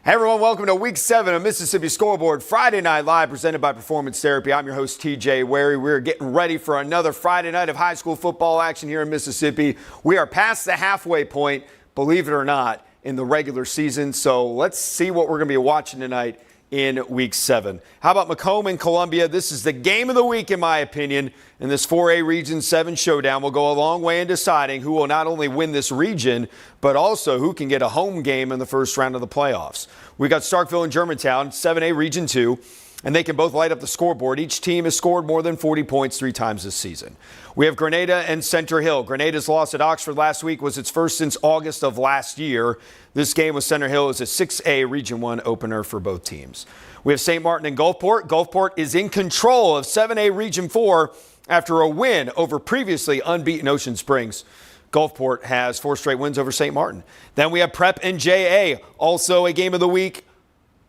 Hey everyone, welcome to Week 7 of Mississippi Scoreboard Friday Night Live, presented by Performance Therapy. I'm your host, TJ Werre. We're getting ready for another Friday night of high school football action here in Mississippi. We are past the halfway point, believe it or not, in the regular season. So let's see what we're going to be watching tonight in Week 7. How about McComb and Columbia? This is the game of the week, in my opinion, and this 4A Region 7 showdown will go a long way in deciding who will not only win this region, but also who can get a home game in the first round of the playoffs. We got Starkville and Germantown, 7A Region 2, and they can both light up the scoreboard. Each team has scored more than 40 points 3 times this season. We have Grenada and Center Hill. Grenada's loss at Oxford last week was its first since August of last year. This game with Center Hill is a 6A Region 1 opener for both teams. We have St. Martin and Gulfport. Gulfport is in control of 7A Region 4 after a win over previously unbeaten Ocean Springs. Gulfport has 4 straight wins over St. Martin. Then we have Prep and JA, also a game of the week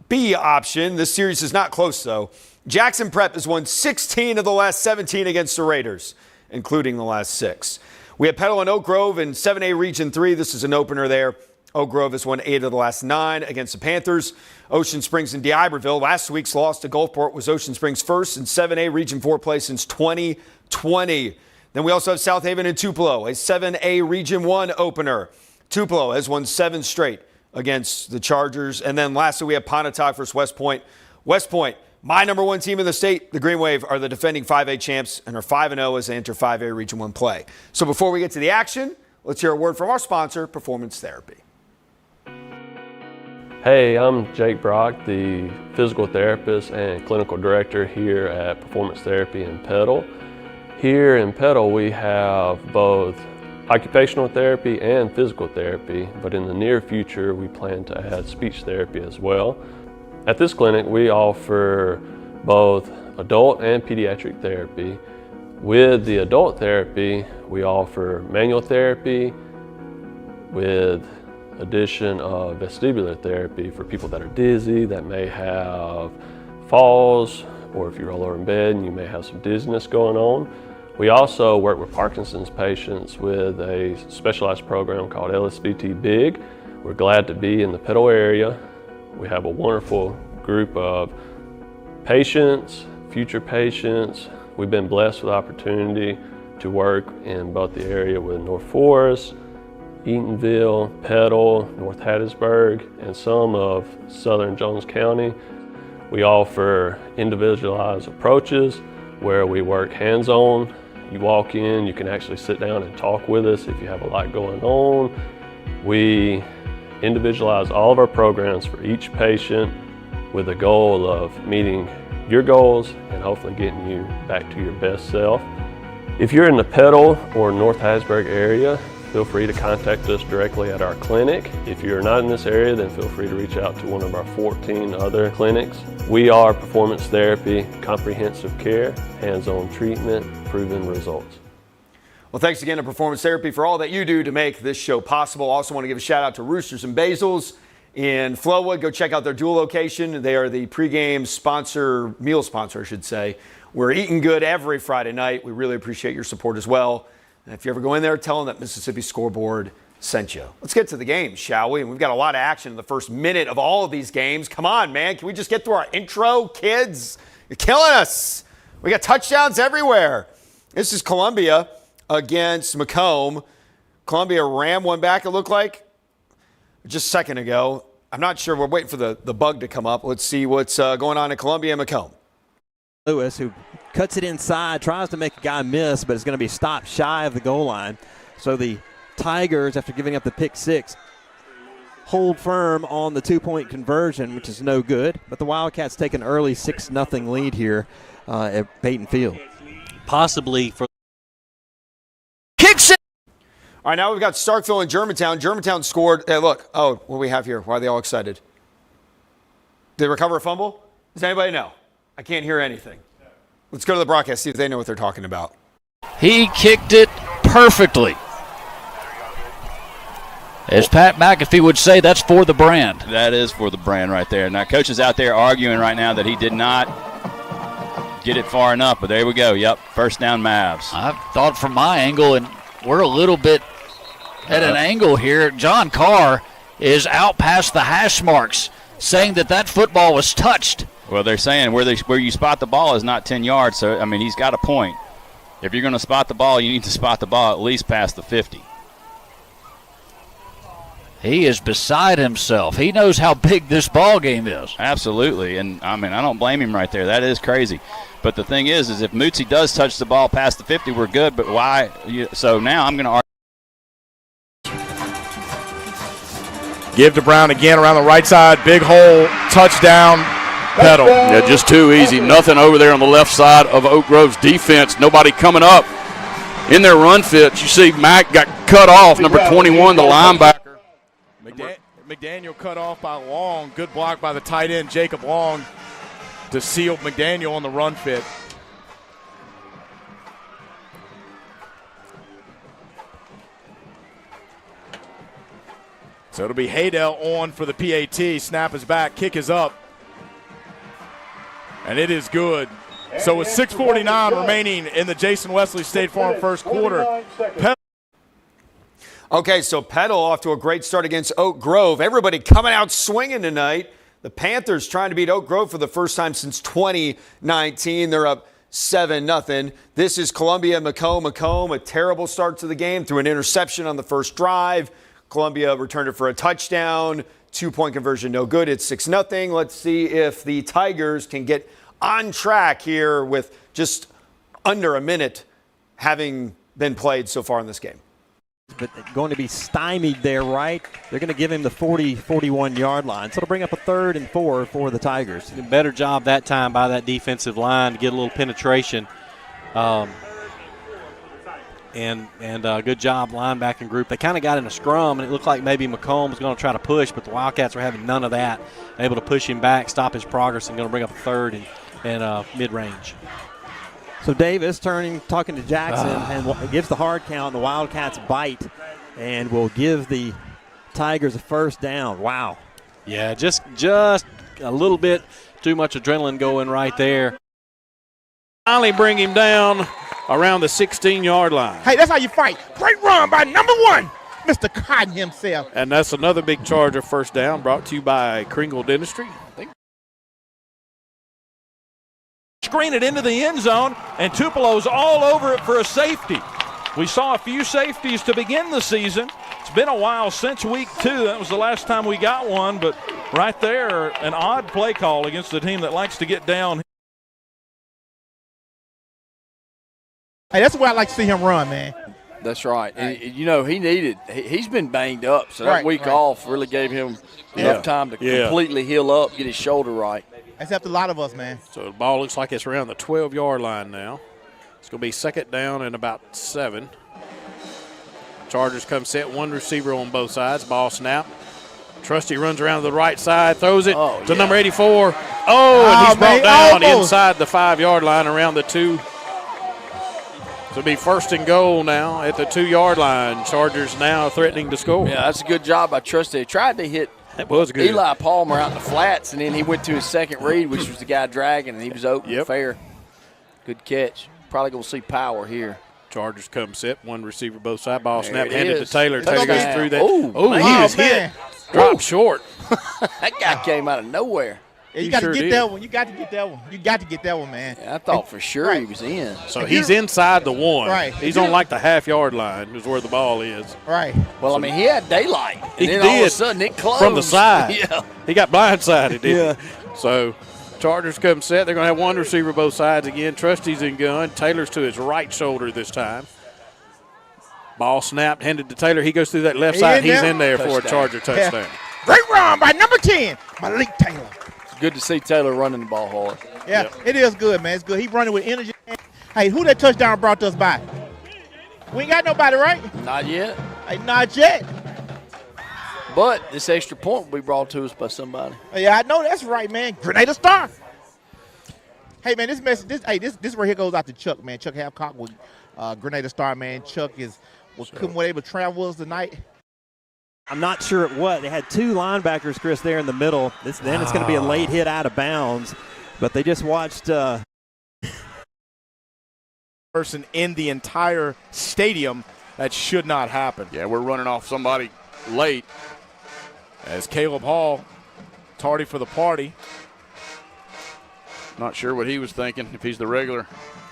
B option. This series is not close, though. Jackson Prep has won 16 of the last 17 against the Raiders, including the last 6. We have Petal and Oak Grove in 7A Region 3. This is an opener there. Oak Grove has won 8 of the last 9 against the Panthers. Ocean Springs and D'Iberville. Last week's loss to Gulfport was Ocean Springs' first in 7A Region 4 play since 2020. Then we also have Southaven and Tupelo, a 7A Region 1 opener. Tupelo has won 7 straight against the Chargers. And then lastly, we have Pontotoc versus West Point. West Point, my number 1 team in the state, the Green Wave, are the defending 5A champs and are 5-0 as they enter 5A Region 1 play. So before we get to the action, let's hear a word from our sponsor, Performance Therapy. Hey, I'm Jake Brock, the physical therapist and clinical director here at Performance Therapy in Petal. Here in Petal, we have both occupational therapy and physical therapy, but in the near future, we plan to add speech therapy as well. At this clinic, we offer both adult and pediatric therapy. With the adult therapy, we offer manual therapy with addition of vestibular therapy for people that are dizzy, that may have falls, or if you roll over in bed and you may have some dizziness going on. We also work with Parkinson's patients with a specialized program called LSVT Big. We're glad to be in the Petal area. We have a wonderful group of patients, future patients. We've been blessed with the opportunity to work in both the area with North Forest, Eatonville, Petal, North Hattiesburg, and some of southern Jones County. We offer individualized approaches where we work hands-on. You walk in, you can actually sit down and talk with us if you have a lot going on. We individualize all of our programs for each patient with the goal of meeting your goals and hopefully getting you back to your best self. If you're in the Petal or North Hattiesburg area, feel free to contact us directly at our clinic. If you're not in this area, then feel free to reach out to one of our 14 other clinics. We are performance therapy, comprehensive care, hands-on treatment, proven results. Well, thanks again to Performance Therapy for all that you do to make this show possible. Also want to give a shout out to Roosters and Bazels in Flowood. Go check out their dual location. They are the pregame sponsor, meal sponsor, I should say. We're eating good every Friday night. We really appreciate your support as well. And if you ever go in there, tell them that Mississippi Scoreboard sent you. Let's get to the game, shall we? We've got a lot of action in the first minute of all of these games. Come on, man. Can we just get through our intro, kids? You're killing us. We got touchdowns everywhere. This is Columbia against McComb. Columbia ran one back, it looked like, just a second ago. I'm not sure. We're waiting for the bug to come up. Let's see what's going on in Columbia and McComb. Lewis, who cuts it inside, tries to make a guy miss, but is going to be stopped shy of the goal line. So the Tigers, after giving up the pick 6, hold firm on the 2-point conversion, which is no good. But the Wildcats take an early 6-0 lead here at Peyton Field. Possibly for kicks it. All right, now we've got Starkville and Germantown. Germantown scored. Hey, look. Oh, what do we have here? Why are they all excited? Did they recover a fumble? Does anybody know? I can't hear anything. Let's go to the broadcast, see if they know what they're talking about. He kicked it perfectly. As Pat McAfee would say, that's for the brand. That is for the brand right there. Now, coach is out there arguing right now that he did not get it far enough, but there we go. Yep, first down Mavs. I thought from my angle, and we're a little bit at an angle here. John Carr is out past the hash marks. saying that football was touched. Well, they're saying where you spot the ball is not 10 yards, so, I mean, he's got a point. If you're going to spot the ball, you need to spot the ball at least past the 50. He is beside himself. He knows how big this ball game is. Absolutely, and, I mean, I don't blame him right there. That is crazy. But the thing is if Mootsie does touch the ball past the 50, we're good, but why? So now I'm going to argue. Give to Brown again around the right side. Big hole. Touchdown. Petal. Yeah, just too easy. Nothing over there on the left side of Oak Grove's defense. Nobody coming up in their run fits. You see Mack got cut off, number 21, the linebacker. McDaniel cut off by Long. Good block by the tight end, Jacob Long, to seal McDaniel on the run fit. So it'll be Haydell on for the PAT. Snap is back. Kick is up. And it is good. So with 6:49 remaining in the Jason Wesley State Farm first quarter. Okay, so Petal off to a great start against Oak Grove. Everybody coming out swinging tonight. The Panthers trying to beat Oak Grove for the first time since 2019. They're up 7-0. This is Columbia McComb. McComb, a terrible start to the game through an interception on the first drive. Columbia returned it for a touchdown. 2-point conversion, no good. It's 6-0. Let's see if the Tigers can get on track here with just under a minute having been played so far in this game. But going to be stymied there, right? They're going to give him the 41-yard line. So it'll bring up a 3rd and 4 for the Tigers. Better job that time by that defensive line to get a little penetration. And a good job linebacking group. They kind of got in a scrum, and it looked like maybe McComb was going to try to push, but the Wildcats were having none of that. Able to push him back, stop his progress, and going to bring up a 3rd and mid-range. So Davis talking to Jackson, and gives the hard count, and the Wildcats bite and will give the Tigers a first down. Wow. Yeah, just a little bit too much adrenaline going right there. Finally bring him down around the 16-yard line. Hey, that's how you fight. Great run by number 1, Mr. Cotton himself. And that's another big Charger first down brought to you by Kringle Dentistry. Screen it into the end zone, and Tupelo's all over it for a safety. We saw a few safeties to begin the season. It's been a while since week 2. That was the last time we got one, but right there, an odd play call against a team that likes to get down. Hey, that's where I like to see him run, man. That's right. And, you know, he's been banged up, so that week off really gave him enough time to completely heal up, get his shoulder right. That's helped a lot of us, man. So the ball looks like it's around the 12-yard line now. It's going to be 2nd down and about 7. Chargers come set, 1 receiver on both sides. Ball snap. Trusty runs around to the right side, throws it to number 84. And he's brought down inside the 5-yard line around the 2. So it'll be 1st and goal now at the 2-yard line. Chargers now threatening to score. Yeah, that's a good job by Trusty. He tried to hit Eli Palmer out in the flats, and then he went to his second read, which was the guy dragging, and he was open and fair. Good catch. Probably going to see power here. Chargers come set, 1 receiver both sides. Ball snap handed to Taylor. Taylor goes through that. He was hit. Dropped short. That guy came out of nowhere. Yeah, you got to get that one. You got to get that one. You got to get that one, man. Yeah, I thought for sure he was in. So he's inside the 1. Right. He's on like the half-yard line is where the ball is. Right. Well, I mean, he had daylight. And then all of a sudden it closed. From the side. Yeah. He got blindsided, didn't he? So Chargers come set. They're going to have 1 receiver both sides again. Trusty's in gun. Taylor's to his right shoulder this time. Ball snapped, handed to Taylor. He goes through that left side. He's in there for a Charger touchdown. Yeah. Great run by number 10, Malik Taylor. Good to see Taylor running the ball hard. Yeah, It is good, man. It's good. He running with energy. Hey, who that touchdown brought us by? We ain't got nobody, right? Not yet. Hey, not yet. But this extra point will be brought to us by somebody. Yeah, I know that's right, man. Grenada Star. Hey, man, this message, this right here goes out to Chuck, man. Chuck Halfcock with Grenada Star, man. Chuck was able to travel with us tonight. I'm not sure what. They had 2 linebackers, Chris, there in the middle. Then it's going to be a late hit out of bounds. But they just watched. Person in the entire stadium, that should not happen. Yeah, we're running off somebody late. As Caleb Hall tardy for the party. Not sure what he was thinking if he's the regular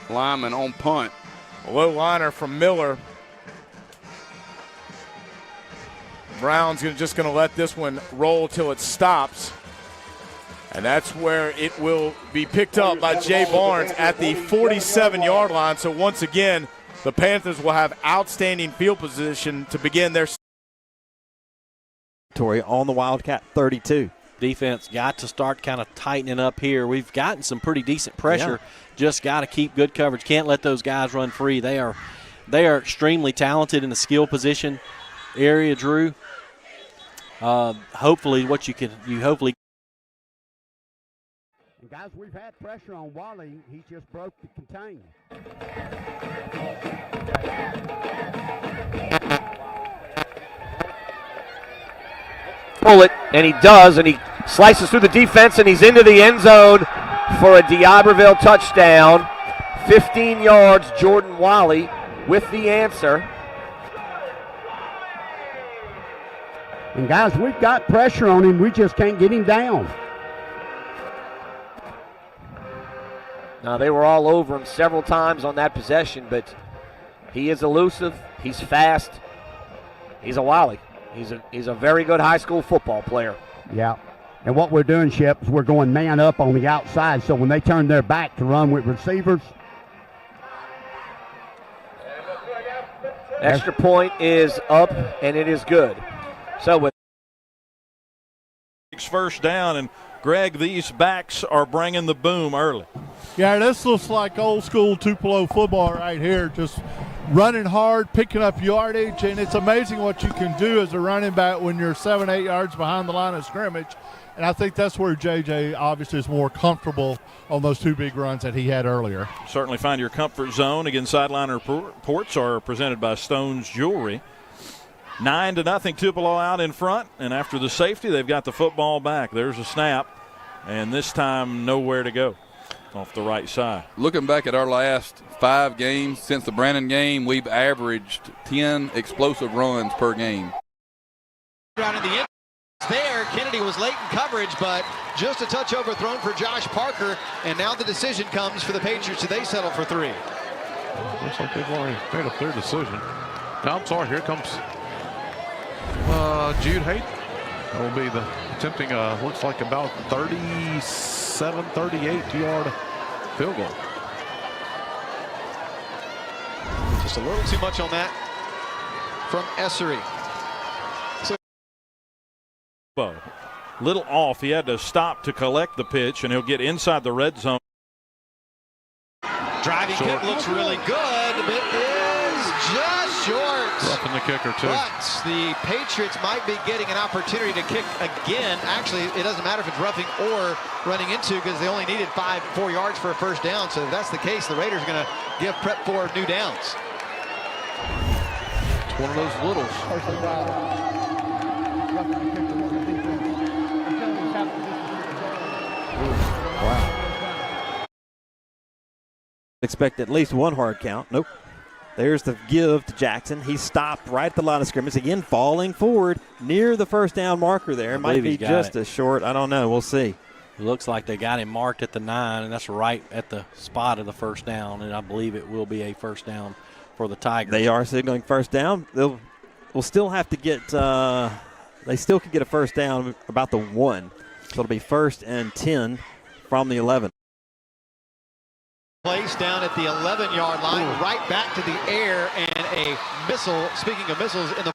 lineman on punt. A low liner from Miller. Brown's just going to let this one roll till it stops. And that's where it will be picked up by Jay Barnes at the 47-yard line. So once again, the Panthers will have outstanding field position to begin their on the Wildcat 32. Defense got to start kind of tightening up here. We've gotten some pretty decent pressure. Yeah. Just got to keep good coverage. Can't let those guys run free. They are extremely talented in the skill position area, Drew. Hopefully hopefully. And guys, we've had pressure on Wally. He just broke the contain. Pull it, and he does, and he slices through the defense, and he's into the end zone for a D'Iberville touchdown. 15 yards, Jordan Wally with the answer. And guys, we've got pressure on him. We just can't get him down. Now, they were all over him several times on that possession, but he is elusive. He's fast. He's a Wally. He's a very good high school football player. Yeah. And what we're doing, Shep, is we're going man up on the outside, so when they turn their back to run with receivers. Extra point is up, and it is good. So with first down, and Greg, these backs are bringing the boom early. Yeah, this looks like old school Tupelo football right here, just running hard, picking up yardage, and it's amazing what you can do as a running back when you're 7-8 yards behind the line of scrimmage. And I think that's where JJ obviously is more comfortable on those two big runs that he had earlier. Certainly find your comfort zone. Again, sideline reports are presented by Stone's Jewelry. 9-0 Tupelo out in front, and after the safety, they've got the football back. There's a snap, and this time nowhere to go off the right side. Looking back at our last 5 games since the Brandon game, we've averaged 10 explosive runs per game. Down in the end there, Kennedy was late in coverage, but just a touch overthrown for Josh Parker, and now the decision comes for the Patriots. So they settle for 3. Looks like they've already made a clear decision. Now, I'm sorry, here comes Jude Hayden. That will be the attempting, looks like about 37, 38-yard field goal. Just a little too much on that from Essery. Little off. He had to stop to collect the pitch, and he'll get inside the red zone. Driving kick looks really good, but it is just short. Roughing the kicker, too. But the Patriots might be getting an opportunity to kick again. Actually, it doesn't matter if it's roughing or running into, because they only needed 4 yards for a first down. So if that's the case, the Raiders are going to give prep for new downs. It's one of those littles. Wow. Expect at least one hard count. Nope. There's the give to Jackson. He stopped right at the line of scrimmage. Again, falling forward near the first down marker there. Might be just a short. I don't know. We'll see. It looks like they got him marked at the 9, and that's right at the spot of the first down, and I believe it will be a first down for the Tigers. They are signaling first down. We'll still have to get they still could get a first down about the 1. So it'll be 1st and 10 from the 11. Place down at the 11-yard line, right back to the air, and a missile. Speaking of missiles, in the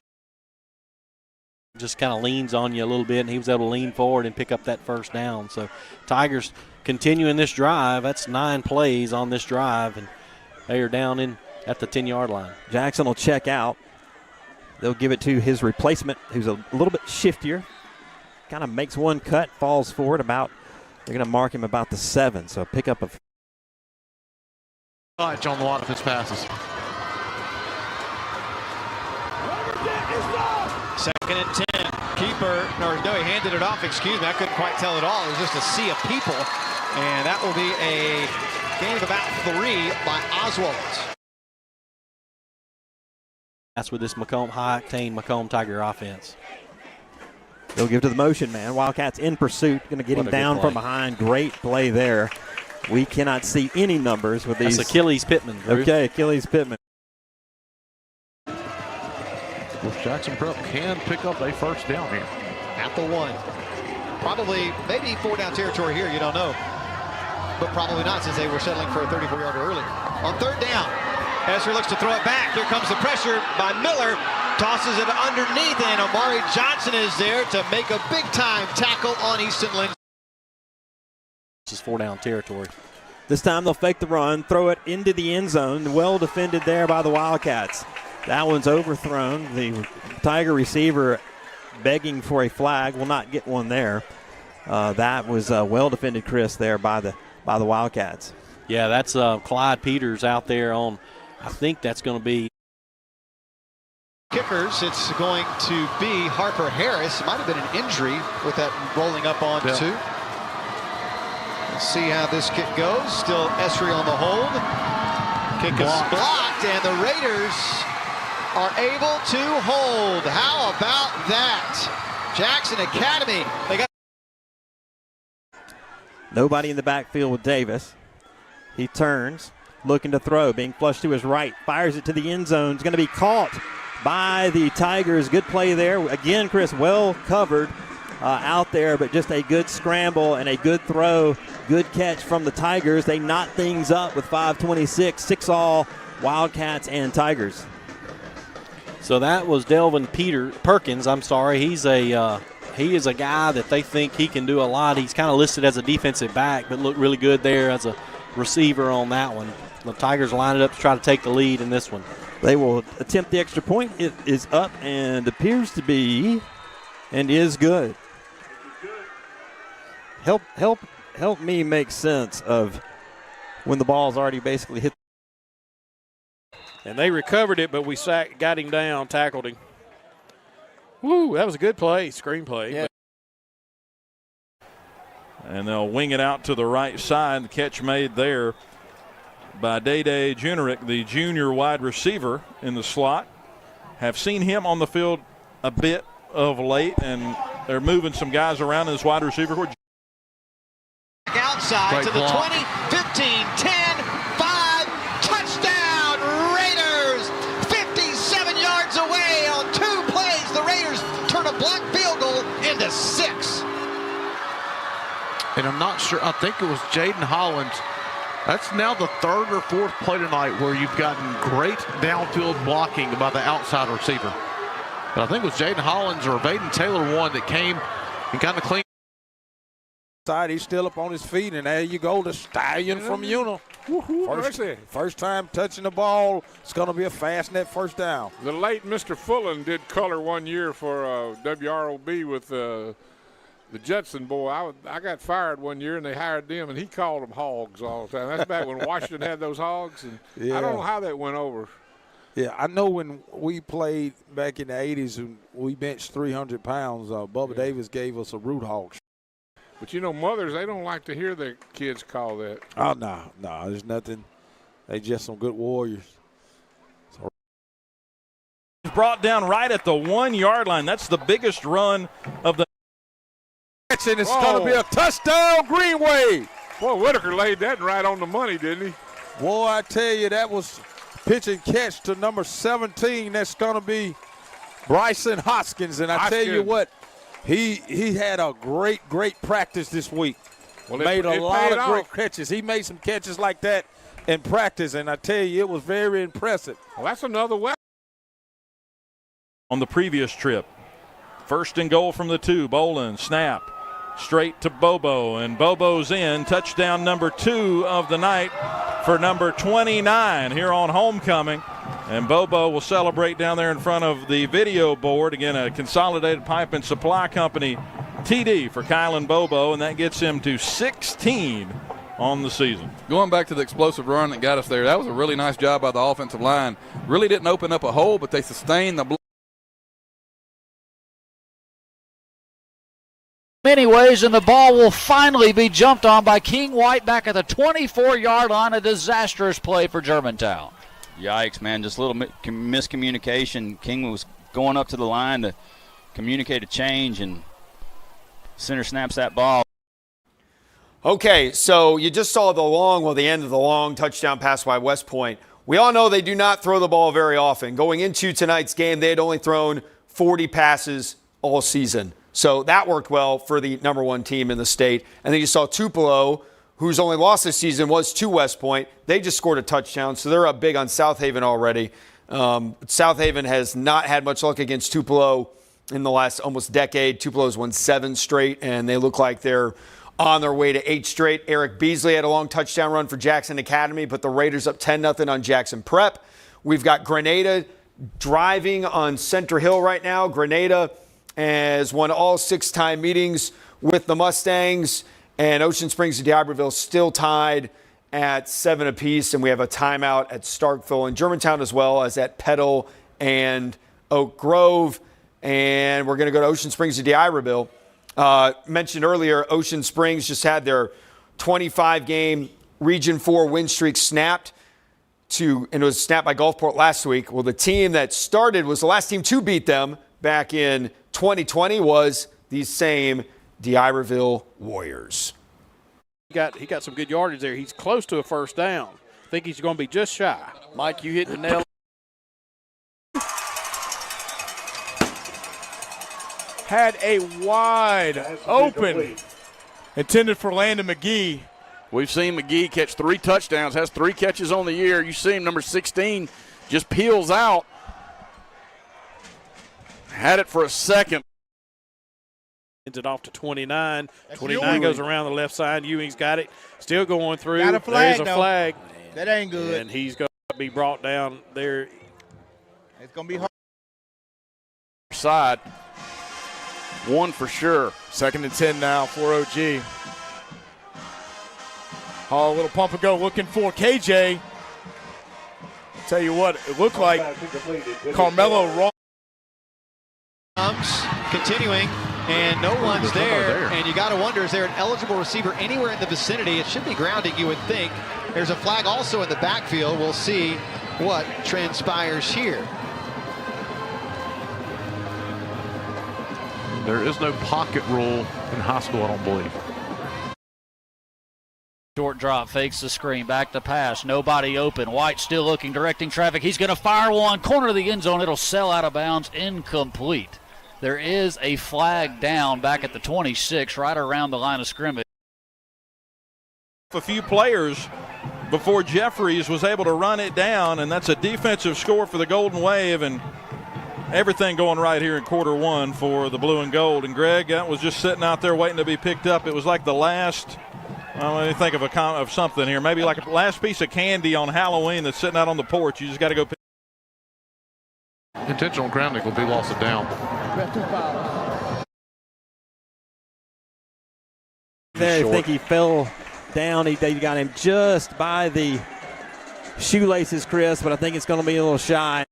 just kind of leans on you a little bit, and he was able to lean forward and pick up that first down. So Tigers continuing this drive. That's 9 plays on this drive, and they are down in at the 10-yard line. Jackson will check out. They'll give it to his replacement, who's a little bit shiftier. Kind of makes one cut, falls forward about. They're going to mark him about the 7, so pick up a. On a lot of his passes. 2nd and 10. Keeper, no, he handed it off. Excuse me, I couldn't quite tell it all. It was just a sea of people, and that will be a gain of about 3 by Oswald. That's with this McComb, high-octane McComb Tiger offense. They'll give to the motion man. Wildcats in pursuit, going to get him down from behind. Great play there. We cannot see any numbers with these. That's Achilles Pittman, Drew. Okay, Achilles Pittman. Well, Jackson Prep can pick up a first down here. At the 1. Probably, maybe 4-down territory here, you don't know. But probably not, since they were settling for a 34-yarder early. On 3rd down, Esser looks to throw it back. Here comes the pressure by Miller. Tosses it underneath, and Amari Johnson is there to make a big-time tackle on Easton Lynn. This is 4-down territory. This time they'll fake the run, throw it into the end zone. Well defended there by the Wildcats. That one's overthrown. The Tiger receiver begging for a flag will not get one there. That was well defended, Chris, there by the Wildcats. Yeah, that's Clyde Peters out there on. I think that's going to be. Kickers, it's going to be Harper Harris. It might have been an injury with that rolling up on 2. Let's see how this kick goes. Still Esri on the hold. Kick is blocked, and the Raiders are able to hold. How about that? Jackson Academy. They got nobody in the backfield with Davis. He turns, looking to throw, being flushed to his right, fires it to the end zone. It's going to be caught by the Tigers. Good play there. Again, Chris, well covered out there, but just a good scramble and a good throw. Good catch from the Tigers. They knot things up with 5:26, 6-all Wildcats and Tigers. So that was Delvin Perkins. I'm sorry. He is a guy that they think he can do a lot. He's kind of listed as a defensive back, but looked really good there as a receiver on that one. The Tigers line it up to try to take the lead in this one. Me will attempt the extra point. It is up and appears to be and is good. Help me make sense of when the ball's already basically hit. And they recovered it, but we got him down, tackled him. Woo, that was a good play, screen play. Yeah. And they'll wing it out to the right side. The catch made there by Day Junerick, the junior wide receiver in the slot. Have seen him on the field a bit of late, and they're moving some guys around in this wide receiver. Outside to the 20, 15, 10, 5, touchdown Raiders! 57 yards away on 2 plays. The Raiders turn a blocked field goal into 6. And I'm not sure, I think it was Jaden Hollins. That's now the 3rd or 4th play tonight where you've gotten great downfield blocking by the outside receiver. But I think it was Jaden Hollins or Vaden Taylor one that came and kind of cleaned. He's still up on his feet, and there you go, the Stallion from Una. First time touching the ball. It's going to be a fast net first down. The late Mr. Fullen did color one year for WROB with the Judson boy. I got fired one year, and they hired them, and he called them hogs all the time. That's back when Washington had those hogs, and I don't know how that went over. Yeah, I know when we played back in the 80s, and we benched 300 pounds, Bubba Davis gave us a root hog. But, you know, mothers, they don't like to hear their kids call that. Oh, no, there's nothing. They just some good warriors. Brought down right at the 1-yard line. That's the biggest run of the. And it's going to be a touchdown, Greenway. Boy, Whitaker laid that right on the money, didn't he? Boy, I tell you, that was pitch and catch to number 17. That's going to be Bryson Hoskins. And I tell you what, he had a great practice this week. Well, made a lot of great catches. He made some catches like that in practice, and I tell you, it was very impressive. Well, that's another weapon. On the previous trip, 1st and goal from the 2. Bolin, snap, straight to Bobo, and Bobo's in. Touchdown number 2 of the night for number 29 here on homecoming. And Bobo will celebrate down there in front of the video board. Again, a Consolidated Pipe and Supply Company TD for Kylan Bobo, and that gets him to 16 on the season. Going back to the explosive run that got us there, that was a really nice job by the offensive line. Really didn't open up a hole, but they sustained the block. Many ways, and the ball will finally be jumped on by King White back at the 24-yard line. A disastrous play for Germantown. Yikes, man, just a little miscommunication. King was going up to the line to communicate a change, and Center snaps that ball. Okay, so you just saw the end of the long touchdown pass by West Point. We all know they do not throw the ball very often. Going into tonight's game, they had only thrown 40 passes all season. So that worked well for the number one team in the state. And then you saw Tupelo, whose only loss this season was to West Point. They just scored a touchdown, so they're up big on Southaven already. Southaven has not had much luck against Tupelo in the last almost decade. Tupelo's won 7 straight, and they look like they're on their way to 8 straight. Eric Beasley had a long touchdown run for Jackson Academy, but the Raiders up 10-0 on Jackson Prep. We've got Grenada driving on Center Hill right now. Grenada has won all 6-time meetings with the Mustangs, and Ocean Springs and D'Iberville still tied at 7 apiece, and we have a timeout at Starkville and Germantown as well as at Petal and Oak Grove, and we're going to go to Ocean Springs and D'Iberville. Mentioned earlier, Ocean Springs just had their 25-game Region 4 win streak snapped, and it was snapped by Gulfport last week. Well, the team that started was the last team to beat them back in 2020 was these same D'Iberville Warriors. He got some good yardage there. He's close to a first down. I think he's going to be just shy. Mike, you hit the nail. Had a wide open, intended for Landon McGee. We've seen McGee catch 3 touchdowns, has 3 catches on the year. You see him, number 16, just peels out. Had it for a second. It off to 29. 29 goes around the left side. Ewing's got it. Still going through. Got a flag, There's a flag. That ain't good. And he's going to be brought down there. It's going to be hard. Side. 1 for sure. 2nd and 10 now for OG. Oh, a little pump and go looking for KJ. Tell you what, it looked like Carmelo Ross. Continuing, and no one's there. And you got to wonder, is there an eligible receiver anywhere in the vicinity? It should be grounding, you would think. There's a flag also in the backfield. We'll see what transpires here. There is no pocket rule in high school, I don't believe. Short drop, fakes the screen, back to pass, nobody open. White still looking, directing traffic. He's going to fire one, corner of the end zone. It'll sail out of bounds, incomplete. There is a flag down back at the 26, right around the line of scrimmage. A few players before Jeffries was able to run it down, and that's a defensive score for the Golden Wave, and everything going right here in quarter 1 for the blue and gold. And Greg, that was just sitting out there waiting to be picked up. It was like the last, let me think of something here, maybe like a last piece of candy on Halloween that's sitting out on the porch. You just got to go pick. Intentional grounding will be loss of down. There, I think he fell down. They got him just by the shoelaces, Chris, but I think it's going to be a little shy.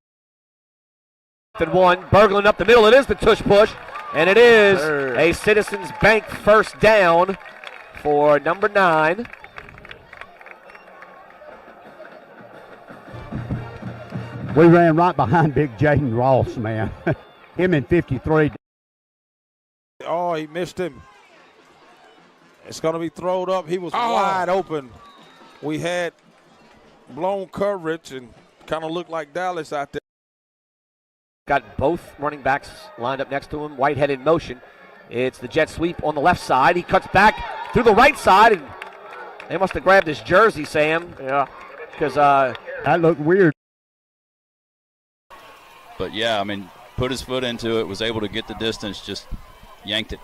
1, burgling up the middle. It is the tush push, and it is a Citizens Bank first down for number 9. We ran right behind big Jaden Ross, man. Him in 53. Oh, he missed him. It's going to be thrown up. He was wide open. We had blown coverage and kind of looked like Dallas out there. Got both running backs lined up next to him. Whitehead in motion. It's the jet sweep on the left side. He cuts back through the right side, and they must have grabbed his jersey, Sam. Yeah. Because that looked weird. But, yeah, I mean, put his foot into it, was able to get the distance, just yanked it.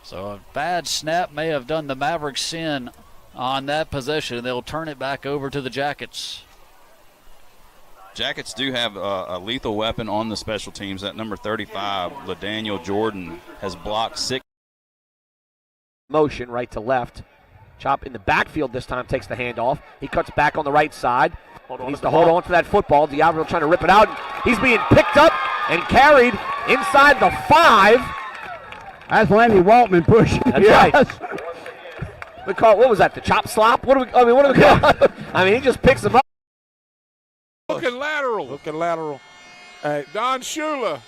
So a bad snap may have done the Mavericks in on that possession. They'll turn it back over to the Jackets. Jackets do have a lethal weapon on the special teams. That number 35, LaDaniel Jordan, has blocked 6. Motion right to left. Chop in the backfield this time, takes the handoff. He cuts back on the right side. Needs to hold on to that football. D'Iberville trying to rip it out. He's being picked up and carried inside the 5. That's Lanny Waltman pushing. That's right. We call it, what was that, the chop slop? What do we call it? I mean, he just picks him up. Looking lateral. Looking lateral. Don Shula.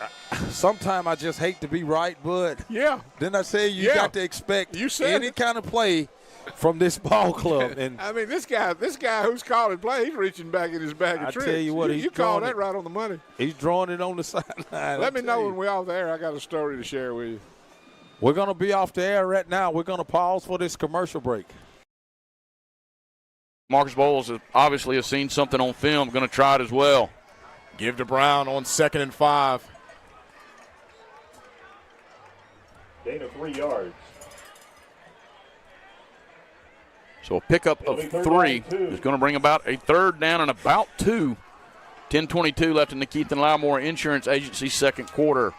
Sometimes I just hate to be right, but yeah. Then I say you got to expect any kind of play from this ball club. And I mean, this guy who's calling play, he's reaching back in his bag of tricks. I tell you what, you called that right on the money. He's drawing it on the sideline. Let me know when we're off the air. I got a story to share with you. We're going to be off the air right now. We're going to pause for this commercial break. Marcus Bowles obviously has seen something on film, going to try it as well. Give to Brown on 2nd and 5. Gain of 3 yards. So a pickup of 3 is going to bring about a 3rd down and about 2. 10:22 left in the Keith and Lowmore Insurance Agency second quarter.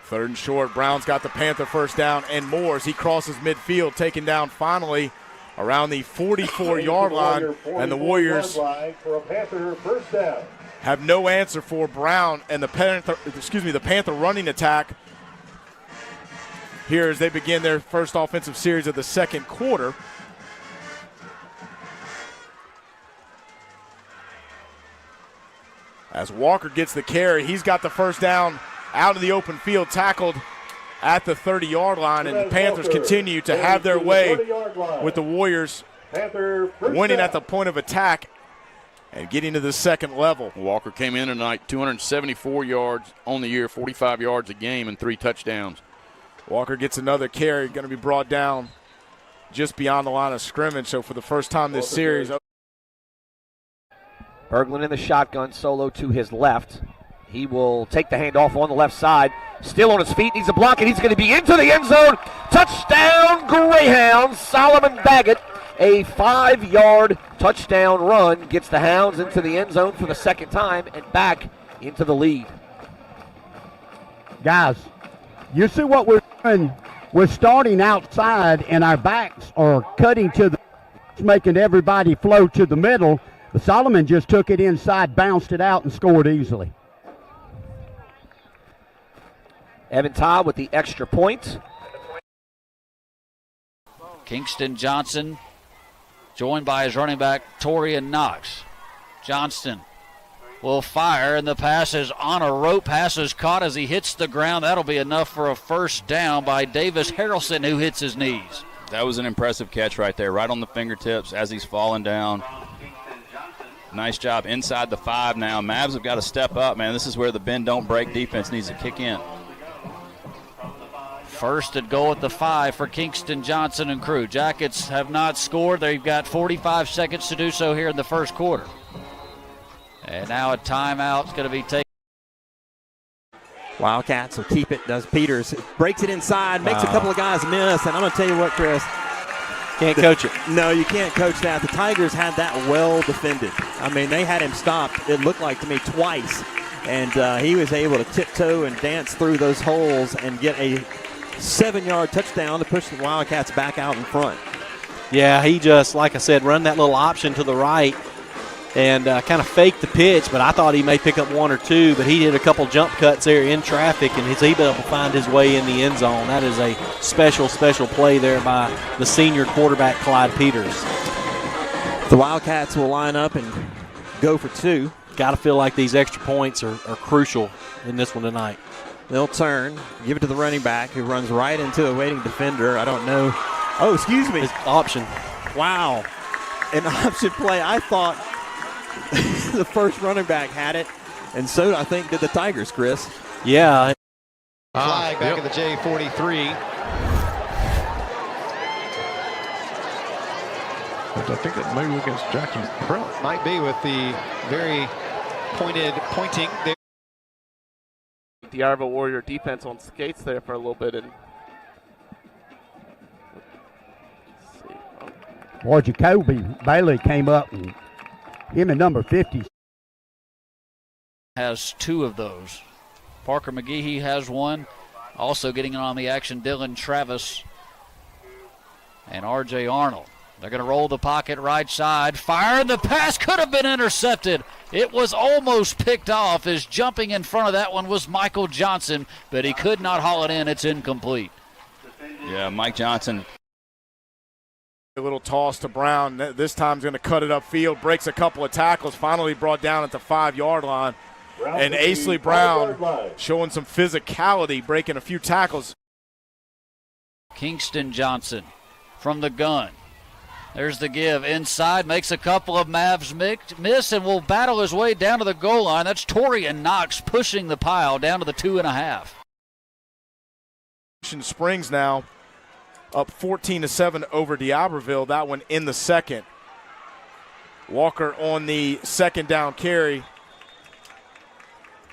Third and short. Brown's got the Panther first down and more as he crosses midfield, taken down finally around the 44-yard line. And the Warriors for a Panther first down. Have no answer for Brown and the Panther running attack here as they begin their first offensive series of the second quarter. As Walker gets the carry, he's got the first down out of the open field, tackled at the 30-yard line, and the Panthers continue to have their way with the Warriors winning at the point of attack and getting to the second level. Walker came in tonight, 274 yards on the year, 45 yards a game, and 3 touchdowns. Walker gets another carry, going to be brought down just beyond the line of scrimmage. So for the first time this series. Berglund in the shotgun, solo to his left. He will take the handoff on the left side. Still on his feet, needs a block, and he's going to be into the end zone. Touchdown, Greyhounds. Solomon Baggett, a 5-yard touchdown run, gets the Hounds into the end zone for the second time and back into the lead. Guys, you see what we're doing? We're starting outside, and our backs are cutting to the, making everybody flow to the middle. But Solomon just took it inside, bounced it out, and scored easily. Evan Todd with the extra point. Kingston Johnson joined by his running back, Torian Knox. Johnston will fire, and the pass is on a rope. Pass is caught as he hits the ground. That'll be enough for a first down by Davis Harrelson, who hits his knees. That was an impressive catch right there, right on the fingertips as he's falling down. Nice job inside the 5 now. Mavs have got to step up, man. This is where the bend don't break defense needs to kick in. First and goal at the 5 for Kingston Johnson and crew. Jackets have not scored. They've got 45 seconds to do so here in the first quarter. And now a timeout is going to be taken. Wildcats will keep it, does Peters. Breaks it inside, makes a couple of guys miss. And I'm going to tell you what, Chris. Can't coach it. No, you can't coach that. The Tigers had that well defended. I mean, they had him stopped, it looked like to me, twice. And he was able to tiptoe and dance through those holes and get a 7-yard touchdown to push the Wildcats back out in front. Yeah, he just, like I said, run that little option to the right and kind of faked the pitch, but I thought he may pick up 1 or 2, but he did a couple jump cuts there in traffic, and he's able to find his way in the end zone. That is a special, special play there by the senior quarterback, Clyde Peters. The Wildcats will line up and go for 2. Got to feel like these extra points are crucial in this one tonight. They'll turn, give it to the running back, who runs right into a waiting defender. I don't know. Oh, excuse me. It's option. Wow. An option play. I thought the first running back had it, and so I think did the Tigers, Chris. Yeah. Flag back at the J43. I think it may be against Jackson Prell. Might be with the very pointing there. The Yarva Warrior defense on skates there for a little bit. And Boy, Jacoby Bailey came up, and him and number 50 has 2 of those. Parker McGehee has 1. Also getting in on the action, Dylan Travis and R.J. Arnold. They're going to roll the pocket right side. Fire, the pass could have been intercepted. It was almost picked off as jumping in front of that one was Michael Johnson, but he could not haul it in. It's incomplete. Yeah, Mike Johnson. A little toss to Brown. This time he's going to cut it upfield, breaks a couple of tackles, finally brought down at the 5-yard line. And Aisley Brown showing some physicality, breaking a few tackles. Kingston Johnson from the gun. There's the give. Inside, makes a couple of Mavs miss and will battle his way down to the goal line. That's Torian Knox pushing the pile down to the 2.5. Springs now up 14-7 over D'Iberville. That one in the second. Walker on the second down carry.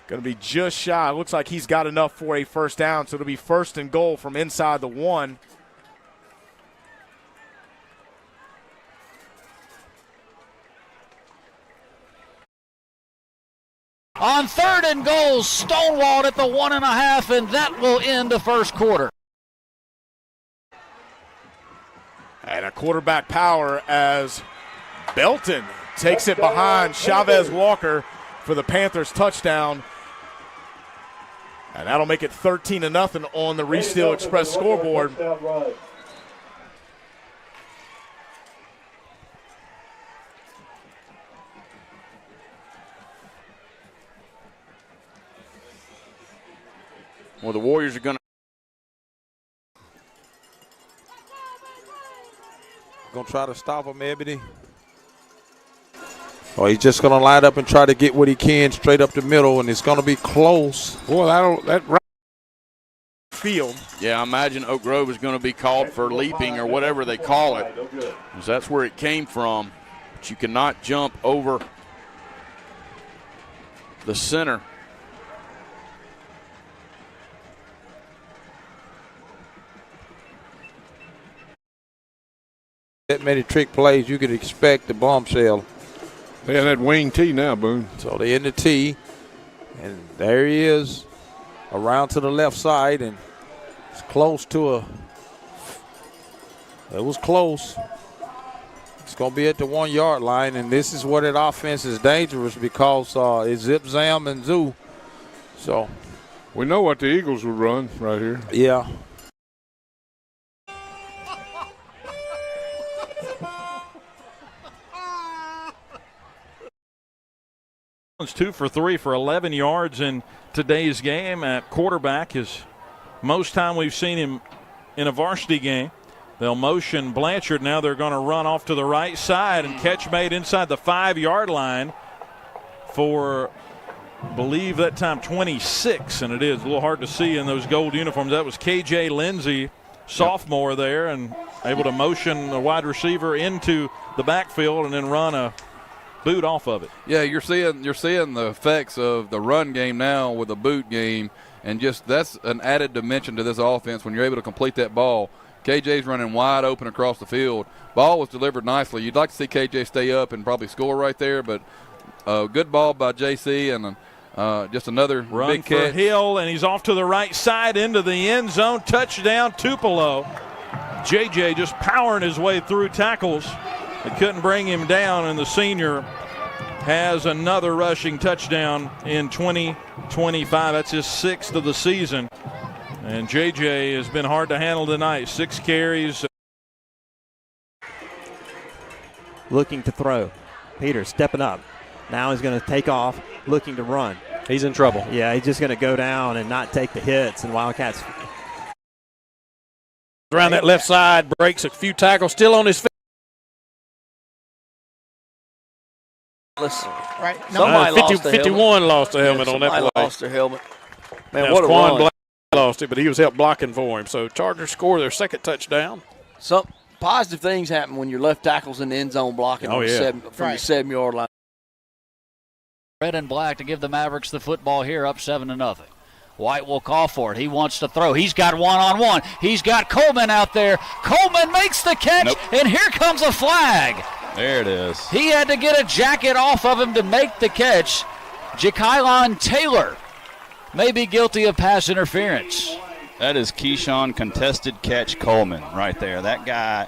Going to be just shy. Looks like he's got enough for a first down, so it'll be first and goal from inside the 1. On 3rd and goal, stonewalled at the 1.5, and that will end the first quarter. And a quarterback power as Belton takes it behind Chavez Walker for the Panthers touchdown. And that'll make it 13-0 on the Resteel Express scoreboard. Well, the Warriors are going to try to stop him, Ebony. Oh, he's just going to line up and try to get what he can straight up the middle, and it's going to be close. Boy, that field. Yeah, I imagine Oak Grove is going to be called for leaping or whatever they call it, because that's where it came from. But you cannot jump over the center. That many trick plays, you could expect the bombshell. They have that wing tee now, Boone. So they in the tee, and there he is, around to the left side, and it's close to a. It was close. It's going to be at the 1-yard line, and this is where that offense is dangerous because it's zip, zam, and zoo. So we know what the Eagles would run right here. Yeah. It's 2 for 3 for 11 yards in today's game. At quarterback is most time we've seen him in a varsity game. They'll motion Blanchard. Now they're going to run off to the right side, and catch made inside the 5-yard line for, believe that time, 26, and it is a little hard to see in those gold uniforms. That was KJ Lindsey, sophomore there, and able to motion the wide receiver into the backfield and then run a boot off of it. Yeah, you're seeing the effects of the run game now with the boot game, and just that's an added dimension to this offense when you're able to complete that ball. KJ's running wide open across the field. Ball was delivered nicely. You'd like to see KJ stay up and probably score right there, but good ball by JC, and just another run big catch. For Hill, and he's off to the right side into the end zone. Touchdown, Tupelo. JJ just powering his way through tackles. They couldn't bring him down, and the senior has another rushing touchdown in 2025. That's his 6th of the season. And JJ has been hard to handle tonight. 6 carries. Looking to throw. Peters stepping up. Now he's going to take off, looking to run. He's in trouble. Yeah, he's just going to go down and not take the hits, and Wildcats. Around that left side, breaks a few tackles, still on his feet. Listen, right? Somebody 51 lost the helmet on that play. Lost their helmet. Man, now, what a Quan run. Black lost it, but he was help blocking for him. So Chargers score their 2nd touchdown. Some positive things happen when your left tackle's in the end zone blocking from the 7-yard line. Red and black to give the Mavericks the football here, up 7-0. White will call for it. He wants to throw. He's got one-on-one. He's got Coleman out there. Coleman makes the catch, and here comes a flag. There it is. He had to get a jacket off of him to make the catch. Jakylon Taylor may be guilty of pass interference. That is Keyshawn contested catch Coleman right there. That guy,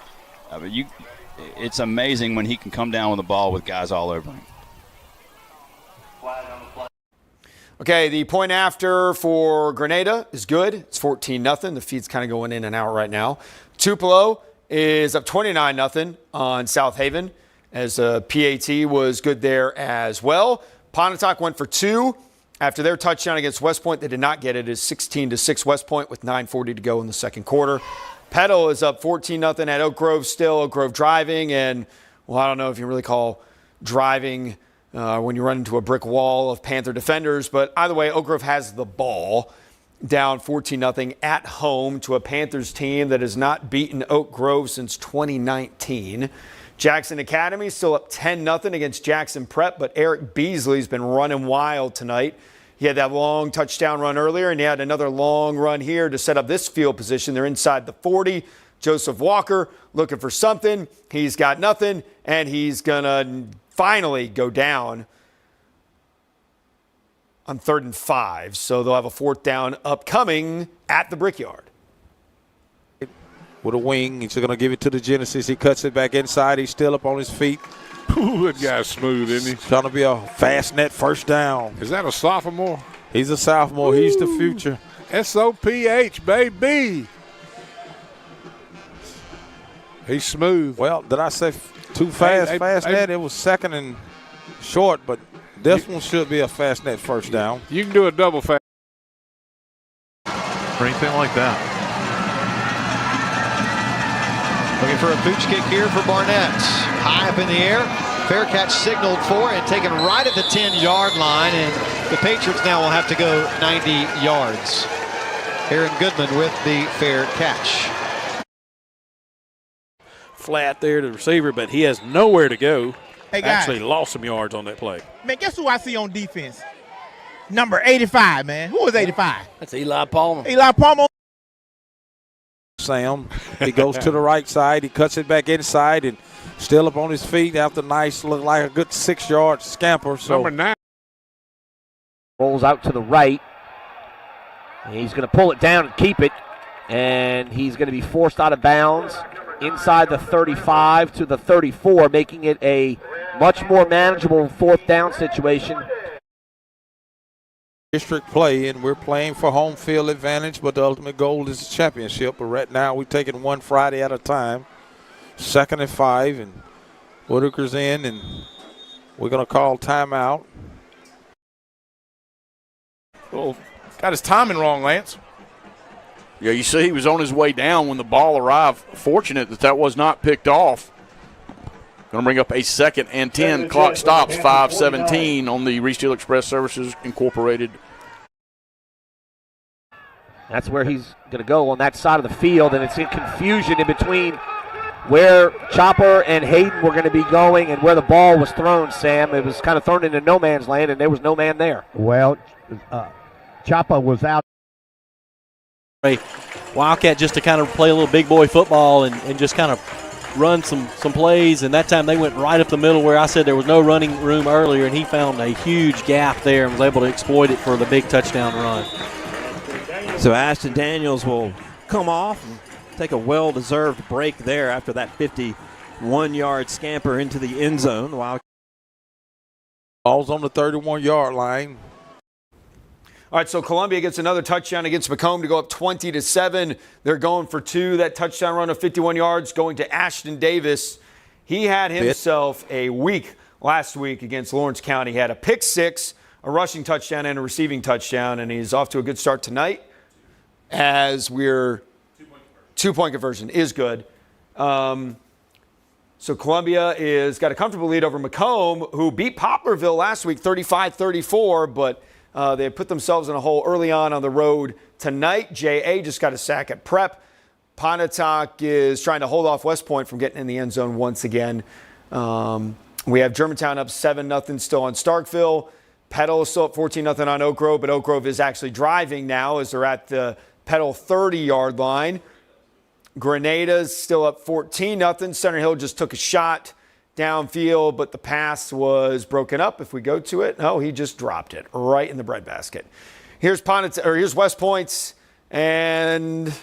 it's amazing when he can come down with the ball with guys all over him. Okay, the point after for Grenada is good. It's 14-0. The feed's kind of going in and out right now. Tupelo is up 29-0 on Southaven, as PAT was good there as well. Pontotoc went for 2 after their touchdown against West Point. They did not get it. It's 16-6 West Point with 9:40 to go in the second quarter. Petal is up 14-0 at Oak Grove still. Oak Grove driving, and, well, I don't know if you really call driving when you run into a brick wall of Panther defenders, but either way, Oak Grove has the ball, down 14-0 at home to a Panthers team that has not beaten Oak Grove since 2019. Jackson Academy still up 10-0 against Jackson Prep, but Eric Beasley's been running wild tonight. He had that long touchdown run earlier, and he had another long run here to set up this field position. They're inside the 40. Joseph Walker looking for something. He's got nothing, and he's going to finally go down on 3rd and 5. So they'll have a 4th down upcoming at the Brickyard. With a wing, he's going to give it to the Genesis. He cuts it back inside. He's still up on his feet. Ooh, that guy's smooth, isn't he? It's going to be a fast net first down. Is that a sophomore? He's a sophomore. Ooh. He's the future. SOPH, baby. He's smooth. Well, did I say too fast? Fast net. It was 2nd and short, but this one should be a fast net first down. You can do a double fast. Or anything like that. Looking for a pooch kick here for Barnett. High up in the air. Fair catch signaled for and taken right at the 10-yard line. And the Patriots now will have to go 90 yards. Aaron Goodman with the fair catch. Flat there to the receiver, but he has nowhere to go. Hey, guys. Actually lost some yards on that play. Man, guess who I see on defense? Number 85, man. Who is 85? That's Eli Palmer. Eli Palmer. Sam, he goes to the right side. He cuts it back inside and still up on his feet after nice, look like a good 6-yard scamper. So number 9. Rolls out to the right. And he's going to pull it down and keep it. And he's going to be forced out of bounds inside the 35 to the 34, making it a much more manageable 4th down situation. District play, and we're playing for home field advantage, but the ultimate goal is the championship. But right now we're taking one Friday at a time. 2nd and 5, and Whitaker's in, and we're going to call timeout. Well, got his timing wrong, Lance. Yeah, you see he was on his way down when the ball arrived. Fortunate that was not picked off. Going to bring up a 2nd and 10. Clock stops 5:17 on the Reese Steel Express Services Incorporated. That's where he's going to go on that side of the field, and it's in confusion in between where Chopper and Hayden were going to be going and where the ball was thrown, Sam. It was kind of thrown into no man's land, and there was no man there. Well, Chopper was out. Wildcat just to kind of play a little big boy football and just kind of run some plays, and that time they went right up the middle where I said there was no running room earlier, and he found a huge gap there and was able to exploit it for the big touchdown run. So Ashton Daniels will come off and take a well-deserved break there after that 51-yard scamper into the end zone. Ball's on the 31-yard line. All right, so Columbia gets another touchdown against McComb to go up 20-7. They're going for 2. That touchdown run of 51 yards going to Ashton Davis. He had himself a week last week against Lawrence County. He had a pick 6, a rushing touchdown, and a receiving touchdown, and he's off to a good start tonight as we're 2-point conversion is good. So Columbia is got a comfortable lead over McComb, who beat Poplarville last week 35-34, but they put themselves in a hole early on the road tonight. J.A. just got a sack at Prep. Pontotoc is trying to hold off West Point from getting in the end zone once again. We have Germantown up 7-0 still on Starkville. Petal is still up 14-0 on Oak Grove, but Oak Grove is actually driving now as they're at the Petal 30-yard line. Grenada's still up 14-0. Center Hill just took a shot downfield, but the pass was broken up. If we go to it, no, he just dropped it right in the breadbasket. Here's West Point's, and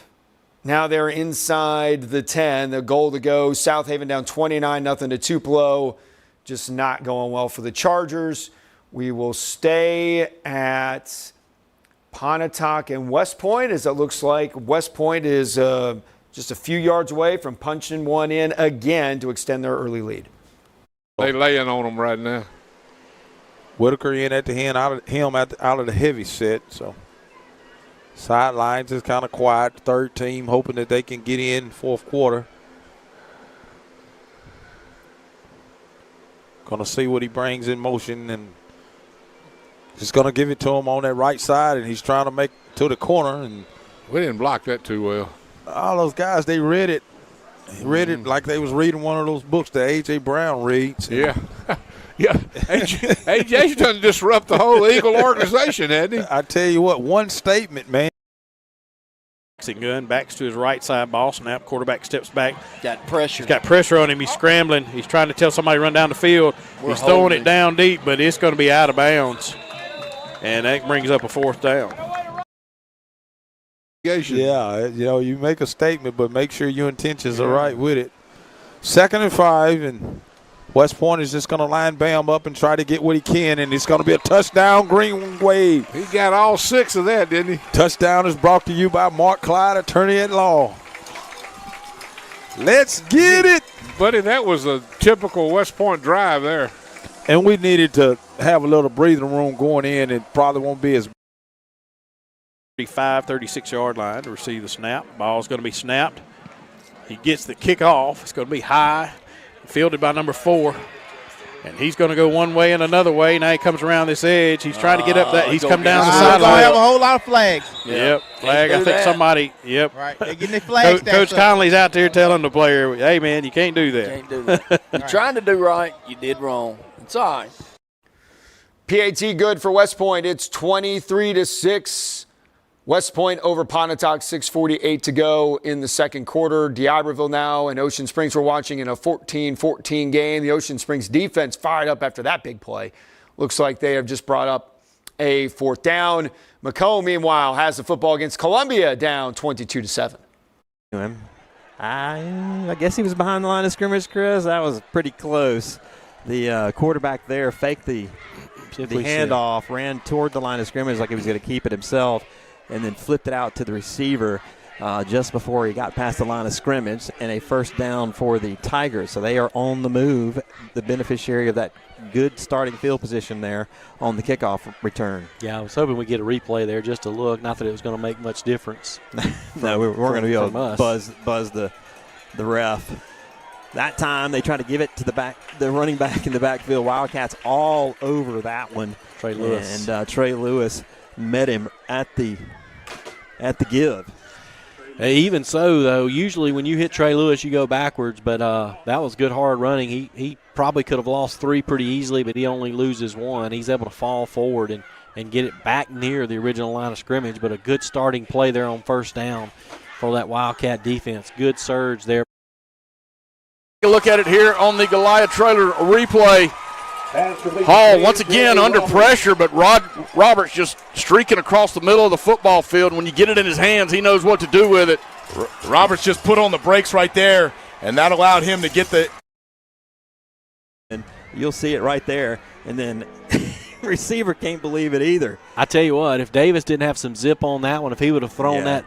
now they're inside the 10. The goal to go. Southaven down 29-0 to Tupelo. Just not going well for the Chargers. We will stay at Pontotoc and West Point, as it looks like West Point is just a few yards away from punching one in again to extend their early lead. They laying on them right now. Whitaker in at the end, out of the heavy set. So sidelines is kind of quiet. Third team hoping that they can get in fourth quarter. Going to see what he brings in motion, and just going to give it to him on that right side, and he's trying to make to the corner. And we didn't block that too well. All those guys, they read it. Read it like they was reading one of those books that A.J. Brown reads. Yeah. Yeah. AJ's done disrupt the whole Eagle organization, hasn't he? I tell you what, one statement, man. Gun backs to his right side, ball snap, quarterback steps back. Got pressure. He's got pressure on him. He's scrambling. He's trying to tell somebody to run down the field. He's throwing it down deep, but it's going to be out of bounds. And that brings up a fourth down. Yeah, you make a statement, but make sure your intentions are right with it. 2nd and 5, and West Point is just going to line Bam up and try to get what he can, and it's going to be a touchdown, Green Wave. He got all 6 of that, didn't he? Touchdown is brought to you by Mark Clyde, attorney at law. Let's get it. Buddy, that was a typical West Point drive there. And we needed to have a little breathing room going in. It probably won't be as 35, 36-yard line to receive the snap. Ball's going to be snapped. He gets the kickoff. It's going to be high, fielded by number 4. And he's going to go one way and another way. Now he comes around this edge. He's trying to get up that. He's come down the sideline. Going to have a whole lot of flags. Yep, flag. I think somebody, yep. Right, they're getting their flags. Coach Conley's out there telling the player, hey, man, you can't do that. Can't do that. You're trying to do right. You did wrong. It's all right. PAT good for West Point. It's 23-6. West Point over Pontotoc, 6:48 to go in the second quarter. D'Iberville now and Ocean Springs we're watching in a 14-14 game. The Ocean Springs defense fired up after that big play. Looks like they have just brought up a fourth down. McComb, meanwhile, has the football against Columbia down 22-7. I guess he was behind the line of scrimmage, Chris. That was pretty close. The quarterback there faked the handoff, ran toward the line of scrimmage like he was going to keep it himself, and then flipped it out to the receiver just before he got past the line of scrimmage, and a first down for the Tigers. So they are on the move, the beneficiary of that good starting field position there on the kickoff return. Yeah, I was hoping we'd get a replay there just to look. Not that it was going to make much difference. No, we weren't going to be able to buzz the ref. That time they tried to give it to the running back in the backfield. Wildcats all over that one. Trey Lewis. And Trey Lewis met him at the give. Hey, even so, though, usually when you hit Trey Lewis, you go backwards, but that was good hard running. He probably could have lost 3 pretty easily, but he only loses 1. He's able to fall forward and get it back near the original line of scrimmage, but a good starting play there on first down for that Wildcat defense. Good surge there. Take a look at it here on the Goliath trailer replay. Hall once again under pressure, but Roberts just streaking across the middle of the football field. When you get it in his hands, he knows what to do with it. Roberts just put on the brakes right there, and that allowed him to get the. And you'll see it right there, and then receiver can't believe it either. I tell you what, if Davis didn't have some zip on that one, if he would have thrown that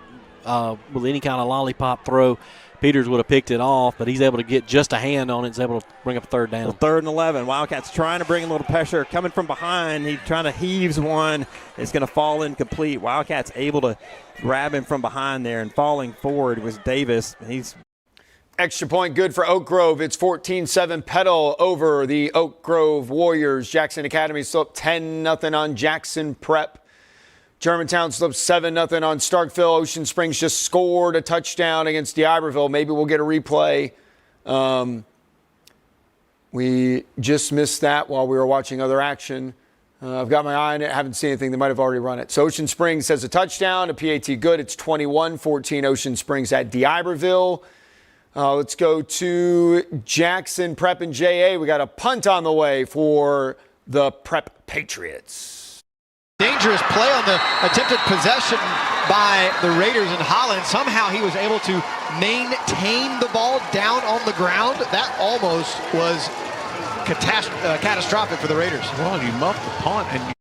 with any kind of lollipop throw, Peters would have picked it off, but he's able to get just a hand on it. He's able to bring up a third down. Well, 3rd and 11. Wildcats trying to bring a little pressure. Coming from behind. He's trying to heaves one. It's going to fall incomplete. Wildcats able to grab him from behind there, and falling forward was Davis. He's extra point good for Oak Grove. It's 14-7 Petal over the Oak Grove Warriors. Jackson Academy slipped 10-0 on Jackson Prep. Germantown slipped 7-0 on Starkville. Ocean Springs just scored a touchdown against D'Iberville. Maybe we'll get a replay. We just missed that while we were watching other action. I've got my eye on it. Haven't seen anything. They might have already run it. So Ocean Springs has a touchdown, a PAT good. It's 21-14 Ocean Springs at D'Iberville. Let's go to Jackson Prep and JA. We got a punt on the way for the Prep Patriots. Dangerous play on the attempted possession by the Raiders in Holland. Somehow he was able to maintain the ball down on the ground. That almost was catastrophic for the Raiders. Well, you muffed the punt and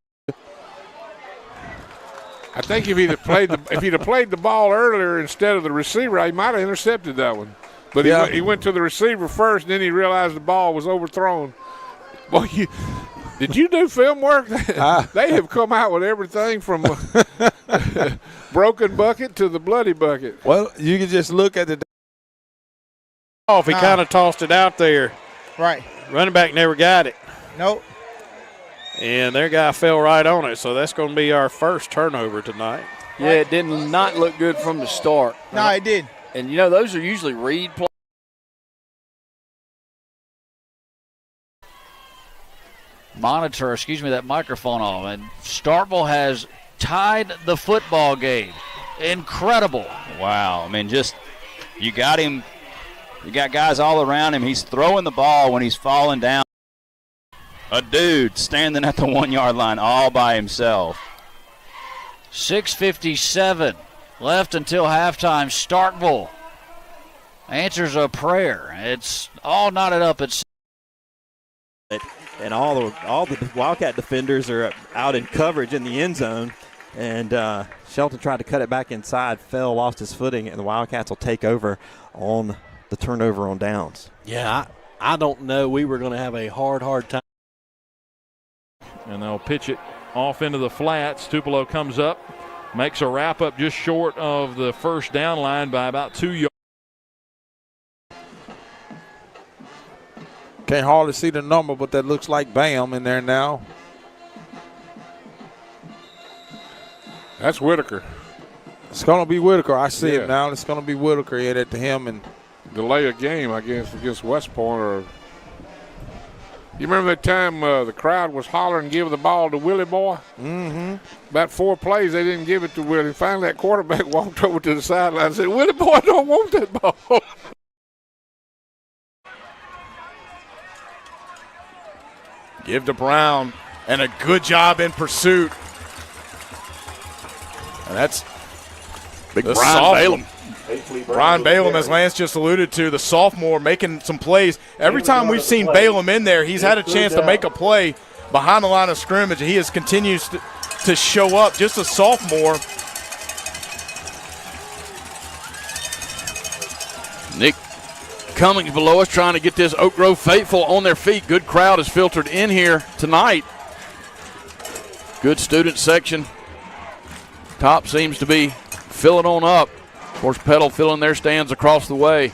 I think if he'd have played the ball earlier instead of the receiver, he might have intercepted that one. But he went to the receiver first, and then he realized the ball was overthrown. Boy, did you do film work? They have come out with everything from broken bucket to the bloody bucket. Well, you can just look at the off. He kind of tossed it out there. Right. Running back never got it. Nope. And their guy fell right on it, so that's going to be our first turnover tonight. Yeah, it did not look good from the start. No, it did. And, you know, those are usually read plays. Monitor, that microphone on. And Starkville has tied the football game. Incredible. Wow. I mean, you got him. You got guys all around him. He's throwing the ball when he's falling down. A dude standing at the 1 yard line all by himself. 6:57 left until halftime. Starkville answers a prayer. It's all knotted up at. And all the Wildcat defenders are out in coverage in the end zone. And Shelton tried to cut it back inside, fell, lost his footing, and the Wildcats will take over on the turnover on downs. Yeah, I don't know. We were going to have a hard time. And they'll pitch it off into the flats. Tupelo comes up, makes a wrap up just short of the first down line by about 2 yards. Can't hardly see the number, but that looks like Bam in there now. That's Whitaker. It's going to be Whitaker. I see it now. It's going to be Whitaker headed to him. And delay a game, I guess, against West Point. Or you remember that time the crowd was hollering, give the ball to Willie Boy? Mm-hmm. About 4 plays, they didn't give it to Willie. Finally, that quarterback walked over to the sideline and said, Willie Boy, I don't want that ball. Give to Brown, and a good job in pursuit. And that's big Brian Balaam. Brian Balaam, as Lance just alluded to, the sophomore making some plays. Every time we've seen Balaam in there, he's had a chance to make a play behind the line of scrimmage. He continues to show up, just a sophomore. Nick Cummings below us trying to get this Oak Grove faithful on their feet. Good crowd is filtered in here tonight. Good student section. Top seems to be filling on up. Of course, Petal filling their stands across the way.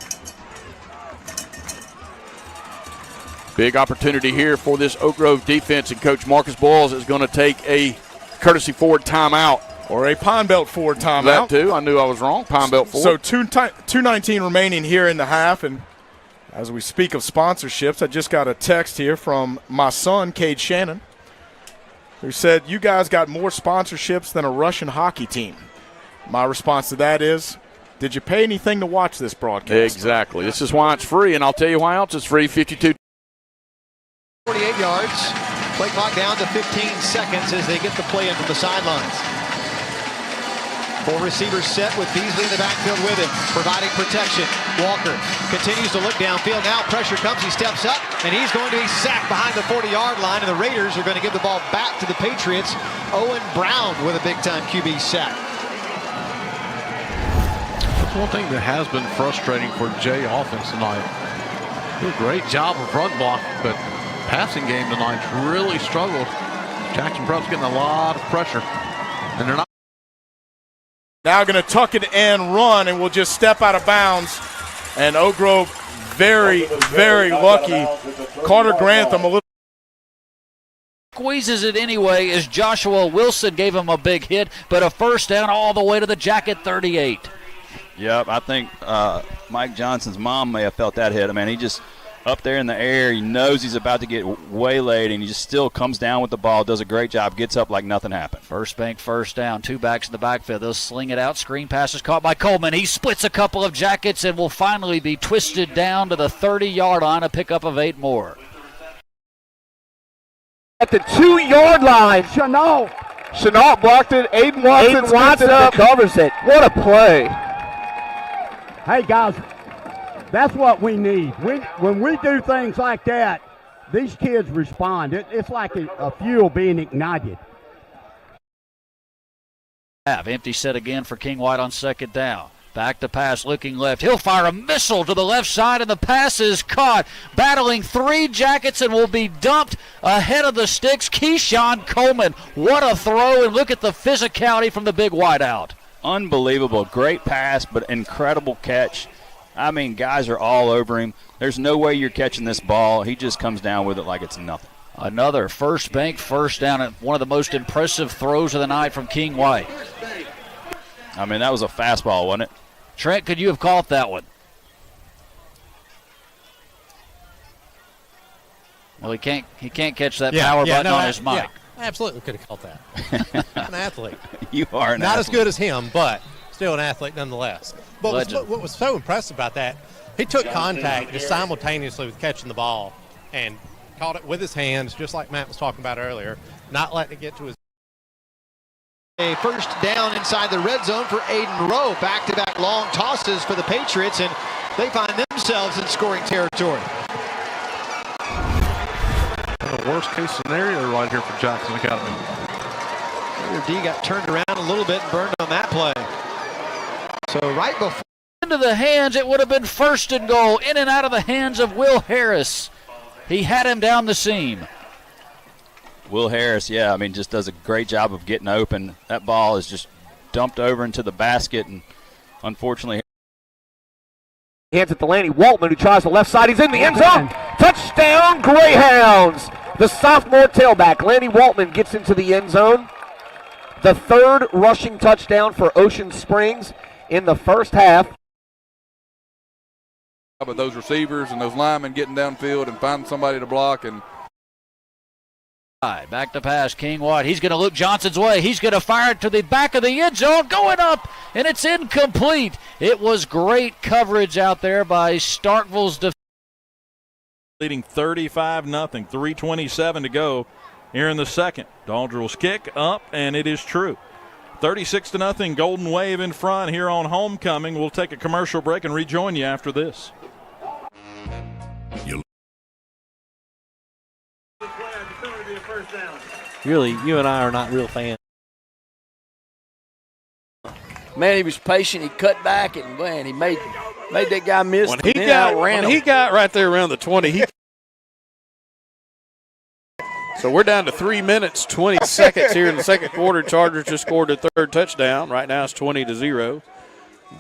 Big opportunity here for this Oak Grove defense, and Coach Marcus Boyles is going to take a courtesy Ford timeout. Or a Pine Belt Ford timeout. That too. I knew I was wrong. Pine Belt Ford. So 2:19 remaining here in the half. And as we speak of sponsorships, I just got a text here from my son, Cade Shannon, who said, you guys got more sponsorships than a Russian hockey team. My response to that is, did you pay anything to watch this broadcast? Exactly. This is why it's free, and I'll tell you why else it's free. 52. 48 yards. Play clock down to 15 seconds as they get the play in from the sidelines. 4 receivers set with Beasley in the backfield with him, providing protection. Walker continues to look downfield. Now pressure comes. He steps up, and he's going to be sacked behind the 40-yard line, and the Raiders are going to give the ball back to the Patriots. Owen Brown with a big-time QB sack. That's one thing that has been frustrating for Jay offense tonight. Did a great job of run block, but passing game tonight really struggled. Jackson Prep's getting a lot of pressure, and they're not. Now going to tuck it and run, and we'll just step out of bounds. And Oak Grove very, very lucky. Carter Grantham a little. Squeezes it anyway as Joshua Wilson gave him a big hit, but a first down all the way to the jacket 38. Yep, I think Mike Johnson's mom may have felt that hit. I mean, he just up there in the air, he knows he's about to get waylaid, and he just still comes down with the ball, does a great job, gets up like nothing happened. First bank, first down, 2 backs in the backfield. They'll sling it out. Screen pass is caught by Coleman. He splits a couple of jackets and will finally be twisted down to the 30-yard line, a pickup of 8 more. At the 2-yard line, Chenault blocked it. Aiden Watson covers it. What a play. Hey, guys, that's what we need. When we do things like that, these kids respond. It's like a fuel being ignited. Empty set again for King White on second down. Back to pass, looking left. He'll fire a missile to the left side, and the pass is caught. Battling three jackets and will be dumped ahead of the sticks. Keyshawn Coleman. What a throw, and look at the physicality from the big wideout. Unbelievable. Great pass, but incredible catch. I mean, guys are all over him. There's no way you're catching this ball. He just comes down with it like it's nothing. Another first bank first down, and one of the most impressive throws of the night from King White. I mean, that was a fastball, wasn't it? Trent, could you have caught that one? Well, he can't catch that power button on his mic. Yeah, absolutely could have caught that. An athlete. You are an Not athlete. as good as him, but still an athlete nonetheless. But what was so impressive about that, he took contact just simultaneously with catching the ball and caught it with his hands, just like Matt was talking about earlier, not letting it get to his. A first down inside the red zone for Aiden Rowe. Back-to-back long tosses for the Patriots, and they find themselves in scoring territory. The worst-case scenario right here for Jackson Academy. D got turned around a little bit and burned on that play. So right before. Into the hands, it would have been first and goal. In and out of the hands of Will Harris. He had him down the seam. Will Harris, I mean, just does a great job of getting open. That ball is just dumped over into the basket, and unfortunately. Hands it to Lanny Waltman, who tries the left side. He's in the end zone. Touchdown, Greyhounds. The sophomore tailback, Lanny Waltman, gets into the end zone. The third rushing touchdown for Ocean Springs in the first half. But those receivers and those linemen getting downfield and finding somebody to block and. Back to pass, King White. He's going to look Johnson's way. He's going to fire it to the back of the end zone, going up, and it's incomplete. It was great coverage out there by Starkville's defense. Leading 35-0, 3:27 to go here in the second. Daldrill's kick up, and it is true. 36-0, Golden Wave in front here on homecoming. We'll take a commercial break and rejoin you after this. Really, you and I are not real fans. Man, he was patient. He cut back, and man, he made that guy miss. When he got right there around the 20, so we're down to 3 minutes, 20 seconds here in the second quarter. Chargers just scored their third touchdown. Right now it's 20-0.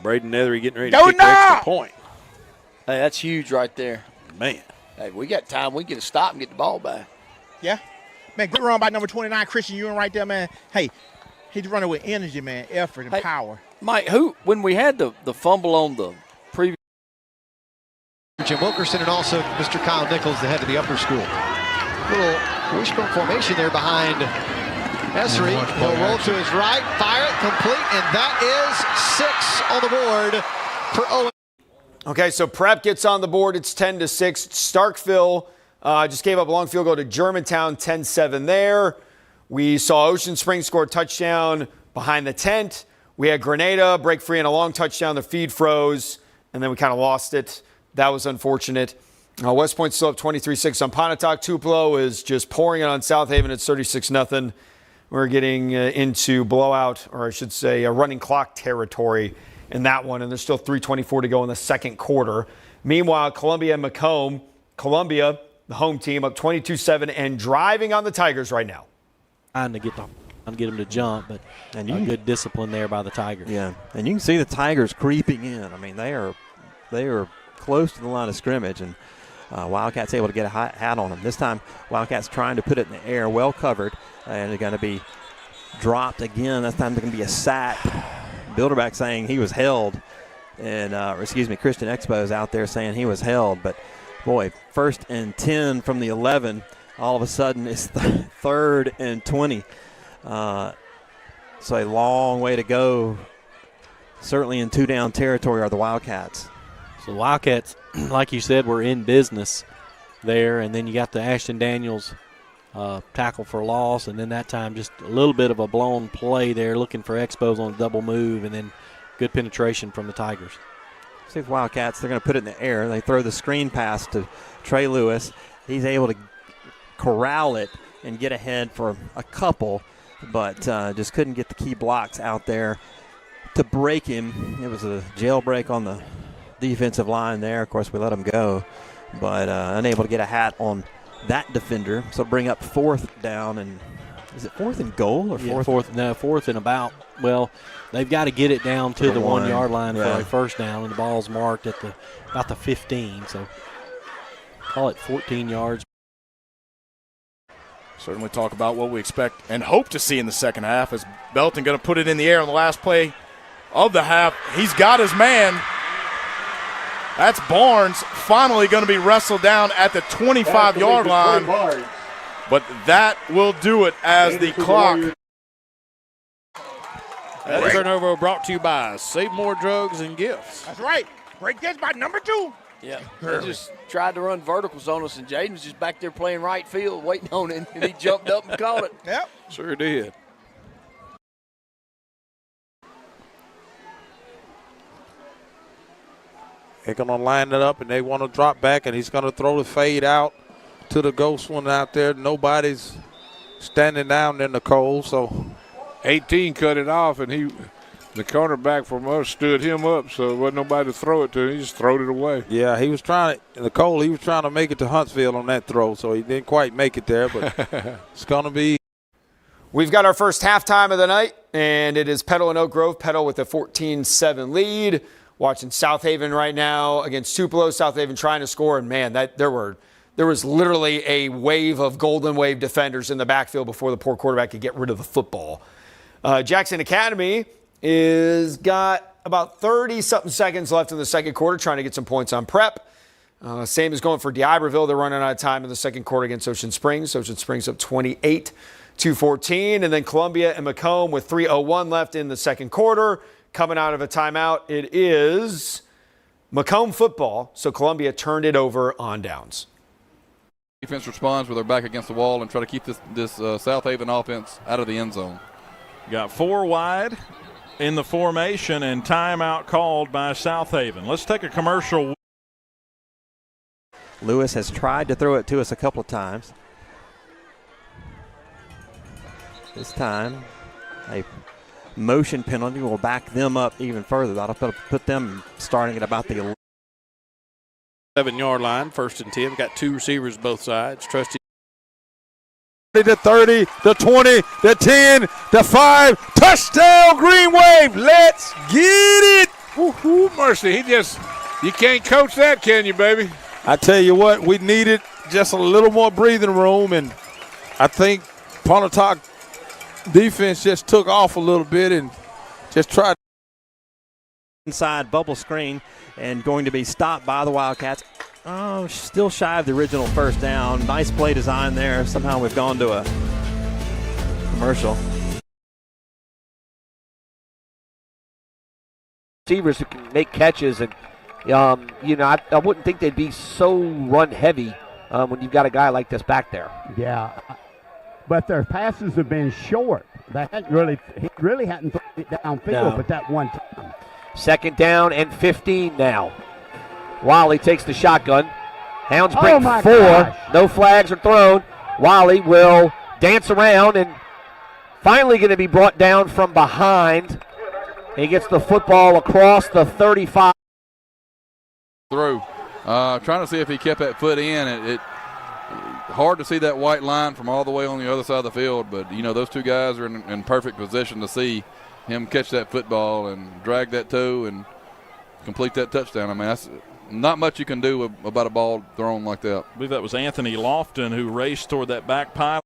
Braden Nethery getting ready to kick the extra point. Hey, that's huge right there. Man. Hey, we got time. We get to stop and get the ball back. Yeah. Man, good run by number 29, Christian Ewan right there, man. Hey, he's running with energy, man, effort and power. Mike, when we had the fumble on the previous. Jim Wilkerson and also Mr. Kyle Nichols, the head of the upper school. Little wishbone formation there behind Essery. He'll roll to his right, fire it, complete, and that is 6 on the board for Owen. Okay, so Prep gets on the board. It's 10-6. Starkville just gave up a long field goal to Germantown, 10-7 there. We saw Ocean Springs score a touchdown behind the tent. We had Grenada break free and a long touchdown. The feed froze, and then we kind of lost it. That was unfortunate. West Point still up 23-6 on Pontotoc. Tupelo is just pouring it on Southaven. It's 36-0. We're getting into blowout, or I should say a running clock territory in that one, and there's still 3:24 to go in the second quarter. Meanwhile, Columbia and McComb. Columbia, the home team, up 22-7 and driving on the Tigers right now. Trying to get them to jump, but good discipline there by the Tigers. Yeah, and you can see the Tigers creeping in. I mean, they are close to the line of scrimmage, and Wildcats able to get a hat on them. This time, Wildcats trying to put it in the air, well covered, and they're going to be dropped again. This time, they're going to be a sack. Bilderback saying he was held, and Christian Expo's out there saying he was held. But boy, 1st and 10 from the 11. All of a sudden, it's 3rd and 20. So a long way to go. Certainly in 2-down territory are the Wildcats. So the Wildcats, like you said, were in business there, and then you got the Ashton Daniels tackle for loss, and then that time just a little bit of a blown play there, looking for Expos on a double move, and then good penetration from the Tigers. See if Wildcats, they're going to put it in the air. They throw the screen pass to Trey Lewis. He's able to corral it and get ahead for a couple, but just couldn't get the key blocks out there to break him. It was a jailbreak on the defensive line there. Of course, we let him go, but unable to get a hat on that defender. So bring up 4th down, and is it 4th and goal or 4th? Yeah, fourth and about. Well, they've got to get it down to the 1 yard line for a first down, and the ball's marked at about the 15. So call it 14 yards. Certainly talk about what we expect and hope to see in the second half. As Belton going to put it in the air on the last play of the half. He's got his man. That's Barnes finally going to be wrestled down at the 25-yard line. But that will do it as the clock. That turnover brought to you by Save More Drugs and Gifts. That's right. Great catch by number 2. Yeah, they just tried to run verticals on us, and Jaden was just back there playing right field, waiting on it, and he jumped up and caught it. Yep. Sure did. They're going to line it up, and they want to drop back, and he's going to throw the fade out to the ghost one out there. Nobody's standing down in the cold, so 18 cut it off, and the cornerback from us stood him up, so there wasn't nobody to throw it to. He just throwed it away. yeah, he was trying to, in the cold, he was trying to make it to Huntsville on that throw, so he didn't quite make it there, but it's going to be. We've got our first halftime of the night, and it is Petal and Oak Grove. Petal with a 14-7 lead. Watching Southaven right now against Tupelo. Southaven trying to score, and man, there was literally a wave of Golden Wave defenders in the backfield before the poor quarterback could get rid of the football. Jackson Academy is got about 30-something seconds left in the second quarter, trying to get some points on prep. Same as going for D'Iberville. They're running out of time in the second quarter against Ocean Springs. Ocean Springs up 28-14, and then Columbia and McComb with 3:01 left in the second quarter. Coming out of a timeout, it is McComb football, so Columbia turned it over on downs. Defense responds with their back against the wall and try to keep this Southaven offense out of the end zone. Got 4 wide in the formation, and timeout called by Southaven. Let's take a commercial. Lewis has tried to throw it to us a couple of times. This time, a motion penalty will back them up even further. That'll put them starting at about the 7-yard line, 1st and 10. Got 2 receivers both sides. Trusty. The 30, the 20, the 10, the 5. Touchdown, Green Wave. Let's get it. Woo-hoo, mercy. You can't coach that, can you, baby? I tell you what, we needed just a little more breathing room, and I think Pontotoc defense just took off a little bit and just tried. Inside bubble screen and going to be stopped by the Wildcats. Oh, still shy of the original first down. Nice play design there. Somehow we've gone to a commercial. Receivers who can make catches, and I wouldn't think they'd be so run heavy when you've got a guy like this back there. Yeah, but their passes have been short. He really hadn't thrown it downfield, but that one time. 2nd down and 15 now. Wiley takes the shotgun. Hounds break 4. Gosh. No flags are thrown. Wiley will dance around and finally going to be brought down from behind. He gets the football across the 35. Through. Trying to see if he kept that foot in. It hard to see that white line from all the way on the other side of the field, but, those two guys are in perfect position to see him catch that football and drag that toe and complete that touchdown. I mean, that's not much you can do about a ball thrown like that. I believe that was Anthony Lofton who raced toward that back pile.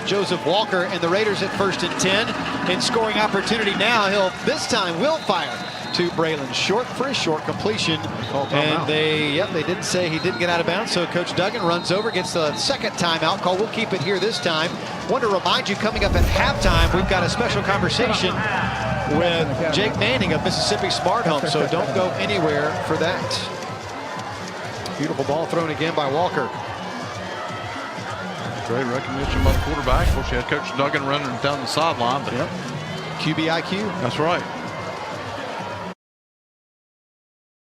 Joseph Walker and the Raiders at 1st and 10. In scoring opportunity now, this time will fire to Braylon Short for a short completion. And they didn't say he didn't get out of bounds, so Coach Duggan runs over, gets the second timeout call. We'll keep it here this time. Want to remind you, coming up at halftime, we've got a special conversation with Jake Manning of Mississippi Smart Home, so don't go anywhere for that. Beautiful ball thrown again by Walker. Great recognition by the quarterback. Of course, you had Coach Duggan running down the sideline. But QB IQ. That's right.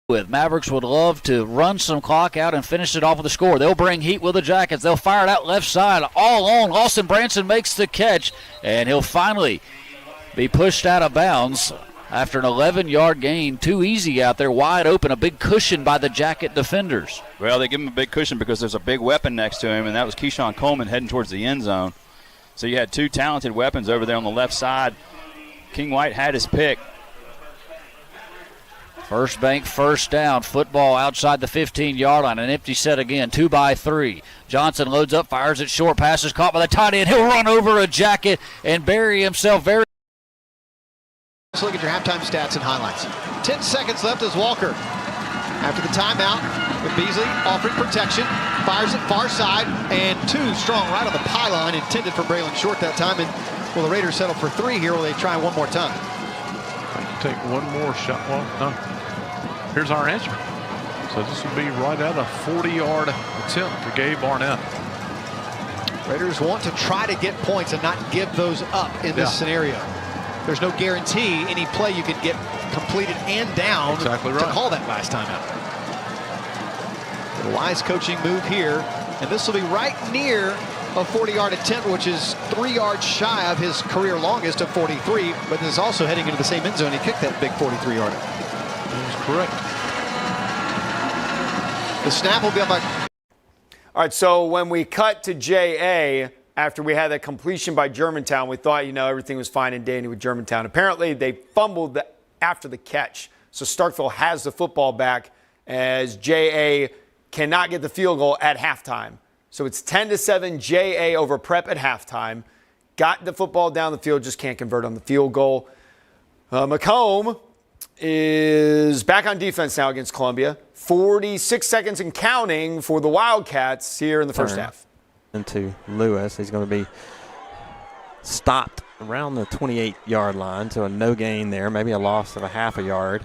with. Mavericks would love to run some clock out and finish it off with a score. They'll bring heat with the Jackets. They'll fire it out left side all alone. Austin Branson makes the catch, and he'll finally be pushed out of bounds after an 11-yard gain. Too easy out there, wide open, a big cushion by the Jacket defenders. Well, they give him a big cushion because there's a big weapon next to him, and that was Keyshawn Coleman heading towards the end zone. So you had two talented weapons over there on the left side. King White had his pick. First bank, first down. Football outside the 15-yard line. An empty set again, 2-by-3. Johnson loads up, fires it short. Pass is caught by the tight end. He'll run over a Jacket and bury himself very. Let's look at your halftime stats and highlights. 10 seconds left as Walker, after the timeout, with Beasley offering protection, fires it far side, and too strong right on the pylon, intended for Braylon Short that time. And will the Raiders settle for 3 here? Will they try one more time? Take one more shot. Well, no. Here's our answer. So this will be right at a 40-yard attempt for Gabe Barnett. Raiders want to try to get points and not give those up in this scenario. There's no guarantee any play you can get completed and down to call that last time out. The wise coaching move here, and this will be right near a 40-yard attempt, which is 3 yards shy of his career longest of 43, but is also heading into the same end zone. He kicked that big 43-yarder. That is correct. The snap will be up by... All right, so when we cut to J.A., after we had that completion by Germantown, we thought, everything was fine and dandy with Germantown. Apparently, they fumbled after the catch. So Starkville has the football back as J.A. cannot get the field goal at halftime. So it's 10-7 J.A. over Prep at halftime. Got the football down the field, just can't convert on the field goal. McComb is back on defense now against Columbia. 46 seconds and counting for the Wildcats here in the first half. Into Lewis. He's going to be stopped around the 28-yard line, so a no gain there, maybe a loss of a half a yard.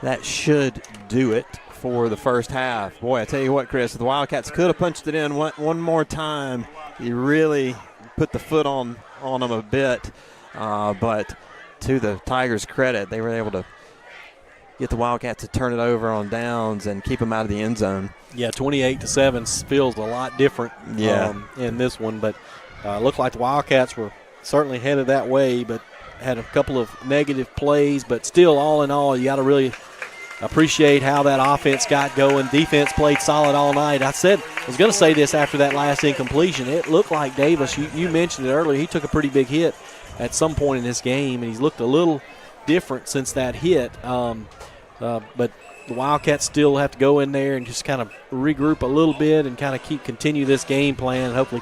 That should do it for the first half. Boy, I tell you what, Chris, the Wildcats could have punched it in one more time. He really put the foot on them a bit, but to the Tigers' credit, they were able to get the Wildcats to turn it over on downs and keep them out of the end zone. Yeah, 28-7 feels a lot different in this one, but looked like the Wildcats were certainly headed that way, but had a couple of negative plays. But still, all in all, you got to really appreciate how that offense got going. Defense played solid all night. I was going to say this after that last incompletion. It looked like Davis, you mentioned it earlier, he took a pretty big hit at some point in this game, and he's looked a little different since that hit. But the Wildcats still have to go in there and just kind of regroup a little bit and kind of continue this game plan, and hopefully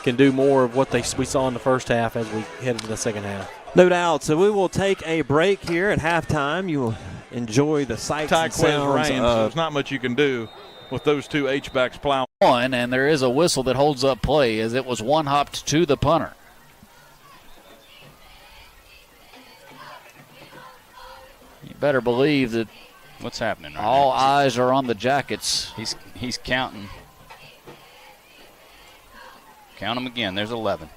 can do more of what we saw in the first half as we head into the second half. No doubt. So we will take a break here at halftime. You will enjoy the sights and sounds. There's not much you can do with those two H-backs plowing. And there is a whistle that holds up play as it was one-hopped to the punter. You better believe that what's happening right all now? Eyes are on the Jackets. He's counting. Count them again. There's 11.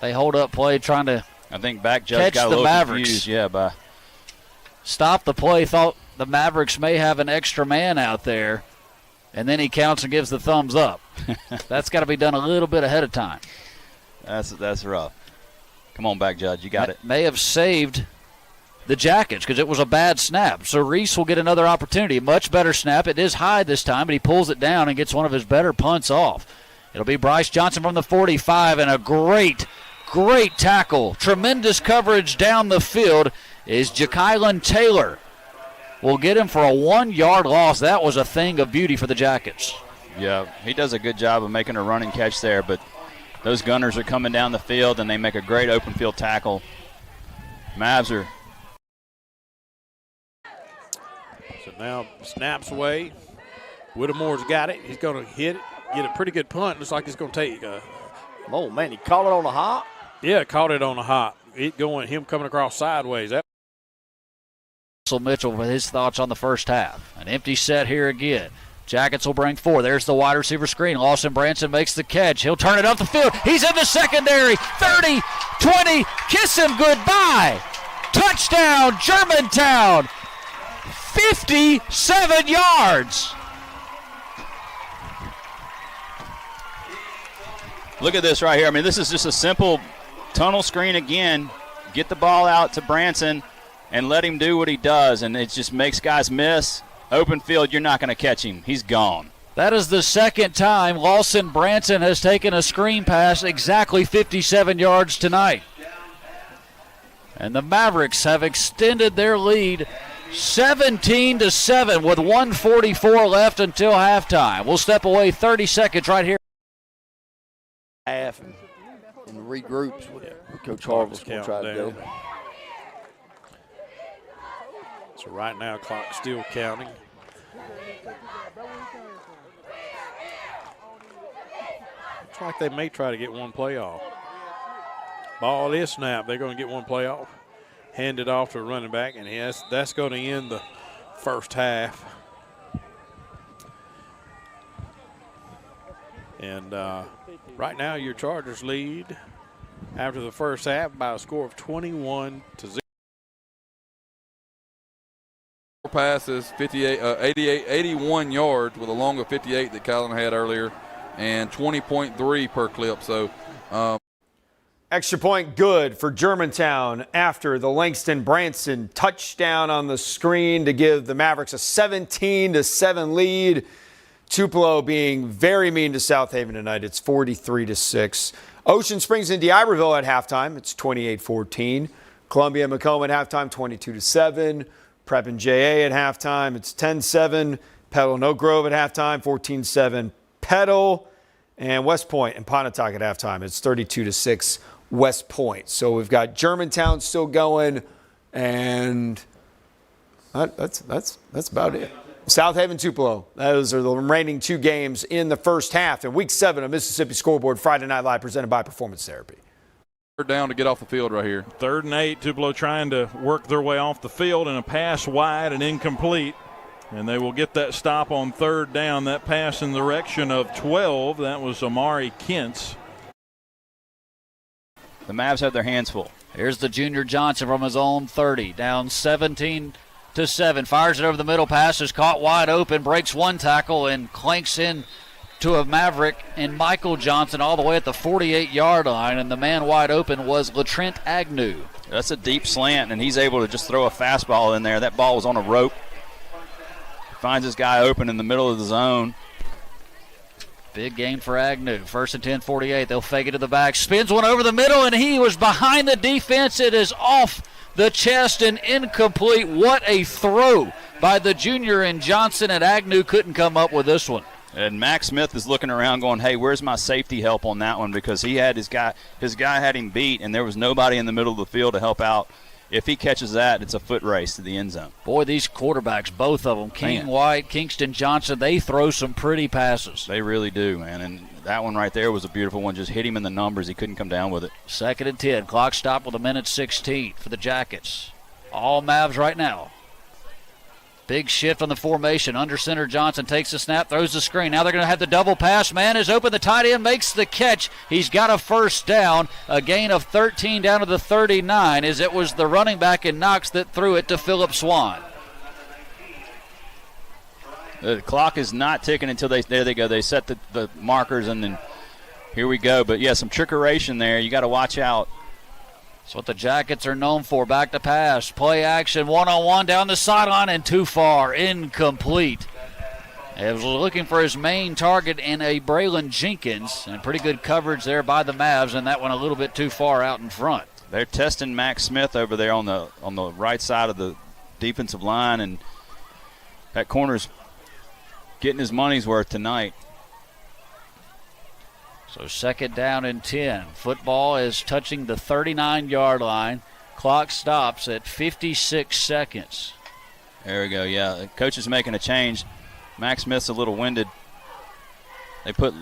They hold up play trying to I think back judge got a little confused. Yeah, stop the play, thought the Mavericks may have an extra man out there, and then he counts and gives the thumbs up. That's got to be done a little bit ahead of time. That's rough. Come on back judge, you got it. May have saved the Jackets because it was a bad snap. So Reese will get another opportunity. A much better snap. It is high this time, but he pulls it down and gets one of his better punts off. It'll be Bryce Johnson from the 45, and a great tackle. Tremendous coverage down the field is Jakylan Taylor. Will get him for a 1-yard loss. That was a thing of beauty for the Jackets. Yeah, he does a good job of making a running catch there, but those gunners are coming down the field, and they make a great open field tackle. Mavs are. So now snaps away. Whittemore's got it. He's going to hit it, get a pretty good punt. Looks like he's going to take. Oh, man, he caught it on the hop? Yeah, caught it on the hop. Him coming across sideways. Mitchell with his thoughts on the first half. An empty set here again. Jackets will bring 4. There's the wide receiver screen. Lawson Branson makes the catch. He'll turn it up the field. He's in the secondary. 30, 20. Kiss him goodbye. Touchdown, Germantown. 57 yards. Look at this right here. I mean, this is just a simple tunnel screen again. Get the ball out to Branson and let him do what he does, and it just makes guys miss. Open field, you're not going to catch him. He's gone. That is the second time Lawson Branson has taken a screen pass exactly 57 yards tonight. And the Mavericks have extended their lead 17-7 with 1:44 left until halftime. We'll step away 30 seconds right here. Half and regroups what Coach Harville's going to try to do. So right now, clock's still counting. Looks like they may try to get one play off. Ball is snapped. They're going to get one play off. Hand it off to a running back, and that's going to end the first half. And right now, your Chargers lead after the first half by a score of 21-0. Passes, 81 yards with a long of 58 that Kylan had earlier, and 20.3 per clip. So, extra point good for Germantown after the Langston Branson touchdown on the screen to give the Mavericks a 17-7 lead. Tupelo being very mean to Southaven tonight. It's 43-6. Ocean Springs and D'Iberville at halftime. It's 28-14. Columbia and McComb at halftime, 22-7. Prep and JA at halftime. It's 10-7. Petal and Oak Grove at halftime, 14-7. Petal and West Point and Pontotoc at halftime. It's 32-6 West Point. So we've got Germantown still going, and that's about it. Southaven, Tupelo. Those are the remaining two games in the first half in Week 7 of Mississippi Scoreboard Friday Night Live presented by Performance Therapy. Third down to get off the field right here. 3rd and 8. Tupelo trying to work their way off the field, and a pass wide and incomplete. And they will get that stop on 3rd down. That pass in the direction of 12. That was Amari Kent's. The Mavs have their hands full. Here's the junior Johnson from his own 30. Down 17-7. Fires it over the middle. Pass is caught wide open. Breaks one tackle and clanks in to a Maverick and Michael Johnson all the way at the 48-yard line. And the man wide open was LaTrent Agnew. That's a deep slant, and he's able to just throw a fastball in there. That ball was on a rope. Finds this guy open in the middle of the zone. Big gain for Agnew. 1st and 10, 48. They'll fake it to the back. Spins one over the middle, and he was behind the defense. It is off the chest and incomplete. What a throw by the junior and Johnson, and Agnew couldn't come up with this one. And Max Smith is looking around going, hey, where's my safety help on that one? Because he had his guy had him beat, and there was nobody in the middle of the field to help out. If he catches that, it's a foot race to the end zone. Boy, these quarterbacks, both of them, King White, Kingston Johnson, they throw some pretty passes. They really do, man. And that one right there was a beautiful one. Just hit him in the numbers. He couldn't come down with it. 2nd and 10. Clock stopped with 1:16 for the Jackets. All Mavs right now. Big shift on the formation. Under center, Johnson takes the snap, throws the screen. Now they're going to have the double pass. Man is open. The tight end makes the catch. He's got a first down. A gain of 13 down to the 39 as it was the running back in Knox that threw it to Phillip Swan. The clock is not ticking until there they go. They set the markers, and then here we go. But, yeah, some trickeration there. You got to watch out. That's what the Jackets are known for. Back to pass. Play action. One-on-one down the sideline and too far. Incomplete. He was looking for his main target in a Braylon Jenkins. And pretty good coverage there by the Mavs, and that one a little bit too far out in front. They're testing Max Smith over there on the right side of the defensive line, and that corner's getting his money's worth tonight. So 2nd down and 10. Football is touching the 39-yard line. Clock stops at 56 seconds. There we go, yeah. The coach is making a change. Max Smith's a little winded. They put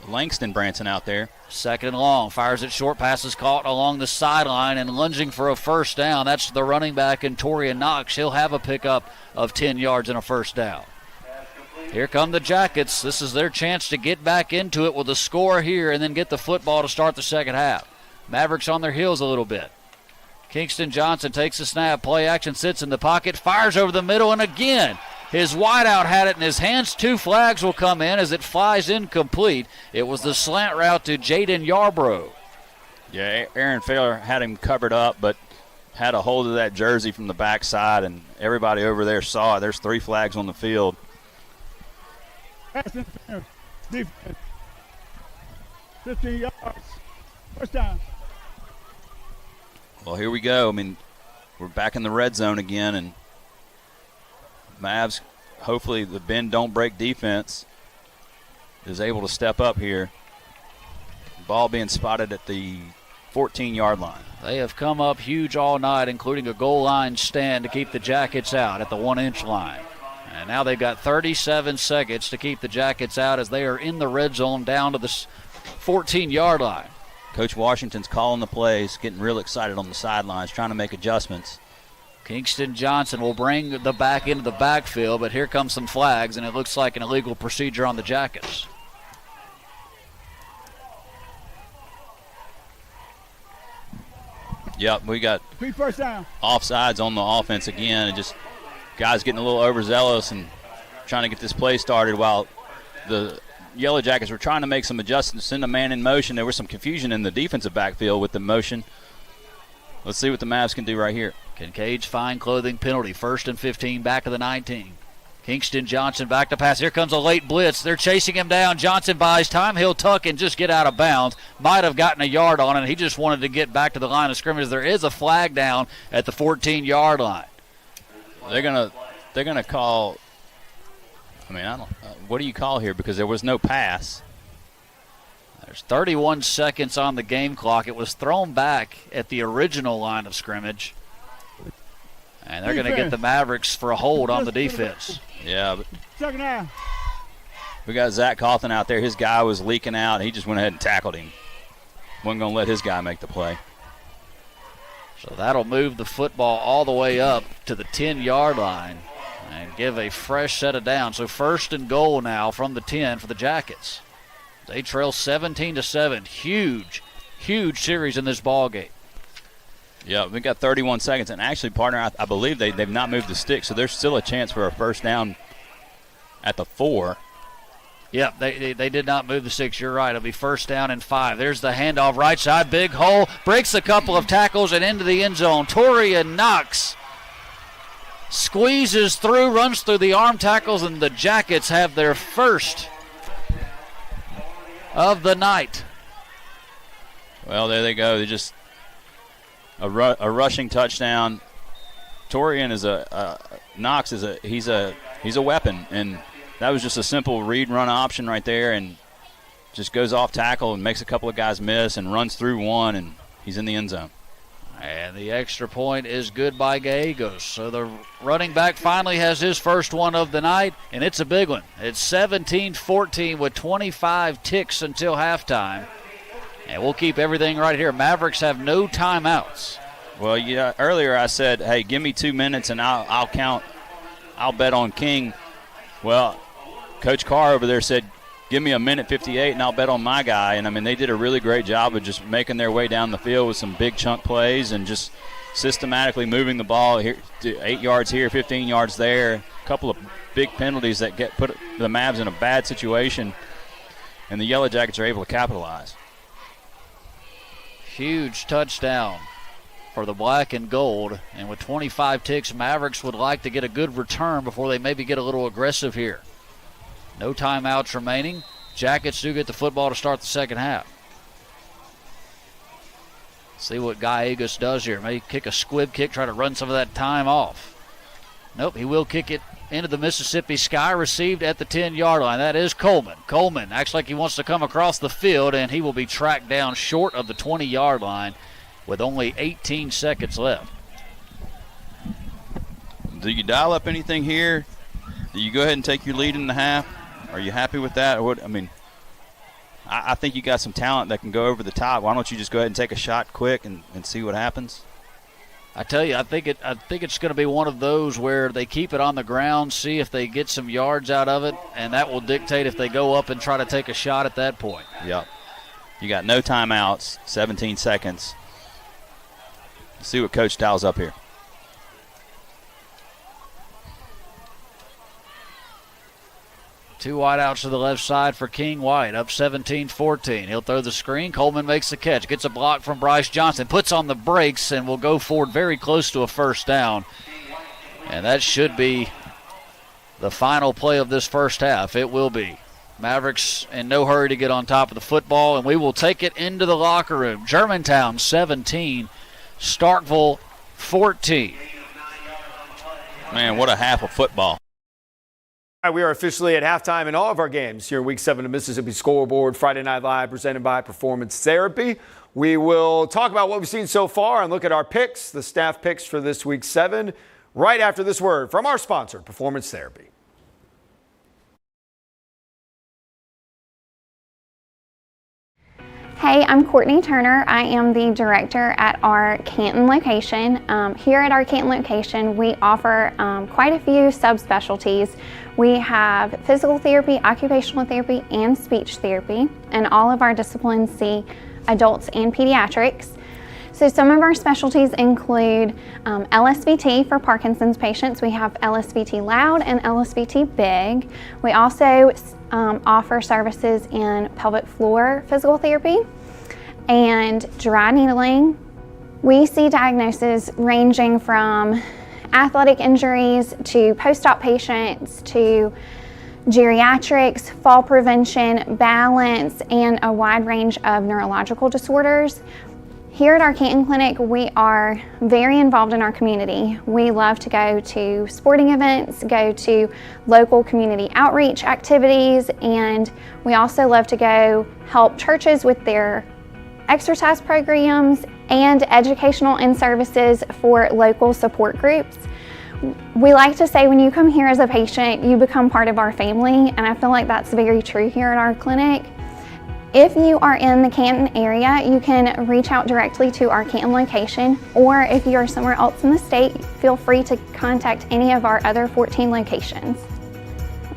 Langston Branson out there. 2nd and long. Fires it short. Passes caught along the sideline and lunging for a first down. That's the running back in Torian Knox. He'll have a pickup of 10 yards and a first down. Here come the Jackets. This is their chance to get back into it with a score here and then get the football to start the second half. Mavericks on their heels a little bit. Kingston Johnson takes a snap, play action, sits in the pocket, fires over the middle, and again, his wideout had it in his hands. 2 flags will come in as it flies incomplete. It was the slant route to Jaden Yarbrough. Yeah, Aaron Failer had him covered up, but had a hold of that jersey from the backside, and everybody over there saw it. There's 3 flags on the field. Pass interference. Defense. 15 yards. First down. Well, here we go. I mean, we're back in the red zone again, and Mavs, hopefully the bend don't break defense, is able to step up here. Ball being spotted at the 14-yard line. They have come up huge all night, including a goal line stand to keep the Jackets out at the 1-inch line. And now they've got 37 seconds to keep the Jackets out as they are in the red zone down to the 14-yard line. Coach Washington's calling the plays, getting real excited on the sidelines, trying to make adjustments. Kingston Johnson will bring the back into the backfield, but here comes some flags, and it looks like an illegal procedure on the Jackets. Yep, we got first down. Offsides on the offense again, and just guys getting a little overzealous and trying to get this play started while the Yellow Jackets were trying to make some adjustments, send a man in motion. There was some confusion in the defensive backfield with the motion. Let's see what the Mavs can do right here. Kincaid's fine clothing penalty. 1st and 15, back to the 19. Kingston Johnson back to pass. Here comes a late blitz. They're chasing him down. Johnson buys time. He'll tuck and just get out of bounds. Might have gotten a yard on it. He just wanted to get back to the line of scrimmage. There is a flag down at the 14-yard line. They're gonna call. I mean, what do you call here? Because there was no pass. There's 31 seconds on the game clock. It was thrown back at the original line of scrimmage. And they're going to get the Mavericks for a hold on the defense. Yeah, but Second down. we got Zach Cawthon out there. His guy was leaking out, and he just went ahead and tackled him. Wasn't going to let his guy make the play. So that'll move the football all the way up to the 10-yard line and give a fresh set of downs. So 1st and goal now from the 10 for the Jackets. They trail 17-7. Huge series in this ball game. Yeah, we got 31 seconds. And actually, partner, I believe they've not moved the stick, so there's still a chance for a first down at the 4. Yep, they did not move the 6. You're right. It'll be 1st down and 5. There's the handoff right side. Big hole. Breaks a couple of tackles and into the end zone. Torian Knox squeezes through, runs through the arm tackles, and the Jackets have their first of the night. Well, there they go. They just a rushing touchdown. Torian is Knox is he's a weapon, and that was just a simple read run option right there, and just goes off tackle and makes a couple of guys miss and runs through one, and he's in the end zone. And the extra point is good by Gallegos. So the running back finally has his first one of the night, and it's a big one. It's 17-14 with 25 ticks until halftime. And we'll keep everything right here. Mavericks have no timeouts. Well, yeah, earlier I said, hey, give me 2 minutes and I'll count. I'll bet on King. Well, Coach Carr over there said, give me 1:58 and I'll bet on my guy. And, I mean, they did a really great job of just making their way down the field with some big chunk plays and just systematically moving the ball here to 8 yards here, 15 yards there. A couple of big penalties that put the Mavs in a bad situation, and the Yellow Jackets are able to capitalize. Huge touchdown for the black and gold. And with 25 ticks, Mavericks would like to get a good return before they maybe get a little aggressive here. No timeouts remaining. Jackets do get the football to start the second half. See what Gallegos does here. Maybe kick a squib kick, try to run some of that time off. Nope, he will kick it into the Mississippi sky, received at the 10-yard line. That is Coleman. Coleman acts like he wants to come across the field, and he will be tracked down short of the 20-yard line with only 18 seconds left. Do you dial up anything here? Do you go ahead and take your lead in the half? Are you happy with that? Or what? I mean, I think you got some talent that can go over the top. Why don't you just go ahead and take a shot quick and see what happens? I tell you, I think it's going to be one of those where they keep it on the ground, see if they get some yards out of it, and that will dictate if they go up and try to take a shot at that point. Yep. You got no timeouts, 17 seconds. Let's see what Coach dials up here. Two wide outs to the left side for King White, up 17-14. He'll throw the screen. Coleman makes the catch, gets a block from Bryce Johnson, puts on the brakes, and will go forward very close to a first down. And that should be the final play of this first half. It will be. Mavericks in no hurry to get on top of the football, and we will take it into the locker room. Germantown 17, Starkville 14. Man, what a half of football. All right, we are officially at halftime in all of our games here in Week 7 of Mississippi Scoreboard Friday Night Live, presented by Performance Therapy. We will talk about what we've seen so far and look at our picks, the staff picks for this Week 7, right after this word from our sponsor, Performance Therapy. Hey, I'm Courtney Turner. I am the director at our Canton location. Here at our Canton location, we offer quite a few subspecialties. We have physical therapy, occupational therapy, and speech therapy, and all of our disciplines see adults and pediatrics. So some of our specialties include LSVT for Parkinson's patients. We have LSVT loud and LSVT big. We also offer services in pelvic floor physical therapy and dry needling. We see diagnoses ranging from athletic injuries to post-op patients to geriatrics, fall prevention, balance, and a wide range of neurological disorders. Here at our Canton Clinic, we are very involved in our community. We love to go to sporting events, go to local community outreach activities, and we also love to go help churches with their exercise programs and educational and services for local support groups. We like to say when you come here as a patient, you become part of our family, and I feel like that's very true here at our clinic. If you are in the Canton area, you can reach out directly to our Canton location, or if you are somewhere else in the state, feel free to contact any of our other 14 locations.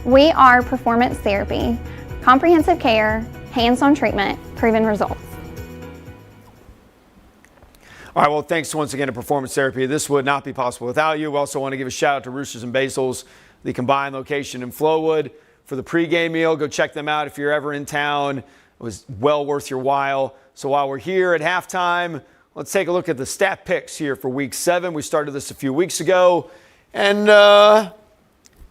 We are Performance Therapy, comprehensive care, hands-on treatment, proven results. All right, well, thanks once again to Performance Therapy. This would not be possible without you. We also want to give a shout out to Roosters and Basils, the combined location in Flowood, for the pregame meal. Go check them out if you're ever in town. It was well worth your while. So while we're here at halftime, let's take a look at the stat picks here for Week 7. We started this a few weeks ago, and,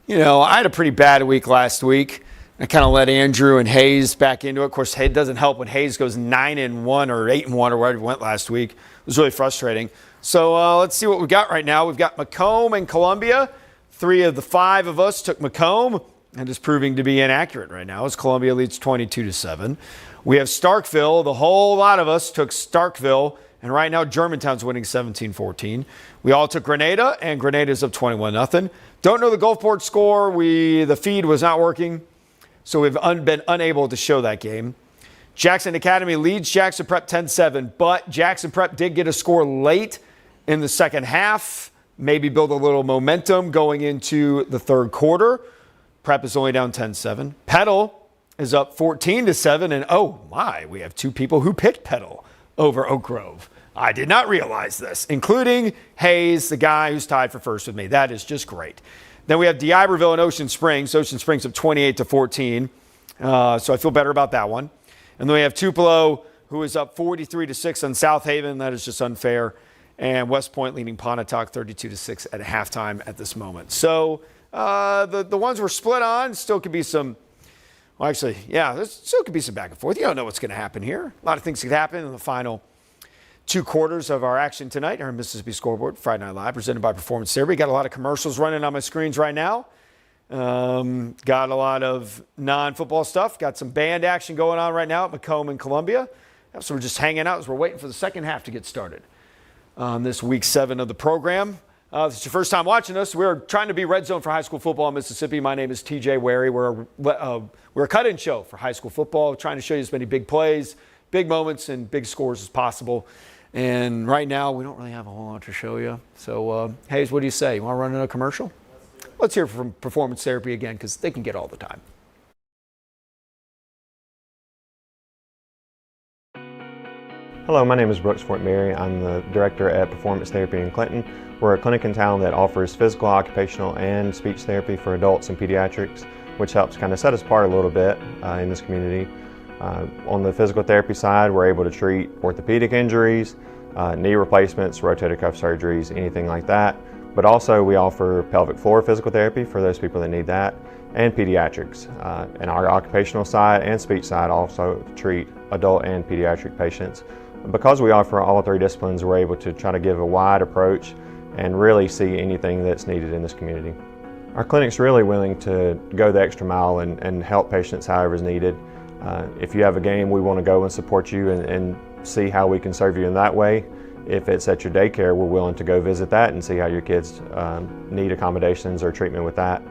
you know, I had a pretty bad week last week. I kind of let Andrew and Hayes back into it. Of course, it doesn't help when Hayes goes 9-1 or 8-1 or wherever he went last week. It was really frustrating. So let's see what we got right now. We've got McComb and Columbia. 3 of the 5 of us took McComb, and it's proving to be inaccurate right now as Columbia leads 22-7. We have Starkville. The whole lot of us took Starkville, and right now Germantown's winning 17-14. We all took Grenada, and Grenada's up 21-0. Don't know the Gulfport score. The feed was not working, so we've been unable to show that game. Jackson Academy leads Jackson Prep 10-7, but Jackson Prep did get a score late in the second half, maybe build a little momentum going into the third quarter. Prep is only down 10-7. Petal is up 14-7, and oh my, we have 2 people who picked Petal over Oak Grove. I did not realize this, including Hayes, the guy who's tied for first with me. That is just great. Then we have D'Iberville and Ocean Springs. Ocean Springs up 28-14, so I feel better about that one. And then we have Tupelo, who is up 43-6 on Southaven. That is just unfair. And West Point leading Pontotoc 32-6 at halftime at this moment. So the ones we're split on still could be some, well, actually, yeah, there still could be some back and forth. You don't know what's going to happen here. A lot of things could happen in the final 2 quarters of our action tonight here on Mississippi Scoreboard Friday Night Live, presented by Performance Therapy. Got a lot of commercials running on my screens right now. Got a lot of non-football stuff. Got some band action going on right now at McComb and Columbia. So we're just hanging out as we're waiting for the second half to get started on this Week 7 of the program. If it's your first time watching us, we're trying to be Red Zone for high school football in Mississippi. My name is TJ Werre. We're a cut-in show for high school football, trying to show you as many big plays, big moments, and big scores as possible. And right now, we don't really have a whole lot to show you. So, Hayes, what do you say? You want to run in a commercial? Let's hear from Performance Therapy again, because they can get all the time. Hello, my name is Brooks Fort Mary. I'm the director at Performance Therapy in Clinton. We're a clinic in town that offers physical, occupational, and speech therapy for adults and pediatrics, which helps kind of set us apart a little bit in this community. On the physical therapy side, we're able to treat orthopedic injuries, knee replacements, rotator cuff surgeries, anything like that. But also we offer pelvic floor physical therapy for those people that need that, and pediatrics. And our occupational side and speech side also treat adult and pediatric patients. Because we offer all three disciplines, we're able to try to give a wide approach and really see anything that's needed in this community. Our clinic's really willing to go the extra mile and help patients however is needed. If you have a game, we want to go and support you and see how we can serve you in that way. If it's at your daycare, we're willing to go visit that and see how your kids need accommodations or treatment with that.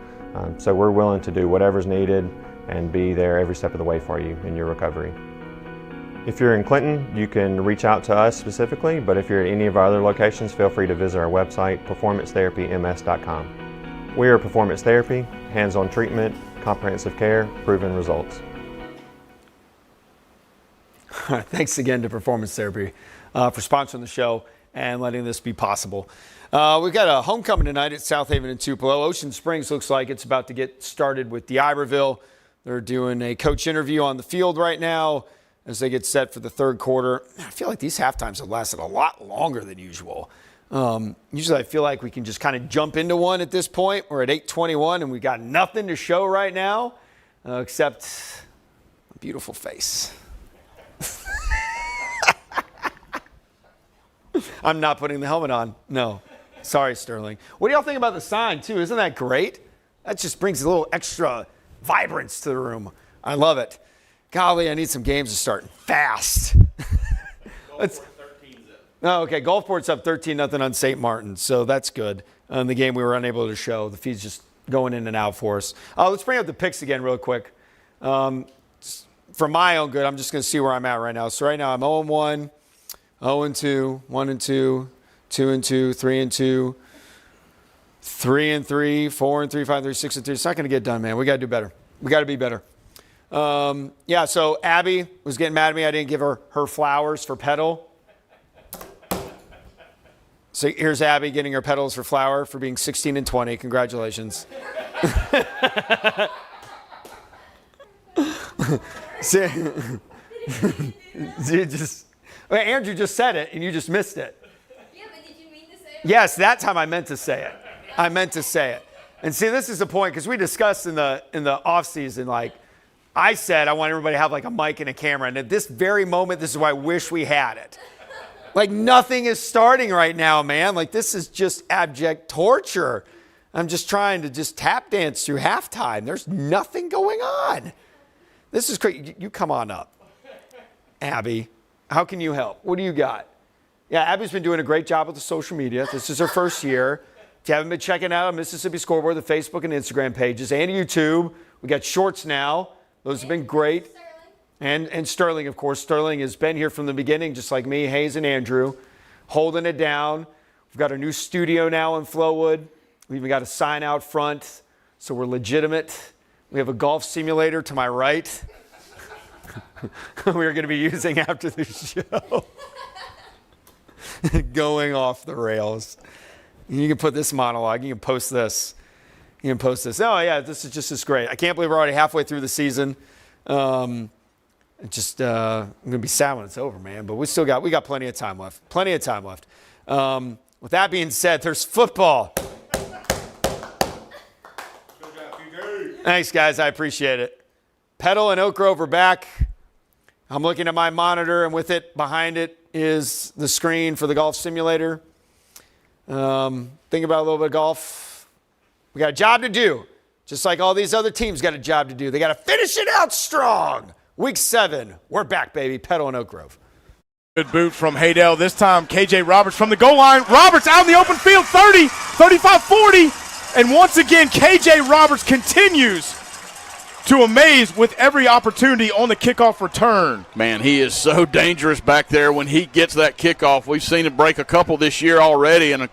So we're willing to do whatever's needed and be there every step of the way for you in your recovery. If you're in Clinton, you can reach out to us specifically, but if you're at any of our other locations, feel free to visit our website, performancetherapyms.com. We are Performance Therapy, hands-on treatment, comprehensive care, proven results. Thanks again to Performance Therapy for sponsoring the show and letting this be possible. We've got a homecoming tonight at Southaven and Tupelo. Ocean Springs looks like it's about to get started with D'Iberville. They're doing a coach interview on the field right now as they get set for the third quarter. I feel like these halftimes have lasted a lot longer than usual. Usually I feel like we can just kind of jump into one at this point. We're at 8:21 and we got nothing to show right now except a beautiful face. I'm not putting the helmet on. No. Sorry, Sterling. What do y'all think about the sign, too? Isn't that great? That just brings a little extra vibrance to the room. I love it. Golly, I need some games to start fast. Oh, okay. Gulfport's up 13-0 on St. Martin, so that's good. The game we were unable to show. The feed's just going in and out for us. Let's bring up the picks again real quick. For my own good, I'm just going to see where I'm at right now. So right now I'm 0-1, 0-2, 1-2, 2-2, 3-2, 3-3, 4-3, 5-3, 6-3. It's not going to get done, man. We got to do better. We got to be better. Yeah, so Abby was getting mad at me. I didn't give her flowers for Petal. So here's Abby getting her petals for flower for being 16-20. Congratulations. Andrew just said it and you just missed it. Yeah, but did you mean to say it? Yes, that time I meant to say it. I meant to say it. And see, this is the point because we discussed in the off season, like I said, I want everybody to have like a mic and a camera. And at this very moment, this is why I wish we had it. Like nothing is starting right now, man. Like this is just abject torture. I'm just trying to just tap dance through halftime. There's nothing going on. This is crazy. You come on up. Abby, how can you help? What do you got? Yeah, Abby's been doing a great job with the social media. This is her first year. If you haven't been checking out Mississippi Scoreboard, the Facebook and Instagram pages, and YouTube, we got shorts now. Those have been great. And Sterling, of course. Sterling has been here from the beginning, just like me, Hayes, and Andrew, holding it down. We've got a new studio now in Flowood. We even got a sign out front, so we're legitimate. We have a golf simulator to my right. We're going to be using after the show. Going off the rails. You can put this monologue. You can post this. You can post this. Oh, yeah, this is just as great. I can't believe we're already halfway through the season. I'm going to be sad when it's over, man. But we got plenty of time left. Plenty of time left. With that being said, there's football. Thanks, guys. I appreciate it. Petal and Oak Grove are back. I'm looking at my monitor, and with it, behind it is the screen for the golf simulator. Think about a little bit of golf. We got a job to do. Just like all these other teams got a job to do. They got to finish it out strong. Week 7. We're back, baby. Petal and Oak Grove. Good boot from Haydell. This time, KJ Roberts from the goal line. Roberts out in the open field, 30, 35, 40. And once again, KJ Roberts continues to amaze with every opportunity on the kickoff return. Man, he is so dangerous back there when he gets that kickoff. We've seen him break a couple this year already, and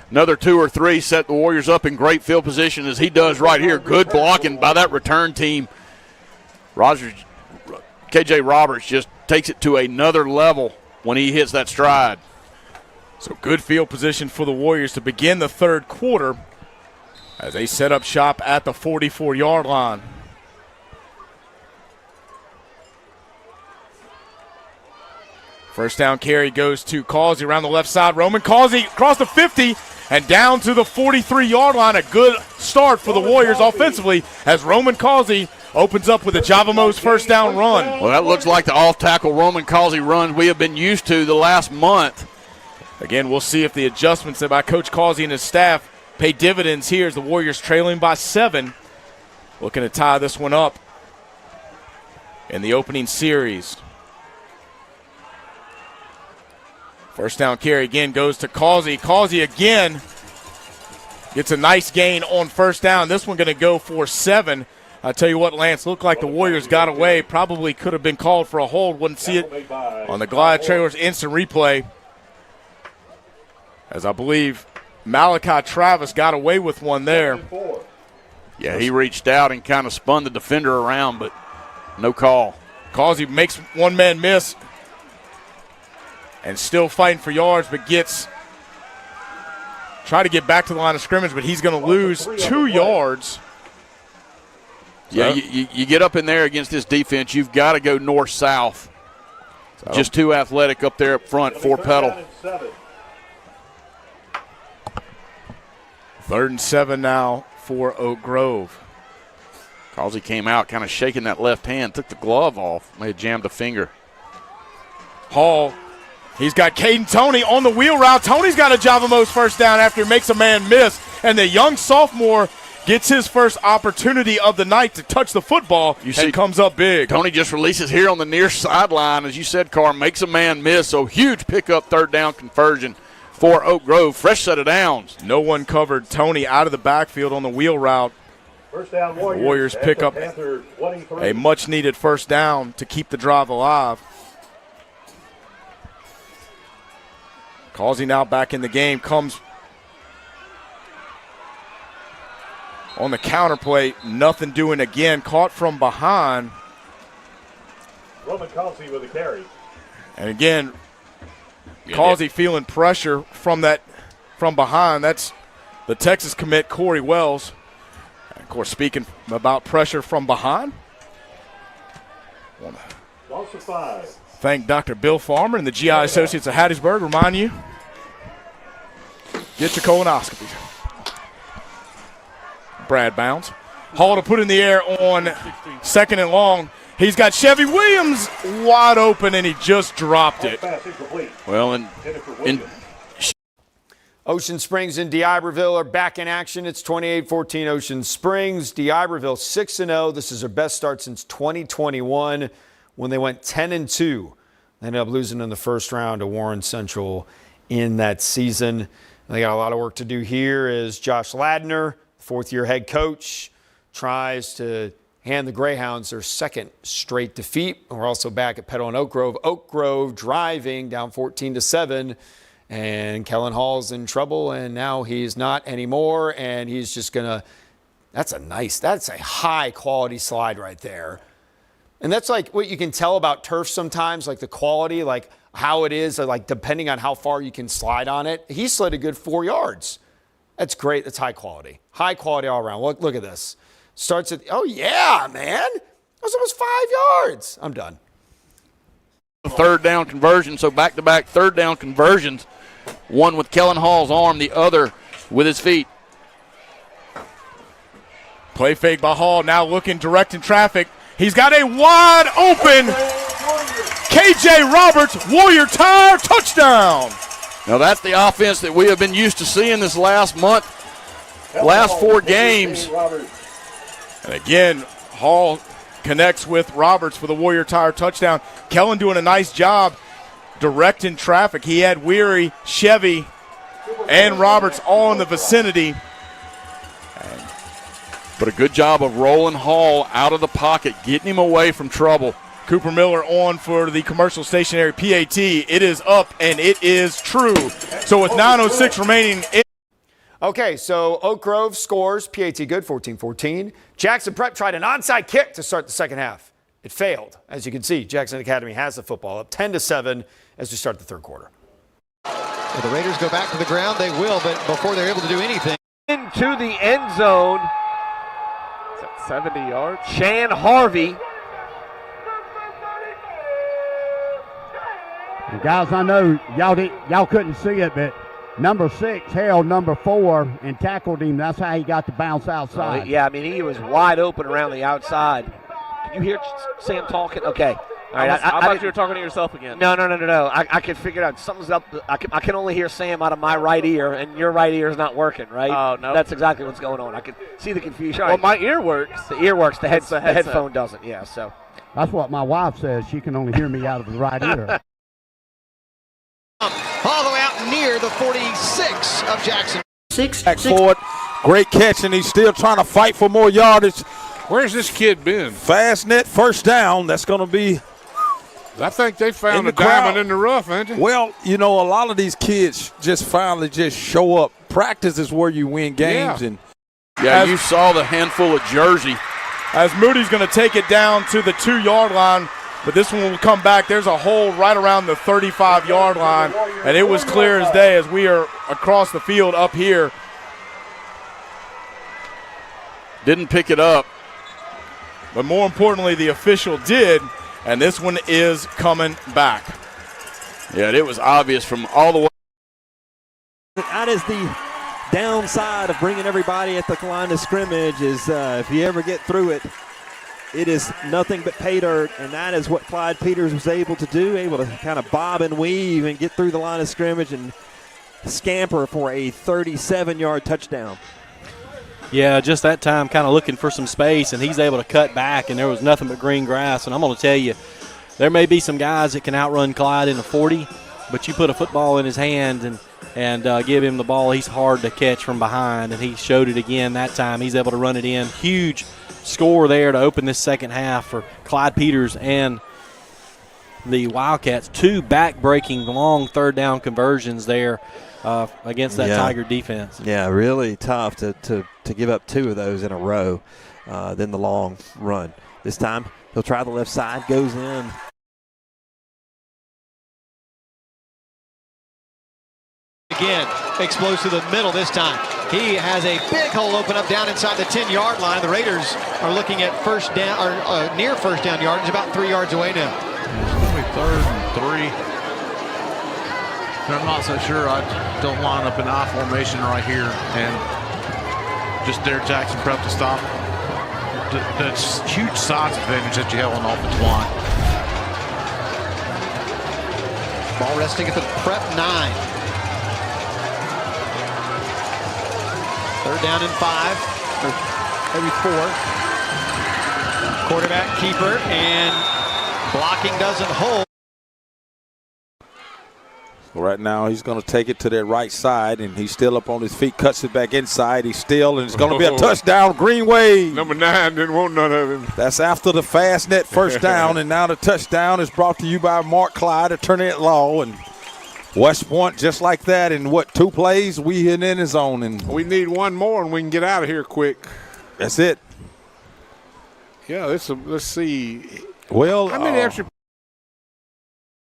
another 2 or 3 set the Warriors up in great field position as he does right here. Good blocking by that return team. KJ Roberts just takes it to another level when he hits that stride. So good field position for the Warriors to begin the third quarter as they set up shop at the 44-yard line. First down carry goes to Causey around the left side. Roman Causey across the 50 and down to the 43-yard line. A good start for the Warriors offensively as Roman Causey opens up with a Javamos first down run. Well, that looks like the off-tackle Roman Causey run we have been used to the last month. Again, we'll see if the adjustments by Coach Causey and his staff pay dividends here as the Warriors trailing by 7. Looking to tie this one up in the opening series. First down carry again goes to Causey. Causey again gets a nice gain on first down. This one going to go for 7. I tell you what, Lance, looked like the Warriors got away. Probably could have been called for a hold. Wouldn't see it on the Glide Trailers instant replay. As I believe Malachi Travis got away with one there. Yeah, he reached out and kind of spun the defender around, but no call. Causey makes one man miss and still fighting for yards, but try to get back to the line of scrimmage, but he's going to lose 2 yards. Yeah, you get up in there against this defense, you've got to go north-south. Just too athletic up there up front for Petal. 3rd and 7 now for Oak Grove. Causey came out kind of shaking that left hand, took the glove off, may have jammed a finger. Hall, he's got Caden Toney on the wheel route. Tony's got a Javamos first down after he makes a man miss, and the young sophomore gets his first opportunity of the night to touch the football and comes up big. Tony just releases here on the near sideline, as you said, Carr, makes a man miss, so huge pickup 3rd down conversion for Oak Grove. Fresh set of downs. No one covered Toney out of the backfield on the wheel route. First down Warriors pick up a much-needed first down to keep the drive alive. Causey now back in the game, comes on the counter play, nothing doing again, caught from behind. Roman Causey with a carry. And again, Causey feeling pressure from behind. That's the Texas commit, Corey Wells. And of course, speaking about pressure from behind, Loss of 5. thank Dr. Bill Farmer and the GI Associates of Hattiesburg. Remind you, get your colonoscopy. Brad Bounds. Hall to put in the air on 2nd and long. He's got Chevy Williams wide open, and he just dropped it. Well, Ocean Springs and D'Iberville are back in action. It's 28-14 Ocean Springs. D'Iberville 6-0. This is their best start since 2021 when they went 10-2. They ended up losing in the first round to Warren Central in that season. They got a lot of work to do here as Josh Ladner, fourth-year head coach, tries to hand the Greyhounds their 2nd straight defeat. We're also back at Petal and Oak Grove. Oak Grove driving down 14-7. And Kellen Hall's in trouble, and now he's not anymore, and he's just going to – that's a high-quality slide right there. And that's like what you can tell about turf sometimes, like the quality, like how it is, like depending on how far you can slide on it. He slid a good 4 yards. That's great. That's high quality. High quality all around. Look at this. Starts at – oh, yeah, man. That was almost 5 yards. I'm done. 3rd down conversion, so back-to-back 3rd down conversions. One with Kellen Hall's arm, the other with his feet. Play fake by Hall, now looking direct in traffic. He's got a wide open KJ Roberts, Warrior Tire touchdown. Now that's the offense that we have been used to seeing this last month, last 4 games. And again, Hall connects with Roberts for the Warrior Tire touchdown. Kellen doing a nice job directing traffic. He had Weary, Chevy, and Roberts all in the vicinity. But a good job of rolling Hall out of the pocket, getting him away from trouble. Cooper Miller on for the commercial stationary PAT. It is up, and it is true. So with 9:06 remaining. Okay, so Oak Grove scores. PAT good, 14-14. Jackson Prep tried an onside kick to start the second half. It failed. As you can see, Jackson Academy has the football up 10-7. as we start the third quarter. If the Raiders go back to the ground, they will, but before they're able to do anything. Into the end zone. Is that 70 yards? Chan Harvey. And guys, I know y'all couldn't see it, but number 6 held number 4 and tackled him. That's how he got to bounce outside. Yeah, I mean, he was wide open around the outside. Can you hear Sam talking? Okay. All right, I thought you were talking to yourself again. No. I can figure it out. Something's up. I can only hear Sam out of my right ear, and your right ear is not working, right? Oh, no. That's exactly what's going on. I can see the confusion. Well, my ear works. The ear works. The headset. headphone doesn't, yeah. So that's what my wife says. She can only hear me out of the right ear. All the way out near the 46 of Jackson. Back forward. Great catch, and he's still trying to fight for more yardage. Where's this kid been? Fast net first down. That's going to be. I think they found a diamond in the rough, ain't they? Well, you know, a lot of these kids just finally just show up. Practice is where you win games. Yeah. And Yeah, you saw the handful of jersey. As Moody's going to take it down to the 2-yard line, but this one will come back. There's a hole right around the 35-yard line, and it was clear as day as we are across the field up here. Didn't pick it up. But more importantly, the official did, and this one is coming back. Yeah, it was obvious from all the way. That is the downside of bringing everybody at the line of scrimmage is if you ever get through it, it is nothing but pay dirt, and that is what Clyde Peters was able to do, able to kind of bob and weave and get through the line of scrimmage and scamper for a 37-yard touchdown. Yeah, just that time kind of looking for some space, and he's able to cut back, and there was nothing but green grass. And I'm going to tell you, there may be some guys that can outrun Clyde in a 40, but you put a football in his hand and give him the ball, he's hard to catch from behind, and he showed it again that time. He's able to run it in. Huge score there to open this second half for Clyde Peters and the Wildcats. 2 back-breaking long third down conversions there against that Tiger defense. Yeah, really tough to give up 2 of those in a row, then the long run. This time he'll try the left side, goes in. Again, explodes to the middle this time. He has a big hole open up down inside the 10-yard line. The Raiders are looking at first down, or near first down yardage, about 3 yards away now. It's going to be 3rd and 3. I'm not so sure. I don't line up in I formation right here and just dare Jackson Prep to stop. That's huge size advantage that you have on the offensive line. Ball resting at the Prep 9. 3rd down and 5, or maybe 4. Quarterback keeper, and blocking doesn't hold. Right now, he's going to take it to that right side, and he's still up on his feet, cuts it back inside. He's still, and it's going to be a touchdown, Greenway. Number 9 didn't want none of him. That's after the fast net first down, and now the touchdown is brought to you by Mark Clyde, attorney at law, and West Point just like that. In 2 plays, we hit in his zone, and we need one more, and we can get out of here quick. That's it. Yeah, let's see. Well, how many extra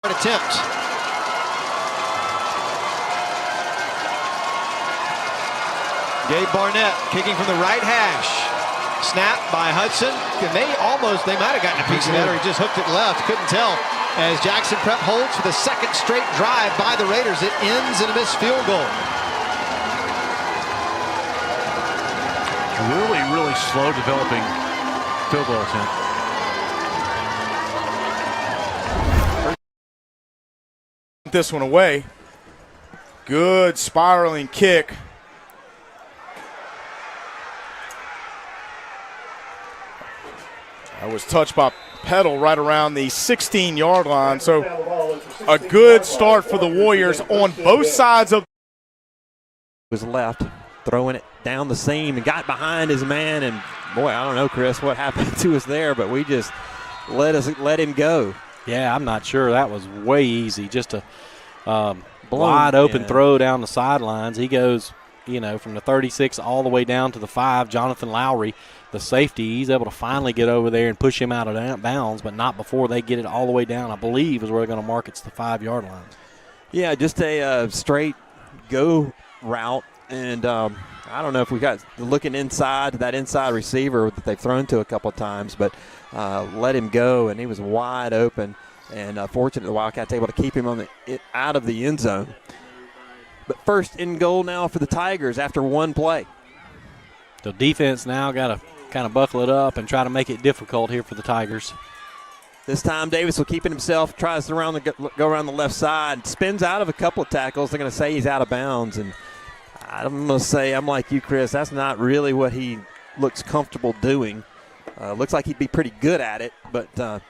attempt? Gabe Barnett kicking from the right hash. Snap by Hudson. And they might have gotten a piece of that, or he just hooked it left. Couldn't tell. As Jackson Prep holds for the 2nd straight drive by the Raiders. It ends in a missed field goal. Really, really slow developing field goal attempt. This one away. Good spiraling kick. That was touched by Petal right around the 16-yard line. So a good start for the Warriors on both sides of. Was left, throwing it down the seam and got behind his man. And boy, I don't know, Chris, what happened to us there, but we just let him go. Yeah, I'm not sure. That was way easy. Just a wide open throw down the sidelines. He goes, from the 36 all the way down to the 5, Jonathan Lowry, the safety, he's able to finally get over there and push him out of bounds, but not before they get it all the way down, I believe, is where they're going to mark it's the 5-yard line. Yeah, just a straight go route. And I don't know if we got looking inside to that inside receiver that they've thrown to a couple of times, but let him go, and he was wide open. And fortunate the Wildcats able to keep him out of the end zone. But first in goal now for the Tigers after one play. The defense now got to kind of buckle it up and try to make it difficult here for the Tigers. This time Davis will keep it himself, tries to go around the left side, spins out of a couple of tackles. They're going to say he's out of bounds. And I'm going to say, I'm like you, Chris, that's not really what he looks comfortable doing. Looks like he'd be pretty good at it, but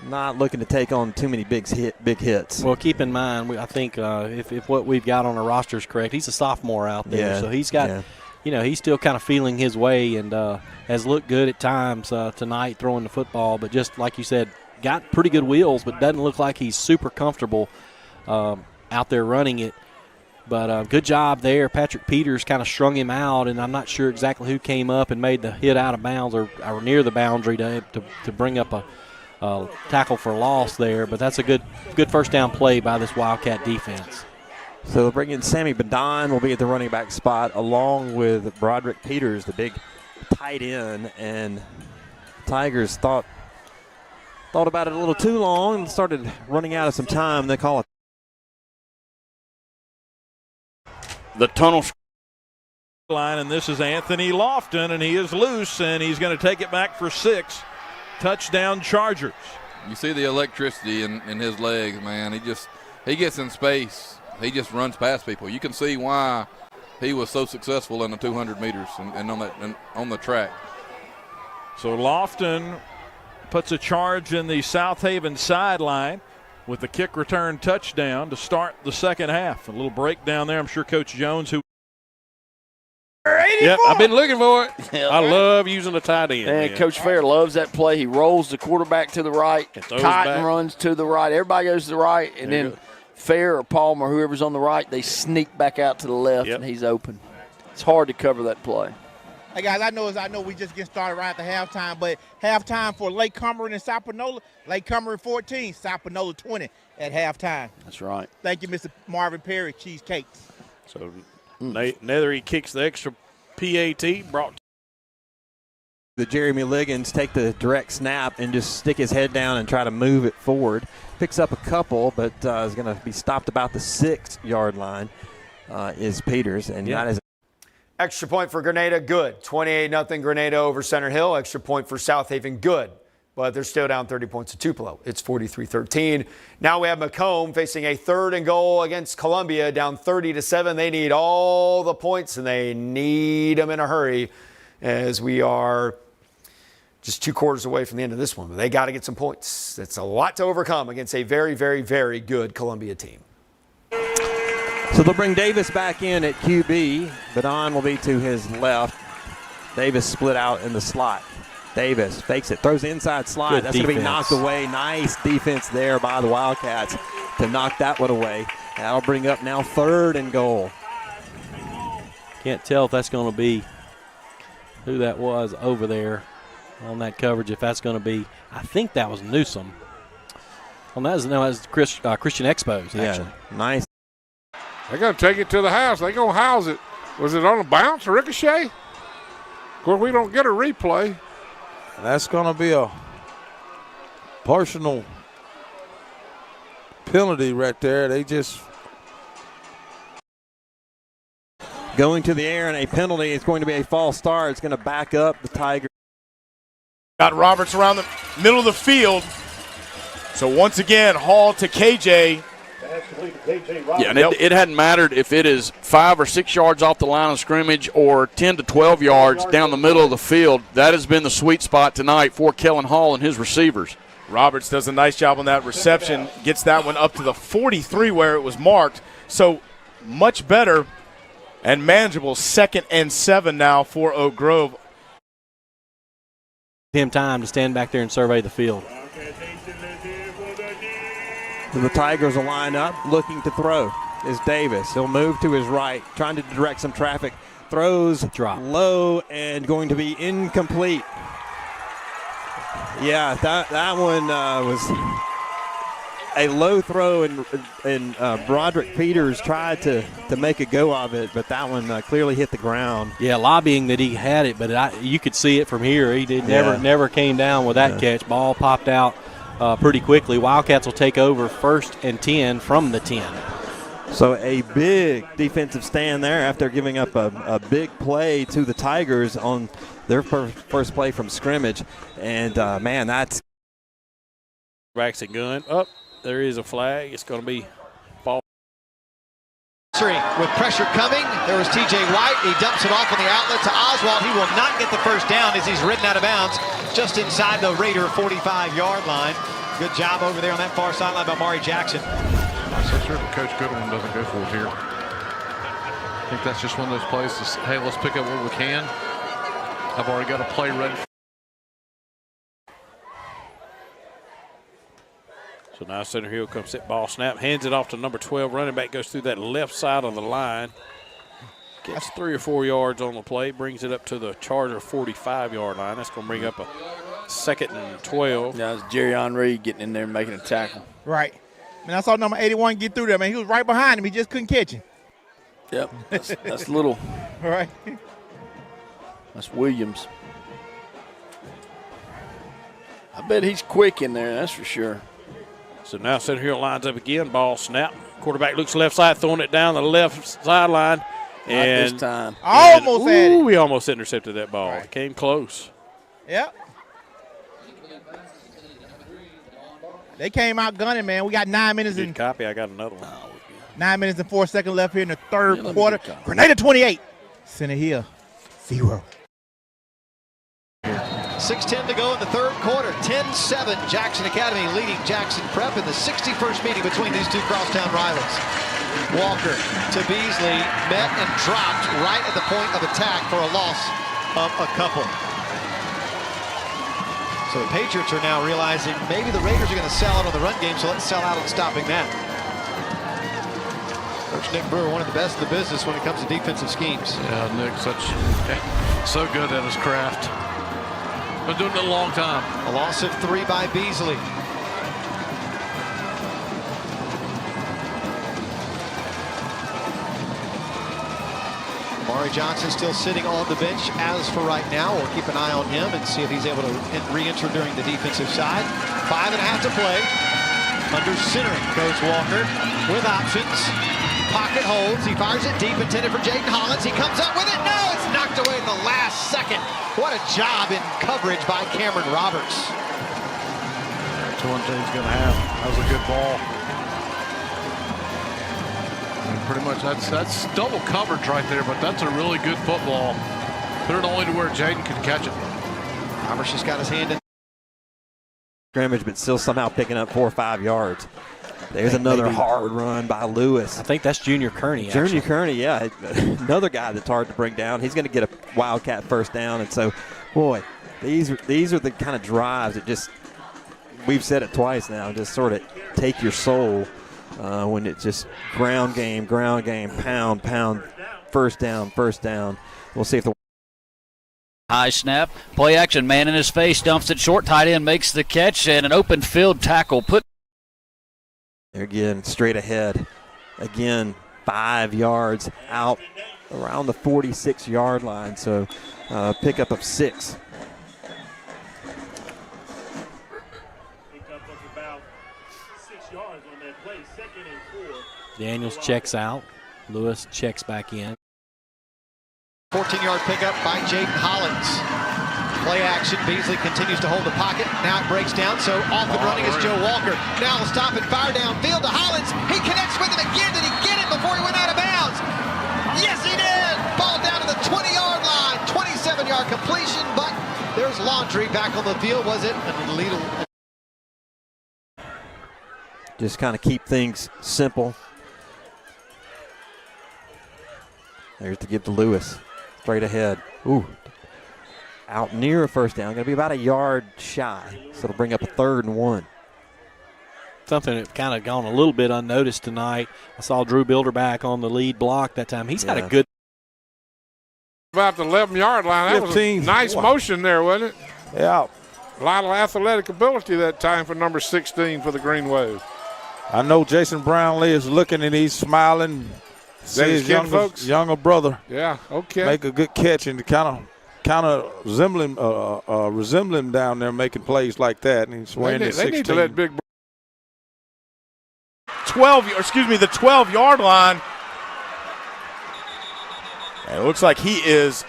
not looking to take on too many big hits. Well, keep in mind, I think if what we've got on the roster is correct, he's a sophomore out there. Yeah. So he's got, he's still kind of feeling his way and has looked good at times tonight throwing the football. But just like you said, got pretty good wheels, but doesn't look like he's super comfortable out there running it. But good job there. Patrick Peters kind of strung him out, and I'm not sure exactly who came up and made the hit out of bounds or near the boundary to bring up a tackle for loss there. But that's a good first down play by this Wildcat defense. So they'll bring in Sammy Badon will be at the running back spot along with Broderick Peters, the big tight end. And Tigers thought about it a little too long and started running out of some time. They call it the tunnel line, and this is Anthony Lofton, and he is loose, and he's going to take it back for 6. Touchdown Chargers. You see the electricity in his legs, man. He gets in space. He just runs past people. You can see why he was so successful in the 200 meters and on the track. So Lofton puts a charge in the Southaven sideline with the kick return touchdown to start the second half. A little break down there. I'm sure Coach Jones, who 84. Yep, I've been looking for it. I love using the tight end. And Coach Fair loves that play. He rolls the quarterback to the right. Cotton back. Runs to the right. Everybody goes to the right. And then Fair or Palmer, whoever's on the right, they sneak back out to the left, and he's open. It's hard to cover that play. Hey, guys, I know we just get started right after halftime, but halftime for Lake Cumberland and South Panola, Lake Cumberland 14, South Panola 20 at halftime. That's right. Thank you, Mr. Marvin Perry, Cheesecakes. So Nethery kicks the extra PAT, brought the Jeremy Liggins take the direct snap and just stick his head down and try to move it forward. Picks up a couple, but is going to be stopped about the 6-yard line is Peters, and that is extra point for Grenada, good. 28-0 Grenada over Center Hill. Extra point for Southaven, good. But they're still down 30 points to Tupelo. It's 43-13. Now we have McComb facing a 3rd and goal against Columbia, down 30-7. They need all the points, and they need them in a hurry as we are just 2 quarters away from the end of this one. But they got to get some points. It's a lot to overcome against a very, very, very good Columbia team. So they'll bring Davis back in at QB. Badon will be to his left. Davis split out in the slot. Davis fakes it, throws the inside slide. Good That's going to be defense. knocked away. Nice defense there by the Wildcats to knock that one away. That'll bring up now 3rd and goal. Can't tell if that's going to be who that was over there on that coverage. If that's going to be, I think that was Newsom. Well, that was Christian Expos, actually. Yeah, nice. They're going to take it to the house. They're going to house it. Was it on a bounce or ricochet? Of course, we don't get a replay. That's going to be a personal penalty right there. They just going to the air, and a penalty. It's going to be a false start. It's going to back up the Tigers. Got Roberts around the middle of the field. So once again, Hall to KJ. Yeah, and it hadn't mattered if it is 5 or 6 yards off the line of scrimmage or 10 to 12 yards down the middle of the field. That has been the sweet spot tonight for Kellen Hall and his receivers. Roberts does a nice job on that reception, gets that one up to the 43 where it was marked. So much better and manageable 2nd and 7 now for Oak Grove. Him time to stand back there and survey the field. So the Tigers will line up looking to throw. is Davis. He'll move to his right, trying to direct some traffic. Throws low and going to be incomplete. Yeah, that one was a low throw, and Broderick Peters tried to make a go of it, but that one clearly hit the ground. Yeah, lobbying that he had it, but you could see it from here. He never came down with that catch. Ball popped out pretty quickly. Wildcats will take over 1st and 10 from the 10. So a big defensive stand there after giving up a big play to the Tigers on their first play from scrimmage. And, man, that's – backs and gun. Up. There is a flag. It's going to be ball. With pressure coming, there was TJ White. He dumps it off on the outlet to Oswald. He will not get the first down as he's ridden out of bounds just inside the Raider 45-yard line. Good job over there on that far sideline by Maury Jackson. I'm so sure if Coach Goodwin doesn't go for it here. I think that's just one of those plays. Hey, let's pick up what we can. I've already got a play ready. So now center heel comes set, ball snap, hands it off to number 12. Running back goes through that left side of the line. Gets 3 or 4 yards on the play, brings it up to the Charger 45-yard line. That's going to bring up a 2nd and 12. Now it's Jerry Henry getting in there and making a tackle. Right. Man, I saw number 81 get through there, man. He was right behind him. He just couldn't catch him. Yep, that's little. All right. That's Williams. I bet he's quick in there, that's for sure. So now center heel lines up again, ball snap. Quarterback looks left side, throwing it down the left sideline. This time. Almost had it. We almost intercepted that ball. Right. It came close. Yep. They came out gunning, man. We got 9 minutes and copy. I got another one. 9 minutes and 4 seconds left here in the third quarter. Grenada 28. Center Hill 0. 6:10 to go in the third quarter. 10-7. Jackson Academy leading Jackson Prep in the 61st meeting between these two crosstown rivals. Walker to Beasley, met and dropped right at the point of attack for a loss of a couple. So the Patriots are now realizing maybe the Raiders are going to sell out on the run game, so let's sell out on stopping that. Coach Nick Brewer, one of the best in the business when it comes to defensive schemes. Yeah, Nick, so good at his craft. Been doing it a long time. A loss of 3 by Beasley. Maury Johnson still sitting on the bench as for right now. We'll keep an eye on him and see if he's able to re-enter during the defensive side. 5.5 to play. Under centering, Coach Walker with options. Pocket holds. He fires it deep, intended for Jaden Hollins. He comes up with it. No, it's knocked away at the last second. What a job in coverage by Cameron Roberts. That's one thing he's going to have. That was a good ball. And pretty much that's double coverage right there, but that's a really good football. Put it only to where Jaden can catch it. Roberts just got his hand in. Scrimmage, but still somehow picking up 4 or 5 yards. There's another hard run by Lewis. I think that's Junior Kearney. Junior Kearney, yeah. Another guy that's hard to bring down. He's going to get a Wildcat first down. And so, boy, these are the kind of drives that just, we've said it twice now, just sort of take your soul when it's just ground game, pound, first down. We'll see if the high snap, play action, man in his face, dumps it short, tight end makes the catch, and an open field tackle put. Again, straight ahead. Again, 5 yards out around the 46-yard line. So pickup of 6. Pickup of about 6 yards on that play. 2nd and 4. Daniels checks out. Lewis checks back in. 14-yard pickup by Jaden Hollins. Play action. Beasley continues to hold the pocket. Now it breaks down, so off and running is Joe Walker. Now he'll stop and fire downfield to Hollins. He connects with him again. Did he get it before he went out of bounds? Yes, he did. Ball down to the 20-yard line. 27-yard completion, but there's Laundry back on the field. Was it a little? Just kind of keep things simple. There's to give to Lewis. Straight ahead. Ooh. Out near a first down. Going to be about a yard shy. So it'll bring up a 3rd and 1. something that kind of gone a little bit unnoticed tonight. I saw Drew Bilderback on the lead block that time. He's had a good. About the 11-yard line. That was a nice motion there, wasn't it? Yeah. A lot of athletic ability that time for number 16 for the Green Wave. I know Jason Brownlee is looking and he's smiling. See his younger brother. Yeah, okay. Make a good catch and kind of resembling him down there making plays like that. And he's wearing his 16. They need to let big. The 12-yard line. And it looks like he is.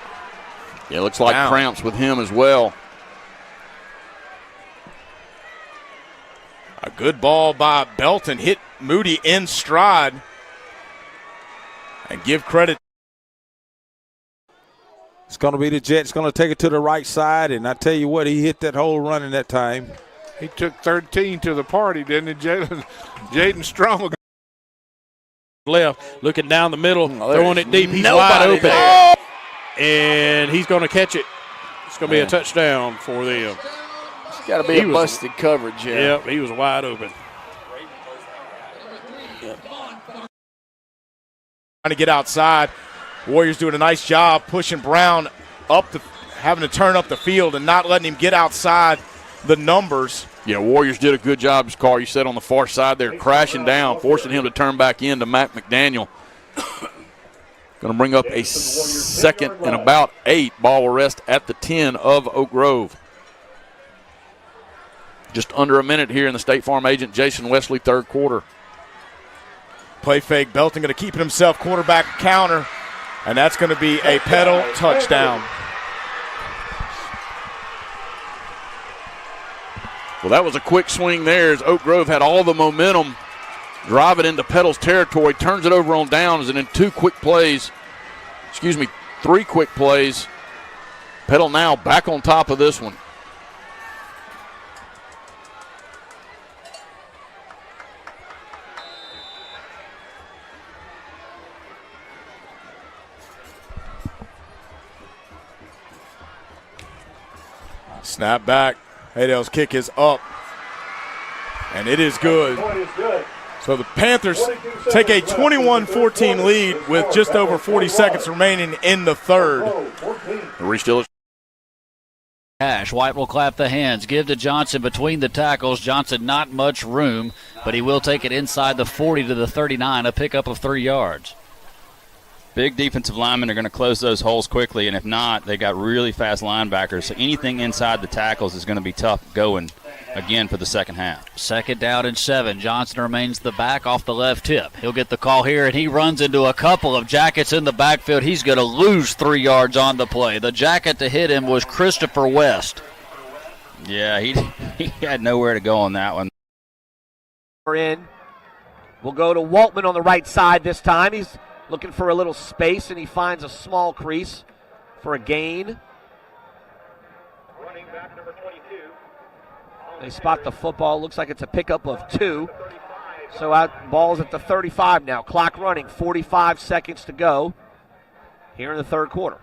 Yeah, it looks like down. cramps with him as well. A good ball by Belton. Hit Moody in stride. And give credit. It's going to be the Jets going to take it to the right side. And I tell you what, he hit that whole run in that time. He took 13 to the party, didn't he, Jaden Strong? Left, looking down the middle, throwing it deep. He's wide open. There. And he's going to catch it. It's going to be a touchdown for them. It's got to be a busted coverage. Yep, he was wide open. Trying to get outside. Warriors doing a nice job pushing Brown having to turn up the field and not letting him get outside the numbers. Yeah, Warriors did a good job, as Carl, you said, on the far side there, crashing down, forcing him to turn back in to Matt McDaniel. Going to bring up a 2nd and about 8. Ball will rest at the 10 of Oak Grove. Just under a minute here in the State Farm agent Jason Wesley third quarter. Play fake. Belton going to keep it himself. Quarterback counter. And that's going to be a Petal touchdown. Well, that was a quick swing there as Oak Grove had all the momentum. Drive it into Petal's territory. Turns it over on downs. And in 3 quick plays. Petal now back on top of this one. Snap back. Haydale's kick is up. And it is good. So the Panthers take a 21-14 lead with just over 40 seconds remaining in the third. Cash. White will clap the hands. Give to Johnson between the tackles. Johnson not much room, but he will take it inside the 40 to the 39, a pickup of 3 yards. Big defensive linemen are going to close those holes quickly, and if not, they got really fast linebackers. So anything inside the tackles is going to be tough going again for the second half. 2nd down and 7. Johnson remains the back off the left hip. He'll get the call here, and he runs into a couple of jackets in the backfield. He's going to lose 3 yards on the play. The jacket to hit him was Christopher West. Yeah, he had nowhere to go on that one. In. We'll go to Waltman on the right side this time. He's looking for a little space, and he finds a small crease for a gain. They spot the football. Looks like it's a pickup of 2. So out ball's at the 35 now. Clock running, 45 seconds to go here in the third quarter.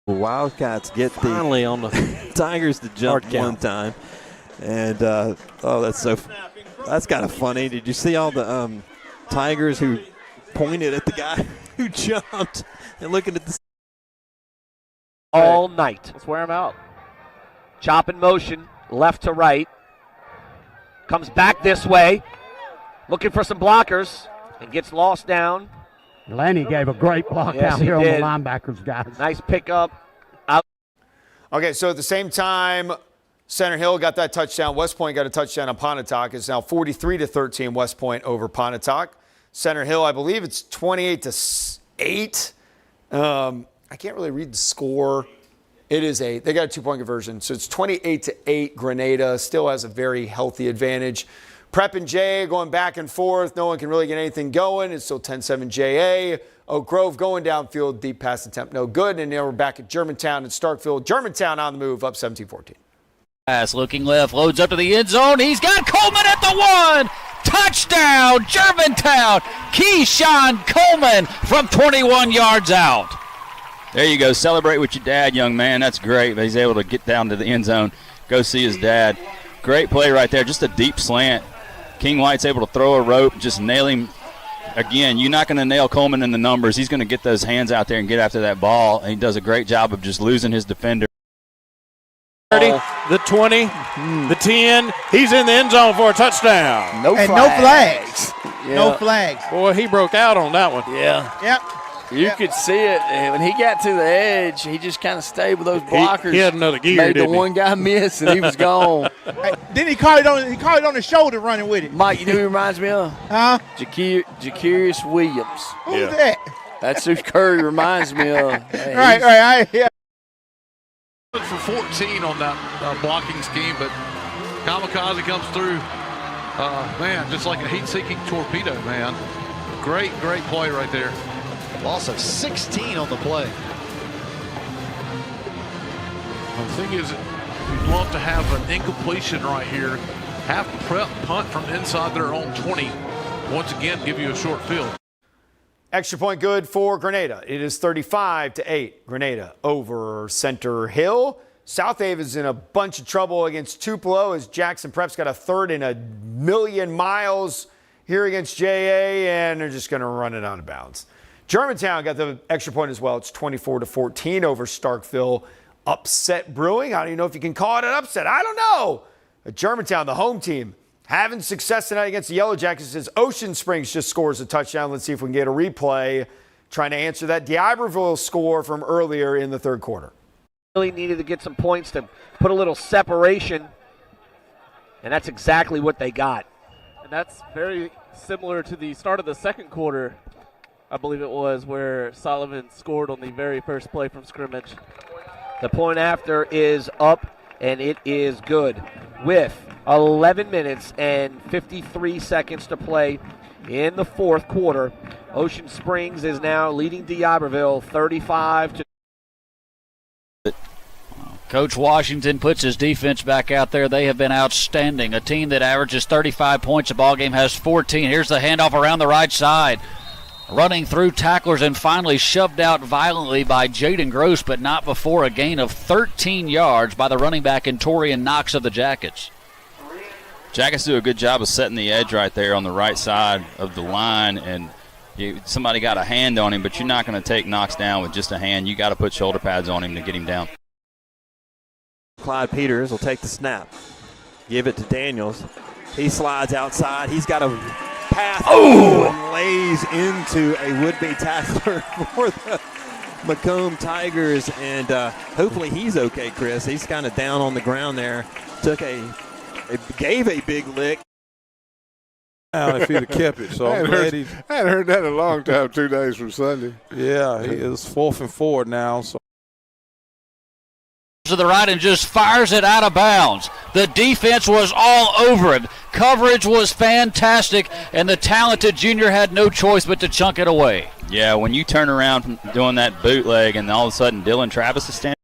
Wildcats get finally on the Tigers to jump one time. And, that's kind of funny. Did you see all the Tigers who pointed at the guy who jumped and looking at the all night? Let's wear him out. Chop in motion, left to right. Comes back this way, looking for some blockers, and gets lost down. Lanny gave a great block out here on the linebackers, guys. Nice pickup. Out. Okay, so at the same time, Center Hill got that touchdown. West Point got a touchdown on Pontotoc. It's now 43-13 West Point over Pontotoc. Center Hill, I believe it's 28-8. I can't really read the score. It is they got a 2-point conversion. So it's 28-8. Grenada still has a very healthy advantage. Prep and JA going back and forth. No one can really get anything going. It's still 10-7 JA. Oak Grove going downfield, deep pass attempt, no good. And now we're back at Germantown and Starkville. Germantown on the move, up 17-14. Pass looking left, loads up to the end zone. He's got Coleman at the 1. Touchdown, Germantown. Keyshawn Coleman from 21 yards out. There you go. Celebrate with your dad, young man. That's great. He's able to get down to the end zone, go see his dad. Great play right there, just a deep slant. King White's able to throw a rope, just nail him. Again, you're not going to nail Coleman in the numbers. He's going to get those hands out there and get after that ball, and he does a great job of just losing his defender. 30, the 20, the 10. He's in the end zone for a touchdown. No flags. Yeah. No flags. Boy, he broke out on that one. Yeah. Yep. You could see it. And when he got to the edge, he just kind of stayed with those blockers. He had another gear, made the didn't he? one guy miss, and he was gone. Hey, then he caught it on his shoulder running with it. Mike, you know who he reminds me of? Huh? Ja'Karius Williams. Who's that? That's who Curry reminds me of. Hey, Right. Yeah. For 14 on that blocking scheme, but Kamikaze comes through, man, just like a heat-seeking torpedo, man. Great play right there. Loss of 16 on the play. The thing is, you'd love to have an incompletion right here. Have prep punt from inside their own 20. Once again, give you a short field. Extra point good for Grenada. It is 35-8. Grenada over Center Hill. Southaven's in a bunch of trouble against Tupelo as Jackson Prep's got a 3rd and a million miles here against JA, and they're just going to run it out of bounds. Germantown got the extra point as well. It's 24-14 over Starkville. Upset brewing. I don't even know if you can call it an upset. I don't know. But Germantown, the home team, having success tonight against the Yellow Jackets as Ocean Springs just scores a touchdown. Let's see if we can get a replay trying to answer that D'Iberville score from earlier in the third quarter. Really needed to get some points to put a little separation, and that's exactly what they got. And that's very similar to the start of the second quarter, I believe it was, where Sullivan scored on the very first play from scrimmage. The point after is up, and it is good with 11 minutes and 53 seconds to play in the fourth quarter. Ocean Springs is now leading D'Iberville 35-. Coach Washington puts his defense back out there. They have been outstanding. A team that averages 35 points a ball game has 14. Here's the handoff around the right side. Running through tacklers and finally shoved out violently by Jaden Gross, but not before a gain of 13 yards by the running back in Torian Knox of the Jackets. Jackets do a good job of setting the edge right there on the right side of the line, and somebody got a hand on him, but you're not going to take Knox down with just a hand. You got to put shoulder pads on him to get him down. Clyde Peters will take the snap, give it to Daniels. He slides outside. He's got a pass and lays into a would-be tackler for the McComb Tigers, and hopefully he's okay, Chris. He's kind of down on the ground there. Gave a big lick. If he'd have kept it, so I'm glad he. I hadn't heard that in a long time. 2 days from Sunday. Yeah, he is 4th and 4 now. So. To the right and just fires it out of bounds. The defense was all over him. Coverage was fantastic, and the talented junior had no choice but to chunk it away. Yeah, when you turn around from doing that bootleg and all of a sudden Dylan Travis is standing.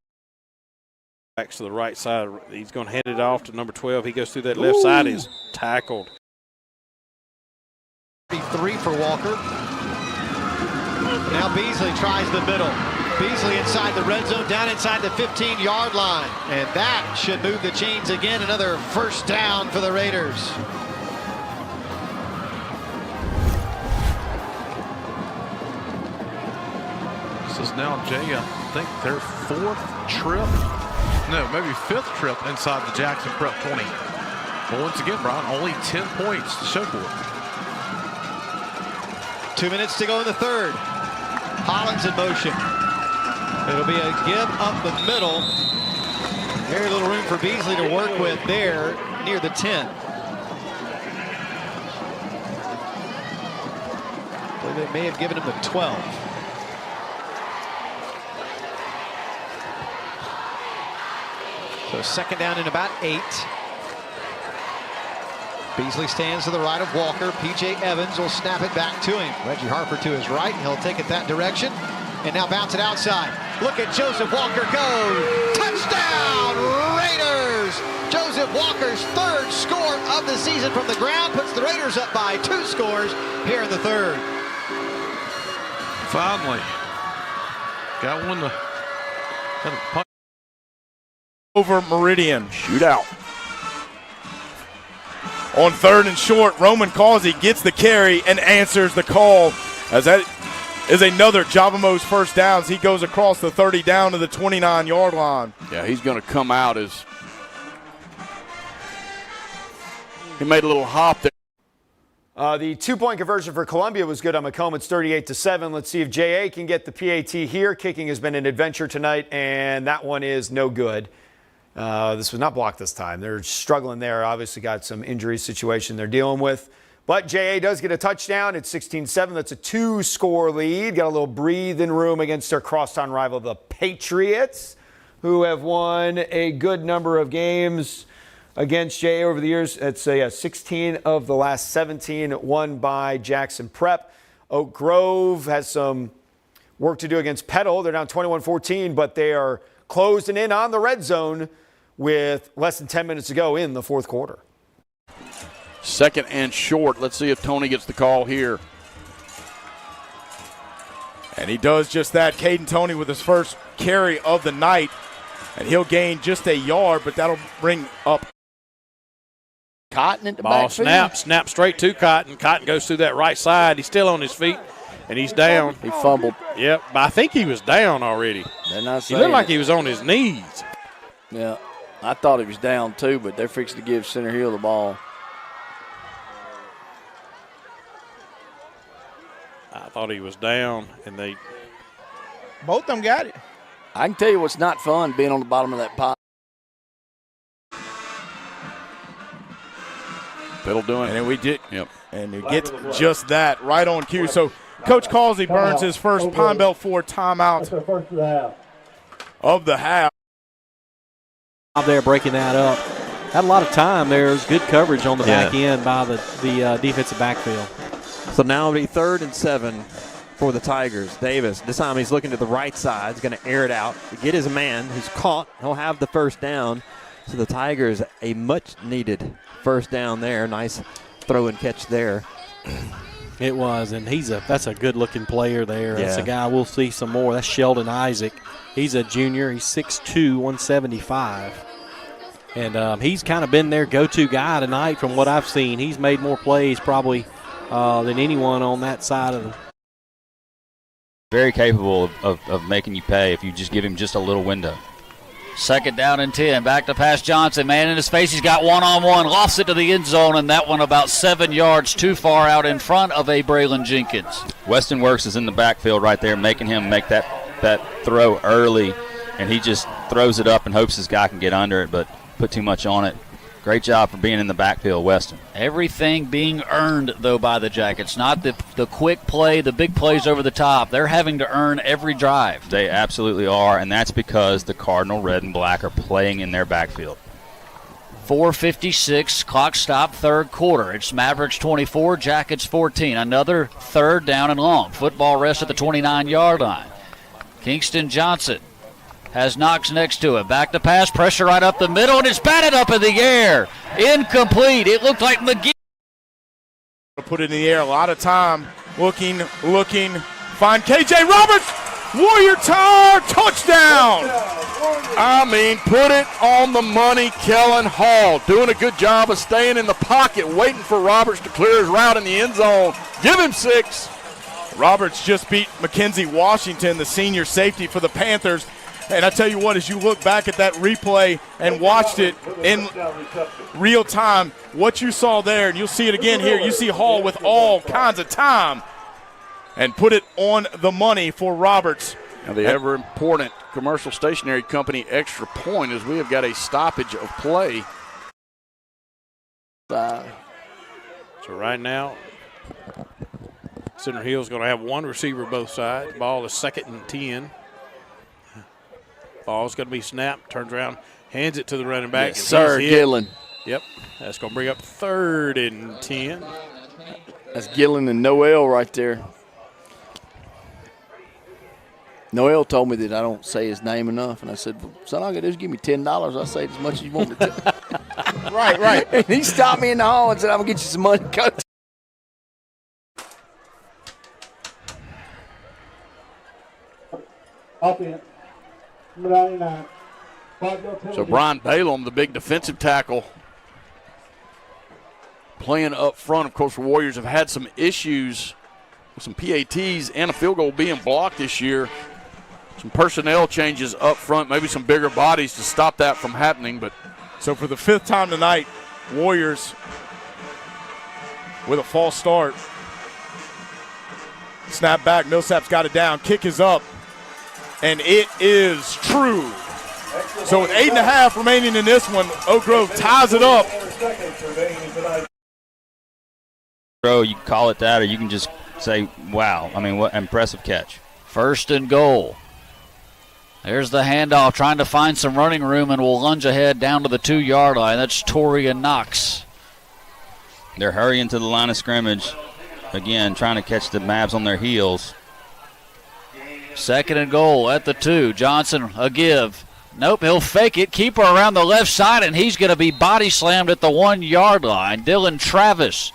Back to the right side. He's going to hand it off to number 12. He goes through that left side. He's tackled. 3 for Walker. Now Beasley tries the middle. Beasley inside the red zone, down inside the 15-yard line. And that should move the chains again. Another first down for the Raiders. This is now Jay, I think their 4th trip. No, maybe 5th trip inside the Jackson Prep 20. But once again, Brian, only 10 points to show for it. 2 minutes to go in the third. Hollins in motion. It'll be a give up the middle. Very little room for Beasley to work with there near the 10. I believe they may have given him the 12. So second down and about 8. Beasley stands to the right of Walker. P.J. Evans will snap it back to him. Reggie Harper to his right, and he'll take it that direction. And now bounce it outside. Look at Joseph Walker go. Touchdown, Raiders! Joseph Walker's 3rd score of the season from the ground puts the Raiders up by 2 scores here in the third. Finally. Got one to over Meridian. Shootout. On 3rd and short, Roman Causey gets the carry and answers the call, as that is another Javamo's first downs. He goes across the 30 down to the 29-yard line. Yeah, he's going to come out as he made a little hop there. The 2-point conversion for Columbia was good on McComb. It's 38-7. Let's see if JA can get the PAT here. Kicking has been an adventure tonight, and that one is no good. This was not blocked this time. They're struggling there. Obviously got some injury situation they're dealing with. But JA does get a touchdown. It's 16-7. That's a 2-score lead. Got a little breathing room against their crosstown rival, the Patriots, who have won a good number of games against JA over the years. It's 16 of the last 17 won by Jackson Prep. Oak Grove has some work to do against Petal. They're down 21-14, but they are closing in on the red zone with less than 10 minutes to go in the fourth quarter. 2nd and short. Let's see if Tony gets the call here. And he does just that. Caden Tony with his first carry of the night. And he'll gain just a yard, but that'll bring up Cotton at the ball backfield. snap straight to Cotton. Cotton goes through that right side. He's still on his feet, and he's down. He fumbled. Yep, but I think he was down already. They're not He saying looked like it. he was on his knees. Yeah, I thought he was down too, but they're fixing to give Center Hill the ball. I thought he was down, and they Both of them got it. I can tell you what's not fun, being on the bottom of that pile. Petal doing it. And we did. Yep. And he gets just that right on cue. So Coach Causey burns his first Pine Belt 4 timeout of the half. Out there breaking that up. Had a lot of time there. It was good coverage on the back end by the defensive backfield. So now it'll be 3rd and 7 for the Tigers. Davis, this time he's looking to the right side. He's going to air it out to get his man who's caught. He'll have the first down. So the Tigers, a much-needed first down there. Nice throw and catch there. It was, and that's a good-looking player there. That's Yeah. a guy we'll see some more. That's Sheldon Isaac. He's a junior. He's 6'2", 175. And he's kind of been their go-to guy tonight from what I've seen. He's made more plays probably than anyone on that side of the. Very capable of making you pay if you just give him just a little window. 2nd down and 10. Back to pass Johnson. Man in his face. He's got one-on-one. Lofts it to the end zone, and that one about 7 yards too far out in front of a Braylon Jenkins. Weston Works is in the backfield right there, making him make that throw early, and he just throws it up and hopes his guy can get under it, but put too much on it. Great job for being in the backfield, Weston. Everything being earned, though, by the Jackets. Not the quick play, the big plays over the top. They're having to earn every drive. They absolutely are, and that's because the Cardinal Red and Black are playing in their backfield. 4:56, clock stop, 3rd quarter. It's Mavericks 24, Jackets 14. Another 3rd down and long. Football rest at the 29-yard line. Kingston Johnson has Knox next to it. Back to pass, pressure right up the middle, and it's batted up in the air. Incomplete. It looked like McGee. Put it in the air. A lot of time looking. Find KJ Roberts. Warrior Tower touchdown. I mean, put it on the money, Kellen Hall. Doing a good job of staying in the pocket, waiting for Roberts to clear his route in the end zone. Give him 6. Roberts just beat Mackenzie Washington, the senior safety for the Panthers. And I tell you what, as you look back at that replay and watched it in real time, what you saw there, and you'll see it again here, you see Hall with all kinds of time and put it on the money for Roberts. Now the ever-important commercial stationery company extra point is we have got a stoppage of play. So right now, Center Hill's going to have one receiver both sides. Ball is 2nd and 10. Ball's going to be snapped, turns around, hands it to the running back. Yes, sir, Gillen. Yep, that's going to bring up 3rd and 10. That's Gillen and Noel right there. Noel told me that I don't say his name enough, and I said, well, son, all I got to do is give me $10. I'll say it as much as you want me to. Right. And he stopped me in the hall and said, I'm going to get you some money, coach. Offense. Number 99. So Brian Balaam, the big defensive tackle, playing up front. Of course, the Warriors have had some issues with some PATs and a field goal being blocked this year. Some personnel changes up front, maybe some bigger bodies to stop that from happening. But so for the 5th time tonight, Warriors with a false start. Snap back, Millsap's got it down, kick is up, and it is true. So with 8.5 remaining in this one, Oak Grove ties it up. You can call it that, or you can just say, wow, I mean, what impressive catch. 1st and goal. There's the handoff, trying to find some running room, and will lunge ahead down to the 2-yard line. That's Torrey and Knox. They're hurrying to the line of scrimmage. Again, trying to catch the Mavs on their heels. 2nd and goal at the 2. Johnson, a give. Nope, he'll fake it. Keeper around the left side, and he's going to be body slammed at the 1-yard line. Dylan Travis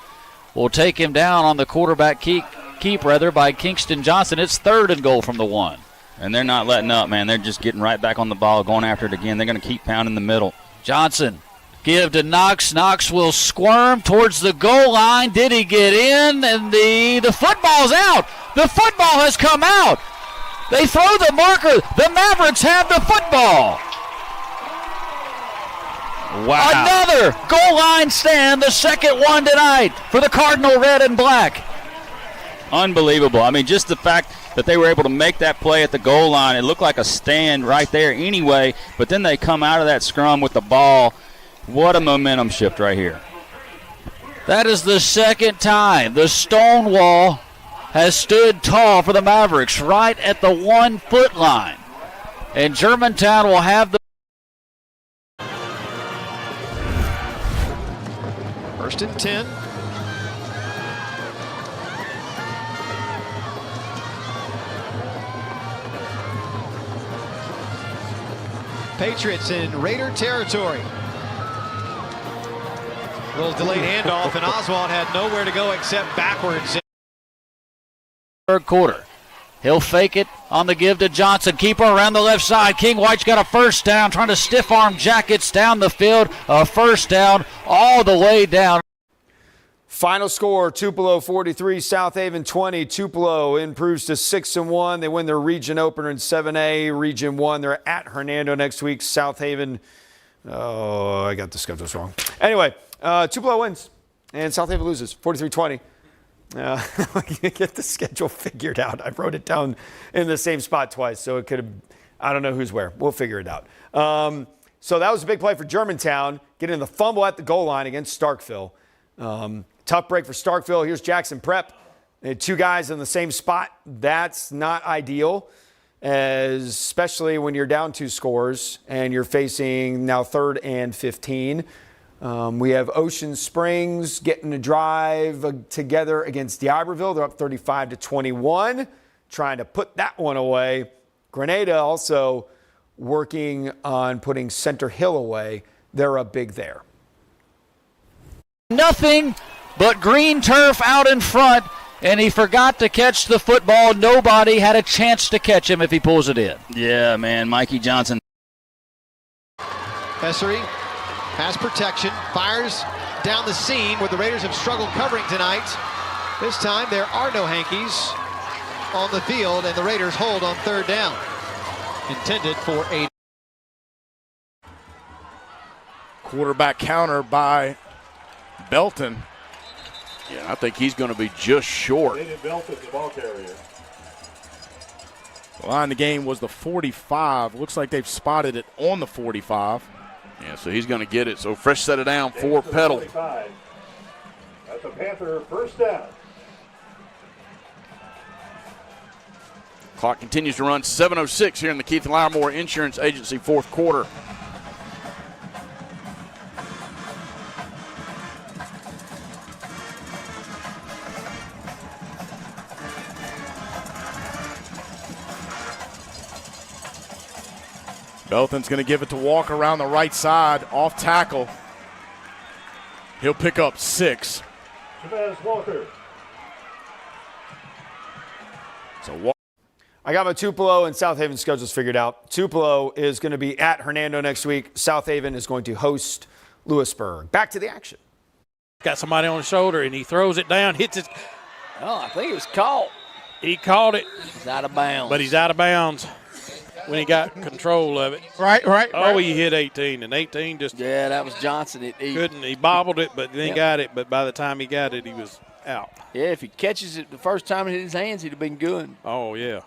will take him down on the quarterback keep by Kingston Johnson. It's 3rd and goal from the 1. And they're not letting up, man. They're just getting right back on the ball, going after it again. They're going to keep pounding the middle. Johnson, give to Knox. Knox will squirm towards the goal line. Did he get in? And the football's out. The football has come out. They throw the marker. The Mavericks have the football. Wow. Another goal line stand, the 2nd one tonight for the Cardinal red and black. Unbelievable. I mean, just the fact that they were able to make that play at the goal line. It looked like a stand right there anyway, but then they come out of that scrum with the ball. What a momentum shift right here. That is the 2nd time the stone wall has stood tall for the Mavericks right at the 1-foot line. And Germantown will have the 1st and 10. Patriots in Raider territory. A little delayed handoff, and Oswald had nowhere to go except backwards. 3rd quarter. He'll fake it on the give to Johnson. Keeper around the left side. King White's got a 1st down, trying to stiff arm Jackets down the field. A 1st down all the way down. Final score, Tupelo 43, Southaven 20. Tupelo improves to 6-1. They win their region opener in 7A. Region 1, they're at Hernando next week. Southaven, oh, I got the schedules wrong. Anyway, Tupelo wins, and Southaven loses 43-20. Get the schedule figured out. I wrote it down in the same spot twice, so it could have, I don't know who's where. We'll figure it out. So that was a big play for Germantown, getting the fumble at the goal line against Starkville. Tough break for Starkville. Here's Jackson Prep. They had 2 guys in the same spot. That's not ideal, especially when you're down 2 scores and you're facing now 3rd and 15. We have Ocean Springs getting a drive together against D'Iberville. They're up 35-21, trying to put that one away. Grenada also working on putting Center Hill away. They're up big there. Nothing but green turf out in front, and he forgot to catch the football. Nobody had a chance to catch him if he pulls it in. Yeah, man, Mikey Johnson. Pessery has protection, fires down the seam where the Raiders have struggled covering tonight. This time there are no hankies on the field, and the Raiders hold on 3rd down. Intended for 8. Quarterback counter by Belton. Yeah, I think he's going to be just short. Belton, the ball carrier. The line of the game was the 45. Looks like they've spotted it on the 45. Yeah, so he's going to get it. So fresh set it down for Petal. That's a Panther 1st down. Clock continues to run. 7:06 here in the Keith Livermore Insurance Agency 4th quarter. Belton's going to give it to Walker around the right side, off tackle. He'll pick up 6. Chavez Walker. So I got my Tupelo and Southaven schedules figured out. Tupelo is going to be at Hernando next week. Southaven is going to host Lewisburg. Back to the action. got somebody on his shoulder, and he throws it down, hits it. Oh, I think it was caught. He caught it. He's out of bounds. But he's out of bounds when he got control of it. Right. Oh, he hit 18, and 18 just. Yeah, that was Johnson. He bobbled it, but then got it. But by the time he got it, he was out. Yeah, if he catches it the first time it hit his hands, he'd have been good. Oh, yeah.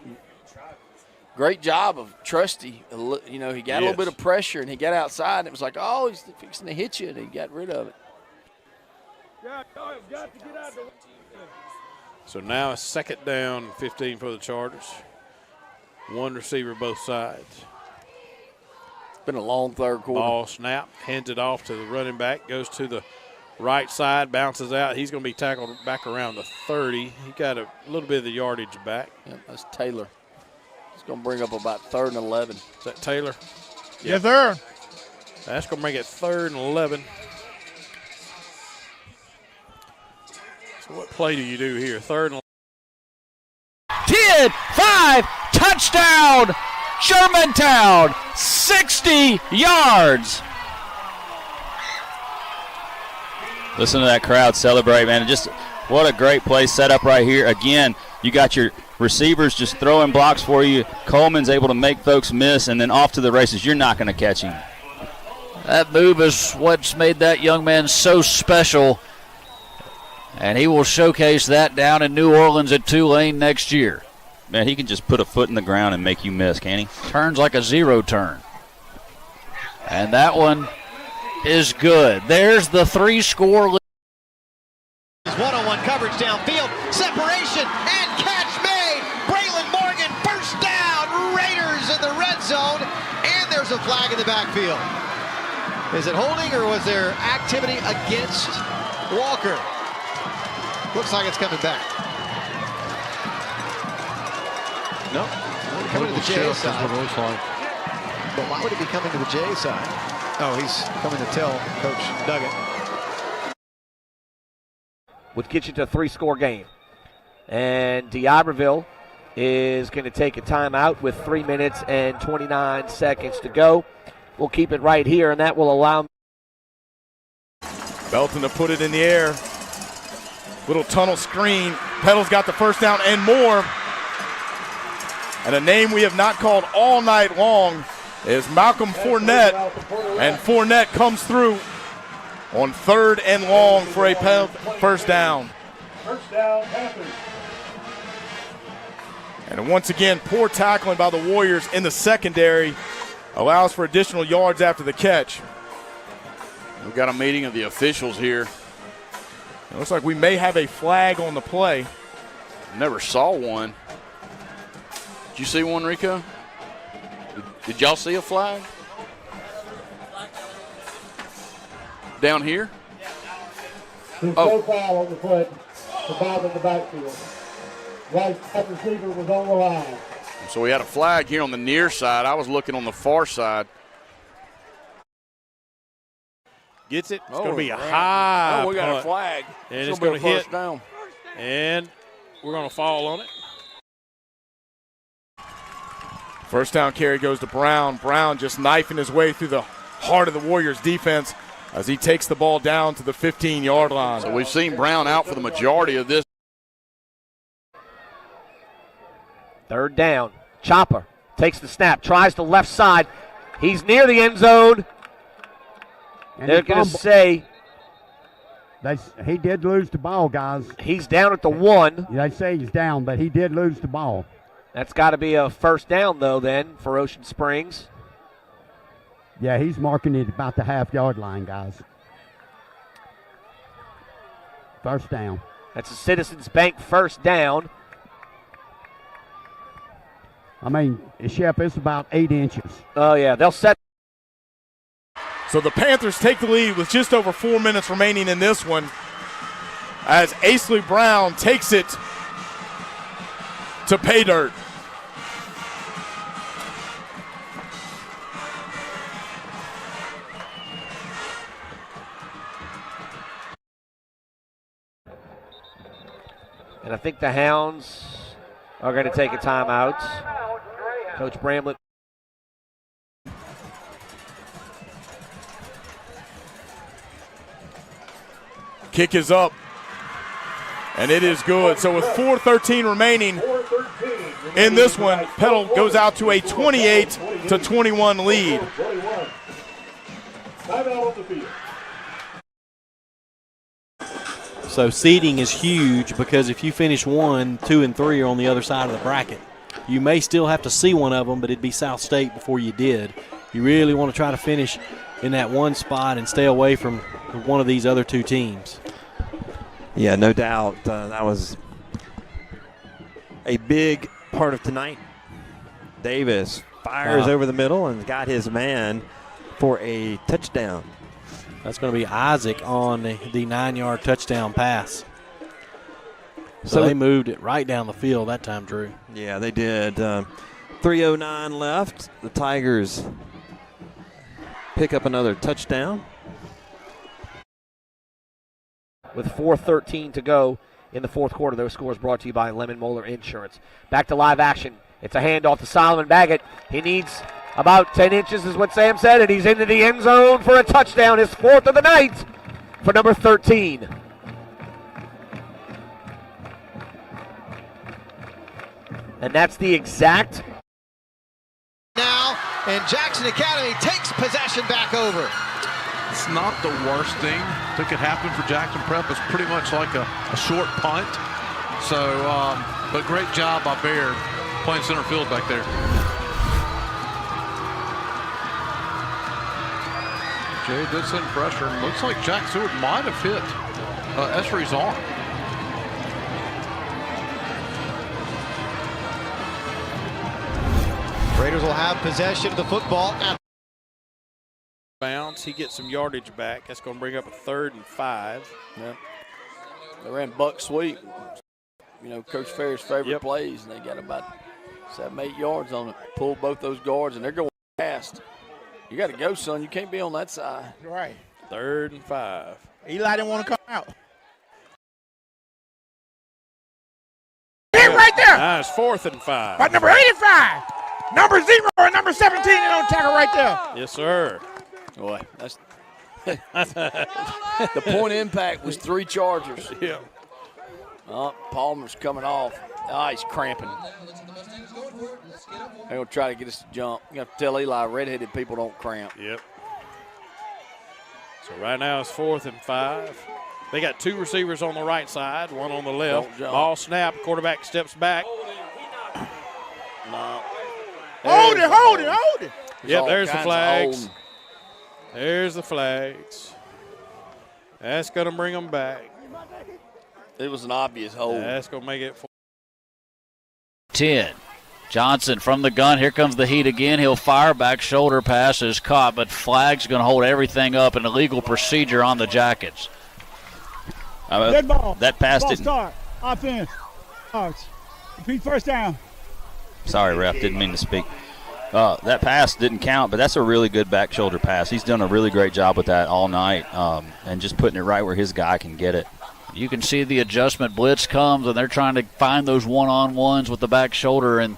Great job of Trusty. You know, he got a little bit of pressure, and he got outside, and it was like, oh, he's fixing to hit you, and he got rid of it. So now it's 2nd down, 15 for the Chargers. One receiver both sides. It's been a long third quarter. Ball snap, hands it off to the running back, goes to the right side, bounces out. He's going to be tackled back around the 30. He got a little bit of the yardage back. Yep, that's Taylor. It's going to bring up about 3rd and 11. Is that Taylor? Yes, sir. That's going to bring it 3rd and 11. So what play do you do here? 3rd and 10, 5, touchdown, Germantown, 60 yards. Listen to that crowd celebrate, man. Just what a great play set up right here. Again, you got your receivers just throwing blocks for you. Coleman's able to make folks miss, and then off to the races. You're not going to catch him. That move is what's made that young man so special, and he will showcase that down in New Orleans at Tulane next year. Man, he can just put a foot in the ground and make you miss, can't he? Turns like a zero turn. And that one is good. There's the 3-score lead. One-on-one coverage downfield, separation, and catch made. Braylon Morgan, first down. Raiders in the red zone, and there's a flag in the backfield. Is it holding, or was there activity against Walker? Looks like it's coming back. No, coming to the J side. But why would he be coming to the J side? Oh, he's coming to tell Coach Duggett. Would get you to a 3-score game. And D'Iberville is going to take a timeout with 3 minutes and 29 seconds to go. We'll keep it right here, and that will allow Belton to put it in the air. Little tunnel screen. Petal's got the first down and more. And a name we have not called all night long is Malcolm Fournette. And Fournette comes through on 3rd and long for a first down. First down, Panthers. And once again, poor tackling by the Warriors in the secondary allows for additional yards after the catch. We've got a meeting of the officials here. It looks like we may have a flag on the play. Never saw one. Did you see one, Rico? Did y'all see a flag? Down here? There's no foul on the foot. The ball in the backfield. Right receiver was on the line. So we had a flag here on the near side. I was looking on the far side. Gets it. It's going to be a high we got punt. a flag. And it's going to hit. Down. And we're going to fall on it. First down carry goes to Brown. Brown just knifing his way through the heart of the Warriors defense as he takes the ball down to the 15-yard line. So we've seen Brown out for the majority of this. 3rd down. Chopper takes the snap, tries the left side. He's near the end zone. And they're going to say he did lose the ball, guys. He's down at the 1. They say he's down, but he did lose the ball. That's got to be a first down, though, then, for Ocean Springs. Yeah, he's marking it about the half-yard line, guys. First down. That's a Citizens Bank first down. I mean, Shep, it's about 8 inches. Oh, yeah, they'll set. So the Panthers take the lead with just over 4 minutes remaining in this one as Aisley Brown takes it to pay dirt. And I think the Hounds are going to take a timeout. Coach Bramlett. Kick is up, and it is good. So with 4:13 remaining in this one, Petal goes out to a 28-21 lead. So seeding is huge because if you finish 1, 2, and 3 are on the other side of the bracket. You may still have to see one of them, but it'd be South State before you did. You really want to try to finish in that one spot and stay away from one of these other two teams. Yeah, no doubt. That was a big part of tonight. Davis fires over the middle and got his man for a touchdown. That's going to be Isaac on the 9-yard touchdown pass. So they moved it right down the field that time, Drew. Yeah, they did. 3:09 left. The Tigers pick up another touchdown. With 4:13 to go in the fourth quarter, those scores brought to you by Lemon Moeller Insurance. Back to live action. It's a handoff to Solomon Baggett. He needs about 10 inches is what Sam said, and he's into the end zone for a touchdown. His fourth of the night for number 13. And that's the exact. Now, and Jackson Academy takes possession back over. It's not the worst thing that could happen for Jackson Prep. It's pretty much like a short punt. So, but great job by Baird playing center field back there. Jay did send pressure. Looks like Jack Seward might have hit Esri's arm. Raiders will have possession of the football. Bounce. He gets some yardage back. That's going to bring up a 3rd and 5. Yep. They ran buck sweep. You know, Coach Ferry's favorite plays, and they got about 7-8 yards on it. Pulled both those guards, and they're going fast. You got to go, son. You can't be on that side. Right. 3rd and 5. Eli didn't want to come out. Hit right there. Now it's 4th and 5. By number 85. Number 0 and number 17 is on tackle right there. Yes, sir. Boy, that's the point impact was 3 Chargers. Yeah. Palmer's coming off. He's cramping. They're going to try to get us to jump. You have to tell Eli, redheaded people don't cramp. Yep. So right now it's 4th and 5. They got 2 receivers on the right side, 1 on the left. Ball snap, quarterback steps back. No. Hold it. Yep, there's the flags. There's the flags. That's going to bring them back. It was an obvious hold. That's going to make it 10. Johnson from the gun. Here comes the heat again. He'll fire. Back shoulder pass is caught, but flag's going to hold everything up. An illegal procedure on the Jackets. Good ball. That pass ball didn't. Start. Offense. Starts. Repeat first down. Sorry, ref. Didn't mean to speak. That pass didn't count, but that's a really good back shoulder pass. He's done a really great job with that all night and just putting it right where his guy can get it. You can see the adjustment blitz comes, and they're trying to find those one-on-ones with the back shoulder, and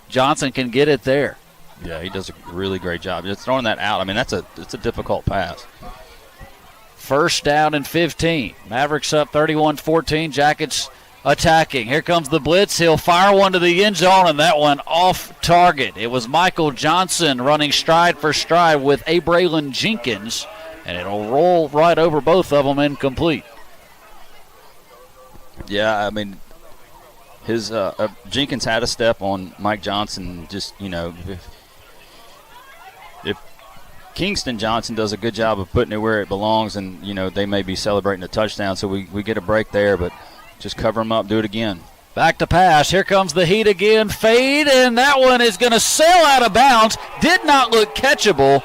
Johnson can get it there. Yeah, he does a really great job. Just throwing that out, I mean, it's a difficult pass. First down and 15. Mavericks up 31-14. Jackets attacking. Here comes the blitz. He'll fire one to the end zone, and that one off target. It was Michael Johnson running stride for stride with Abraylon Jenkins, and it'll roll right over both of them incomplete. Yeah, I mean, his Jenkins had a step on Mike Johnson. Just, you know, if Kingston Johnson does a good job of putting it where it belongs, and, you know, they may be celebrating a touchdown, so we get a break there, but just cover him up, do it again. Back to pass. Here comes the heat again. Fade, and that one is going to sail out of bounds. Did not look catchable.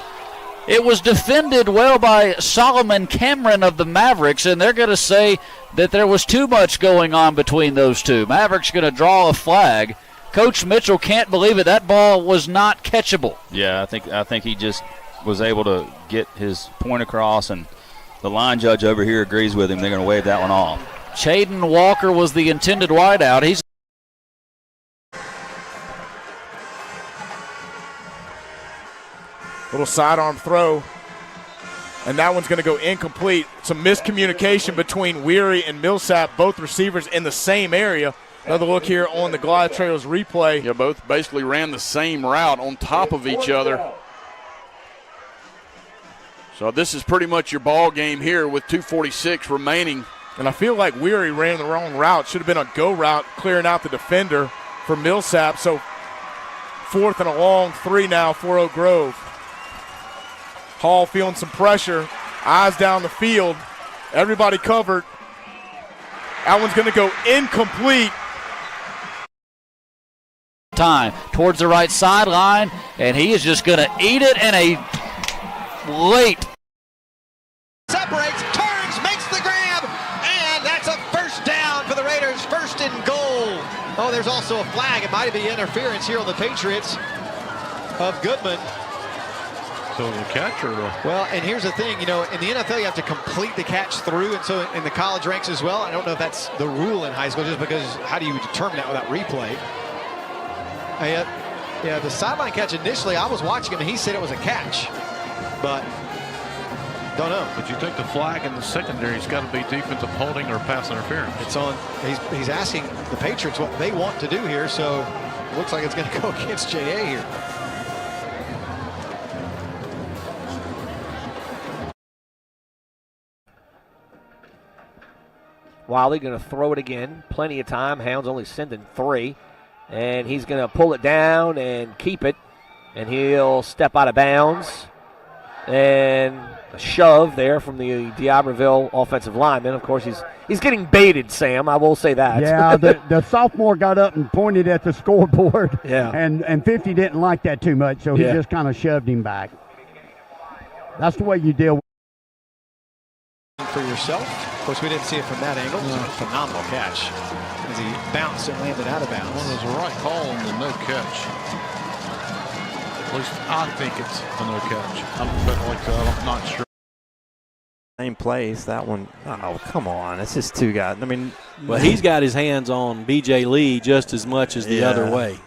It was defended well by Solomon Cameron of the Mavericks, and they're going to say that there was too much going on between those two. Mavericks going to draw a flag. Coach Mitchell can't believe it. That ball was not catchable. Yeah, I think he just was able to get his point across, and the line judge over here agrees with him. They're going to wave that one off. Chaden Walker was the intended wideout. He's little sidearm throw and that one's going to go incomplete. Some miscommunication between Werre and Millsap, both receivers in the same area. Another look here on the Glide Trails replay. Yeah, both basically ran the same route on top of each other. So this is pretty much your ball game here with 2:46 remaining. And I feel like Werre ran the wrong route. Should have been a go route, clearing out the defender for Millsap. So 4th and a long 3 now for Oak Grove. Hall feeling some pressure. Eyes down the field. Everybody covered. That one's going to go incomplete. Time towards the right sideline, and he is just going to eat it in a late. Separates, turns, makes the grab, and that's a first down for the Raiders. 1st and goal. Oh, there's also a flag. It might be interference here on the Patriots of Goodman. So the catcher. Well, and here's the thing, you know, in the NFL you have to complete the catch through, and so in the college ranks as well. I don't know if that's the rule in high school, just because how do you determine that without replay? Yeah, the sideline catch initially, I was watching him and he said it was a catch, but don't know. But you take the flag in the secondary, it's got to be defensive holding or pass interference. It's on. He's asking the Patriots what they want to do here, so it looks like it's going to go against JA here. Wiley going to throw it again. Plenty of time. Hounds only sending 3. And he's going to pull it down and keep it. And he'll step out of bounds. And a shove there from the D'Iberville offensive lineman. Of course, he's getting baited, Sam. I will say that. Yeah, the sophomore got up and pointed at the scoreboard. Yeah. And 50 didn't like that too much, so he just kind of shoved him back. That's the way you deal with it. For yourself. Of course, we didn't see it from that angle. It was a phenomenal catch as he bounced and landed out of bounds. Well, there's a right call on the no catch. At least I think it's a no catch. I'm not sure. Same place, that one. Oh, come on. It's just 2 guys. I mean, well, he's got his hands on B.J. Lee just as much as the other way.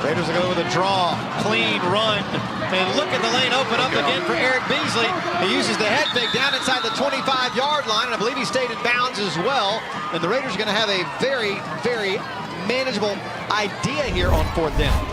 Raiders are going with a draw, clean run, and look at the lane open up again for Eric Beasley. He uses the head fake down inside the 25-yard line, and I believe he stayed in bounds as well. And the Raiders are going to have a very, very manageable idea here on 4th down.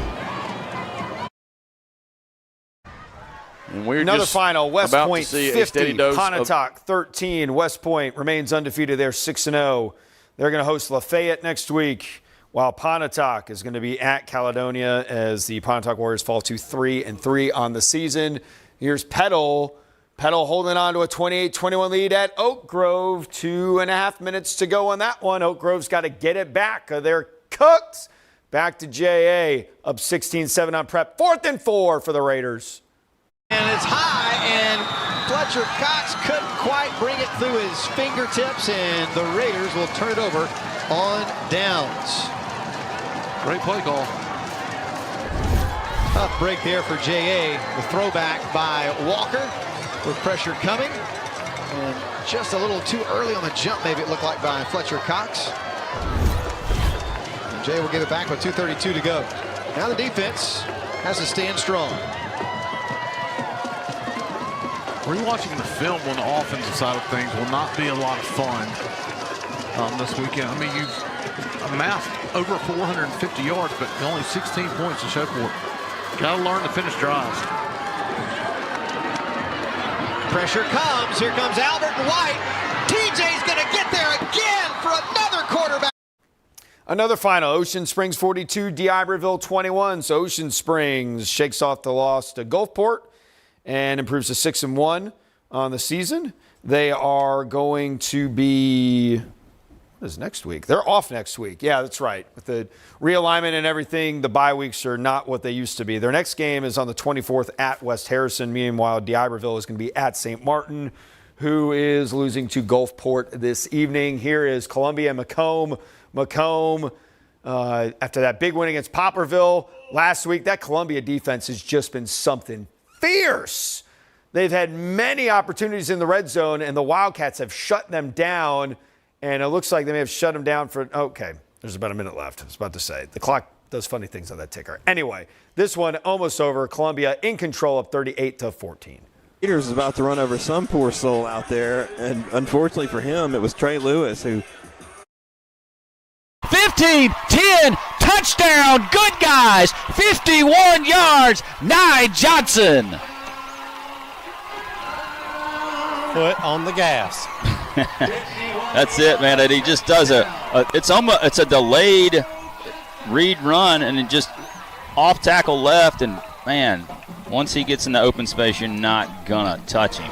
And we're another just final. West about Point to see 50, a steady dose Pontotoc 13. West Point remains undefeated. They're 6-0. They're going to host Lafayette next week, while Pontotoc is going to be at Caledonia as the Pontotoc Warriors fall to 3-3 on the season. Here's Petal. Petal holding on to a 28-21 lead at Oak Grove. 2.5 minutes to go on that one. Oak Grove's got to get it back. They're cooked. Back to JA, up 16-7 on prep. 4th and 4 for the Raiders. And it's high, and Fletcher Cox couldn't quite bring it through his fingertips, and the Raiders will turn it over on downs. Great play call. Tough break there for JA. The throwback by Walker with pressure coming. And just a little too early on the jump, maybe it looked like, by Fletcher Cox. And JA will give it back with 2:32 to go. Now the defense has to stand strong. Rewatching the film on the offensive side of things will not be a lot of fun this weekend. I mean, you've amassed over 450 yards, but only 16 points to show for it. Got to learn to finish drives. Pressure comes. Here comes Albert White. TJ's going to get there again for another quarterback. Another final. Ocean Springs 42, D'Iberville 21. So Ocean Springs shakes off the loss to Gulfport and improves to 6-1 on the season. They are going to be, what is next week? They're off next week. Yeah, that's right. With the realignment and everything, the bye weeks are not what they used to be. Their next game is on the 24th at West Harrison. Meanwhile, D'Iberville is going to be at St. Martin, who is losing to Gulfport this evening. Here is Columbia and McComb. McComb, after that big win against Poplarville last week, that Columbia defense has just been something fierce. They've had many opportunities in the red zone, and the Wildcats have shut them down. And it looks like they may have shut them down for, okay, there's about a minute left. I was about to say. The clock does funny things on that ticker. Anyway, this one almost over. Columbia in control of 38-14. Peters is about to run over some poor soul out there, and unfortunately for him, it was Trey Lewis who. 15, 10, touchdown, good guys, 51 yards, Nye Johnson. Foot on the gas. That's it, man. And he just does it's a delayed read run, and it just off tackle left, and man, once he gets in the open space, you're not gonna touch him.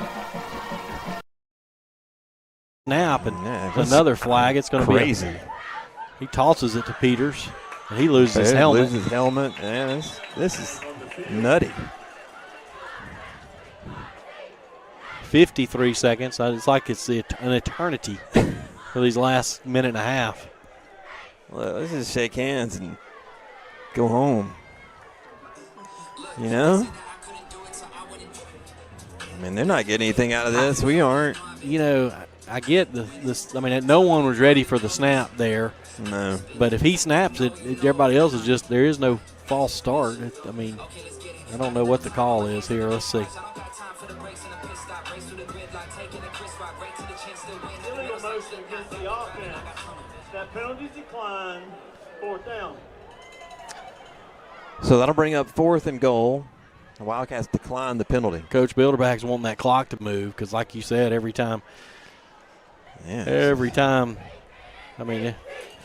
Snap and another flag. It's going to be crazy. He tosses it to Peters, and he loses his helmet. Loses his helmet. Man, this is nutty. 53 seconds. It's like it's an eternity for these last minute and a half. Well, let's just shake hands and go home. You know? I mean, they're not getting anything out of this. We aren't. You know, I get this. I mean, no one was ready for the snap there. No. But if he snaps it, everybody else is just, there is no false start. I mean, I don't know what the call is here. Let's see. Illegal motion against the offense. That penalty decline. 4th down. So that'll bring up 4th and goal. The Wildcats decline the penalty. Coach Bilderback's wanting that clock to move because, like you said, every time. I mean,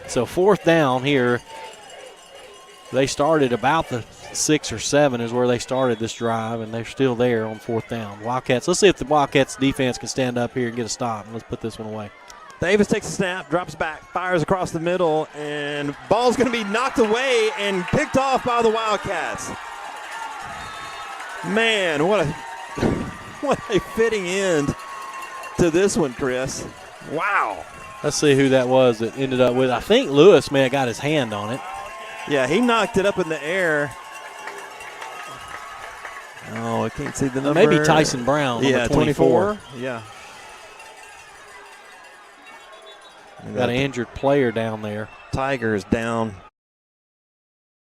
so 4th down here. They started about the 6 or 7 is where they started this drive, and they're still there on 4th down. Wildcats, let's see if the Wildcats defense can stand up here and get a stop. Let's put this one away. Davis takes a snap, drops back, fires across the middle, and ball's going to be knocked away and picked off by the Wildcats. Man, what a fitting end to this one, Chris. Wow. Let's see who that was that ended up with. I think Lewis may have got his hand on it. Yeah, he knocked it up in the air. Oh, I can't see the number. Maybe Tyson Brown. Yeah, number 24. Yeah. Got an injured player down there. Tigers down.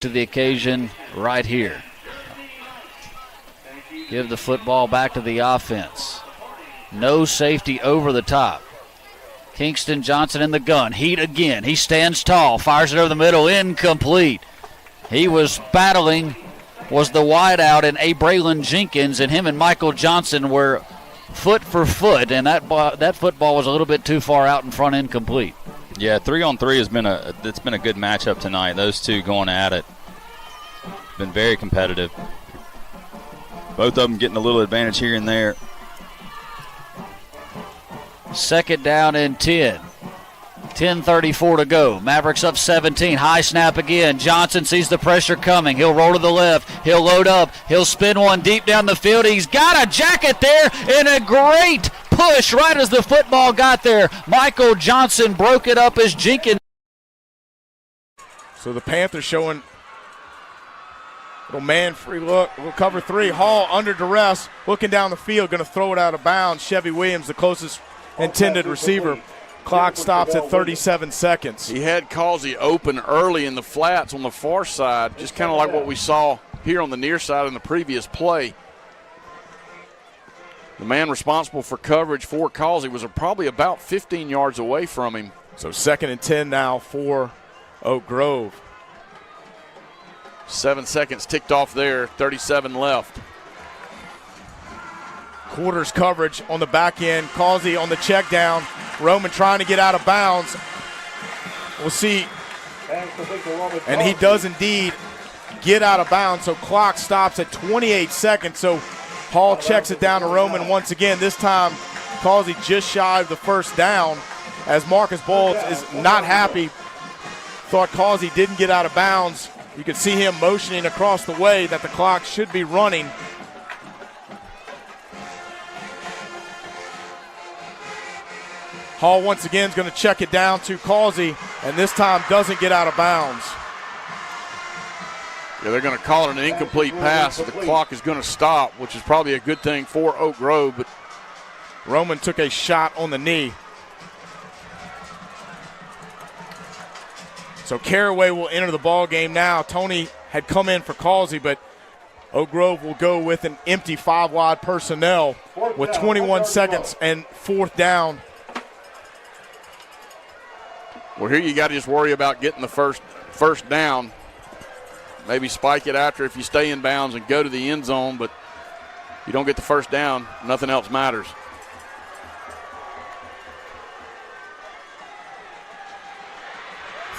To the occasion right here. Give the football back to the offense. No safety over the top. Kingston Johnson in the gun. Heat again. He stands tall. Fires it over the middle. Incomplete. He was battling, was the wideout in Braylon Jenkins, and him and Michael Johnson were foot for foot, and that football was a little bit too far out in front, incomplete. Yeah, 3-on-3 has been a good matchup tonight. Those two going at it. Been very competitive. Both of them getting a little advantage here and there. 2nd down and 10. 10:34 to go. Mavericks up 17. High snap again. Johnson sees the pressure coming. He'll roll to the left. He'll load up. He'll spin one deep down the field. He's got a jacket there and a great push right as the football got there. Michael Johnson broke it up as Jenkins. So the Panthers showing little man free look. We'll cover 3. Hall under duress, looking down the field, going to throw it out of bounds. Chevy Williams, the closest intended receiver. Clock stops at 37 seconds. He had Causey open early in the flats on the far side, just kind of like what we saw here on the near side in the previous play. The man responsible for coverage for Causey was probably about 15 yards away from him. So 2nd and 10 now for Oak Grove. 7 seconds ticked off there, 37 left. Quarters coverage on the back end. Causey on the check down. Roman trying to get out of bounds. We'll see. And he does indeed get out of bounds. So clock stops at 28 seconds. So Hall checks it down to Roman once again. This time Causey just shy of the 1st down as Marcus Bowles is not happy. Thought Causey didn't get out of bounds. You can see him motioning across the way that the clock should be running. Hall once again is going to check it down to Causey, and this time doesn't get out of bounds. Yeah, they're going to call it an incomplete pass, so the clock is going to stop, which is probably a good thing for Oak Grove, but Roman took a shot on the knee. So Caraway will enter the ball game now. Tony had come in for Causey, but Oak Grove will go with an empty 5-wide personnel with 21 seconds and 4th down. Well, here you got to just worry about getting the first down. Maybe spike it after if you stay in bounds and go to the end zone, but you don't get the first down, nothing else matters.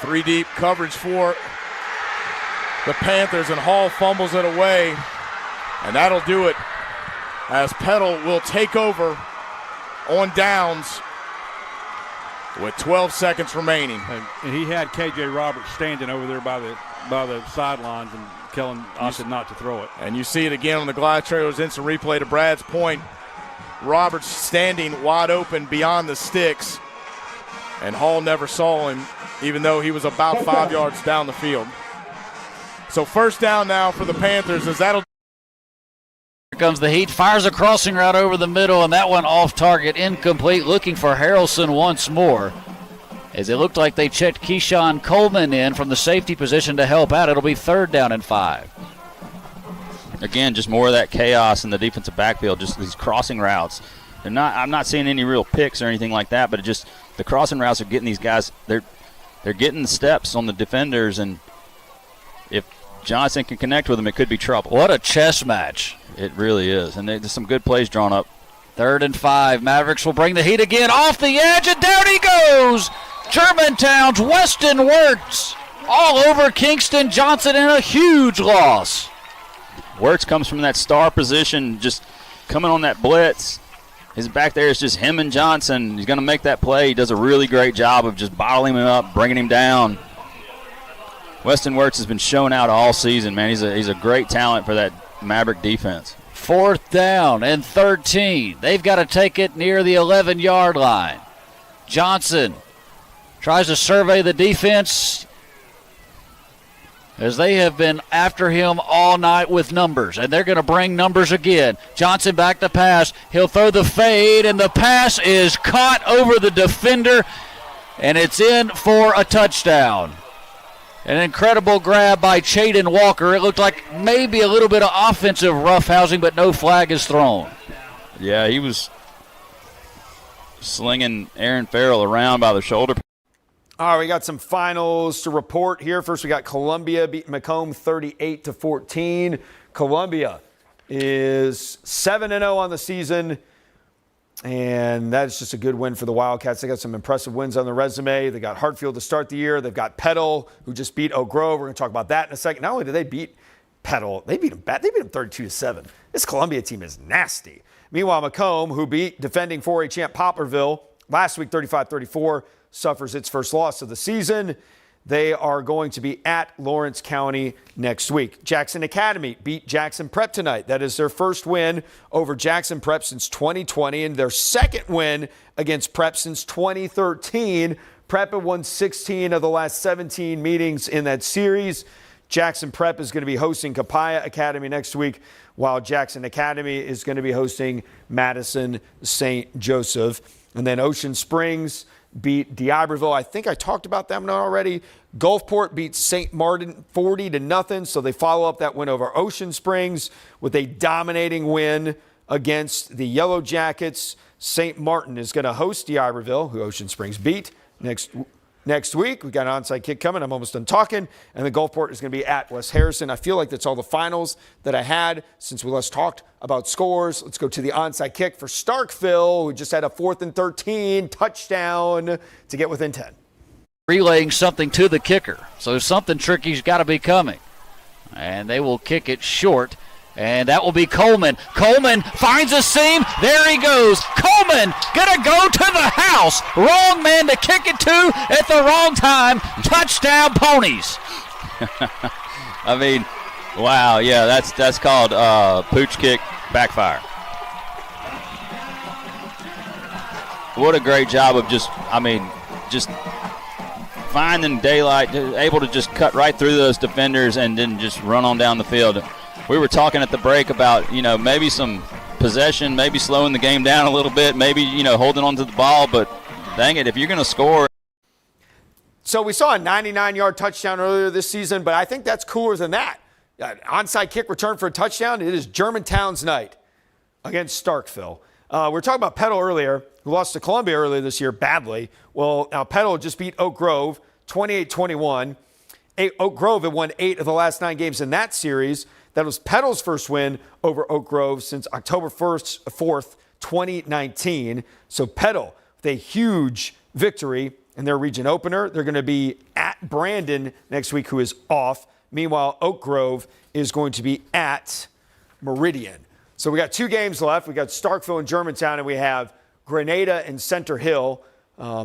Three deep coverage for the Panthers, and Hall fumbles it away, and that'll do it as Petal will take over on downs with 12 seconds remaining. And he had KJ Roberts standing over there by the sidelines and telling us not to throw it. And you see it again on the glide trailers. Instant replay to Brad's point. Roberts standing wide open beyond the sticks, and Hall never saw him, even though he was about 5 yards down the field. So first down now for the Panthers, as that'll. Here comes the heat, fires a crossing route over the middle, and that one off target, incomplete, looking for Harrelson once more. As it looked like they checked Keyshawn Coleman in from the safety position to help out. It'll be 3rd down and 5. Again, just more of that chaos in the defensive backfield, just these crossing routes. I'm not seeing any real picks or anything like that, but the crossing routes are getting these guys, they're getting the steps on the defenders, and if Johnson can connect with them, it could be trouble. What a chess match. It really is, and there's some good plays drawn up. 3rd and 5. Mavericks will bring the heat again off the edge, and down he goes. Germantown's Weston Wirtz all over Kingston Johnson in a huge loss. Wirtz comes from that star position, just coming on that blitz. His back there is just him and Johnson. He's going to make that play. He does a really great job of just bottling him up, bringing him down. Weston Wirtz has been showing out all season, man. He's a great talent for that Maverick defense. 4th down and 13. They've got to take it near the 11-yard line. Johnson tries to survey the defense as they have been after him all night with numbers, and they're going to bring numbers again. Johnson back to pass. He'll throw the fade, and the pass is caught over the defender, and it's in for a touchdown. An incredible grab by Chaden Walker. It looked like maybe a little bit of offensive roughhousing, but no flag is thrown. Yeah, he was slinging Aaron Farrell around by the shoulder. All right, we got some finals to report here. First, we got Columbia beating McComb 38-14. Columbia is 7-0 on the season, and that's just a good win for the Wildcats. They got some impressive wins on their resume. They got Hartfield to start the year. They've got Petal, who just beat Oak Grove. We're going to talk about that in a second. Not only did they beat Petal, they beat them bad. They beat them 32-7. This Columbia team is nasty. Meanwhile, McComb, who beat defending 4A champ Poplarville last week 35-34, suffers its first loss of the season. They are going to be at Lawrence County next week. Jackson Academy beat Jackson Prep tonight. That is their first win over Jackson Prep since 2020 and their second win against Prep since 2013. Prep had won 16 of the last 17 meetings in that series. Jackson Prep is going to be hosting Copiah Academy next week, while Jackson Academy is going to be hosting Madison St. Joseph. And then Ocean Springs beat D'Iberville. I think I talked about them already. Gulfport beat St. Martin 40-0, so they follow up that win over Ocean Springs with a dominating win against the Yellow Jackets. St. Martin is going to host D'Iberville, who Ocean Springs beat, next week. We got an onside kick coming. I'm almost done talking. And the Gulfport is going to be at West Harrison. I feel like that's all the finals that I had since we last talked about scores. Let's go to the onside kick for Starkville, who just had a 4th and 13 touchdown to get within 10. Relaying something to the kicker. So something tricky's got to be coming. And they will kick it short. And that will be Coleman. Coleman finds a seam. There he goes. Coleman gonna go to the house. Wrong man to kick it to at the wrong time. Touchdown Ponies. I mean, wow, yeah, that's called pooch kick backfire. What a great job of just finding daylight, able to just cut right through those defenders and then just run on down the field. We were talking at the break about, maybe some possession, maybe slowing the game down a little bit, maybe, holding on to the ball, but dang it, if you're going to score. So we saw a 99-yard touchdown earlier this season, but I think that's cooler than that. Onside kick return for a touchdown. It is Germantown's night against Starkville. We were talking about Petal earlier, who lost to Columbia earlier this year badly. Well, now Petal just beat Oak Grove 28-21. Oak Grove had won 8 of the last 9 games in that series. That was Petal's first win over Oak Grove since October 4th, 2019. So Petal with a huge victory in their region opener. They're going to be at Brandon next week, who is off. Meanwhile, Oak Grove is going to be at Meridian. So we got 2 games left. We got Starkville and Germantown, and we have Grenada and Center Hill.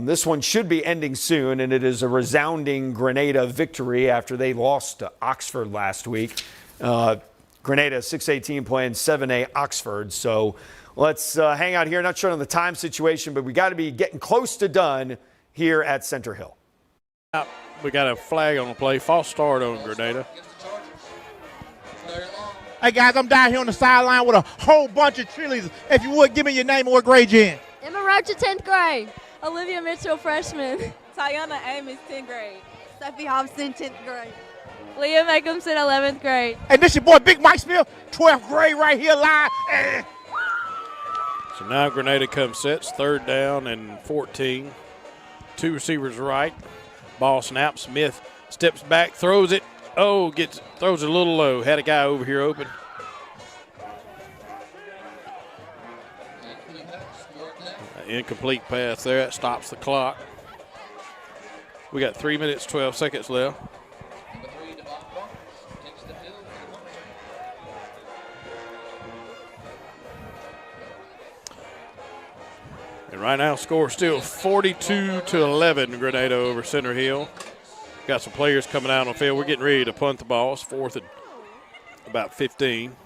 This one should be ending soon, and it is a resounding Grenada victory after they lost to Oxford last week. Grenada 6A playing 7A Oxford. So let's hang out here. Not sure on the time situation, but we got to be getting close to done here at Center Hill. We got a flag on the play. False start on Grenada. Hey, guys, I'm down here on the sideline with a whole bunch of cheerleaders. If you would, give me your name and what grade you're in. Emma Roger, 10th grade. Olivia Mitchell, freshman. Tayana Amos, 10th grade. Sophie Hobson, 10th grade. Leah Makeumson, 11th grade. And this your boy, Big Mike Smith, 12th grade right here live. So now Grenada comes sets, 3rd down and 14. 2 receivers right. Ball snap. Smith steps back, throws it. Oh, throws it a little low. Had a guy over here open. Incomplete pass there. That stops the clock. We got 3 minutes, 12 seconds left. And right now, score still 42-11. Grenada over Center Hill. Got some players coming out on the field. We're getting ready to punt the ball. It's 4th and about 15.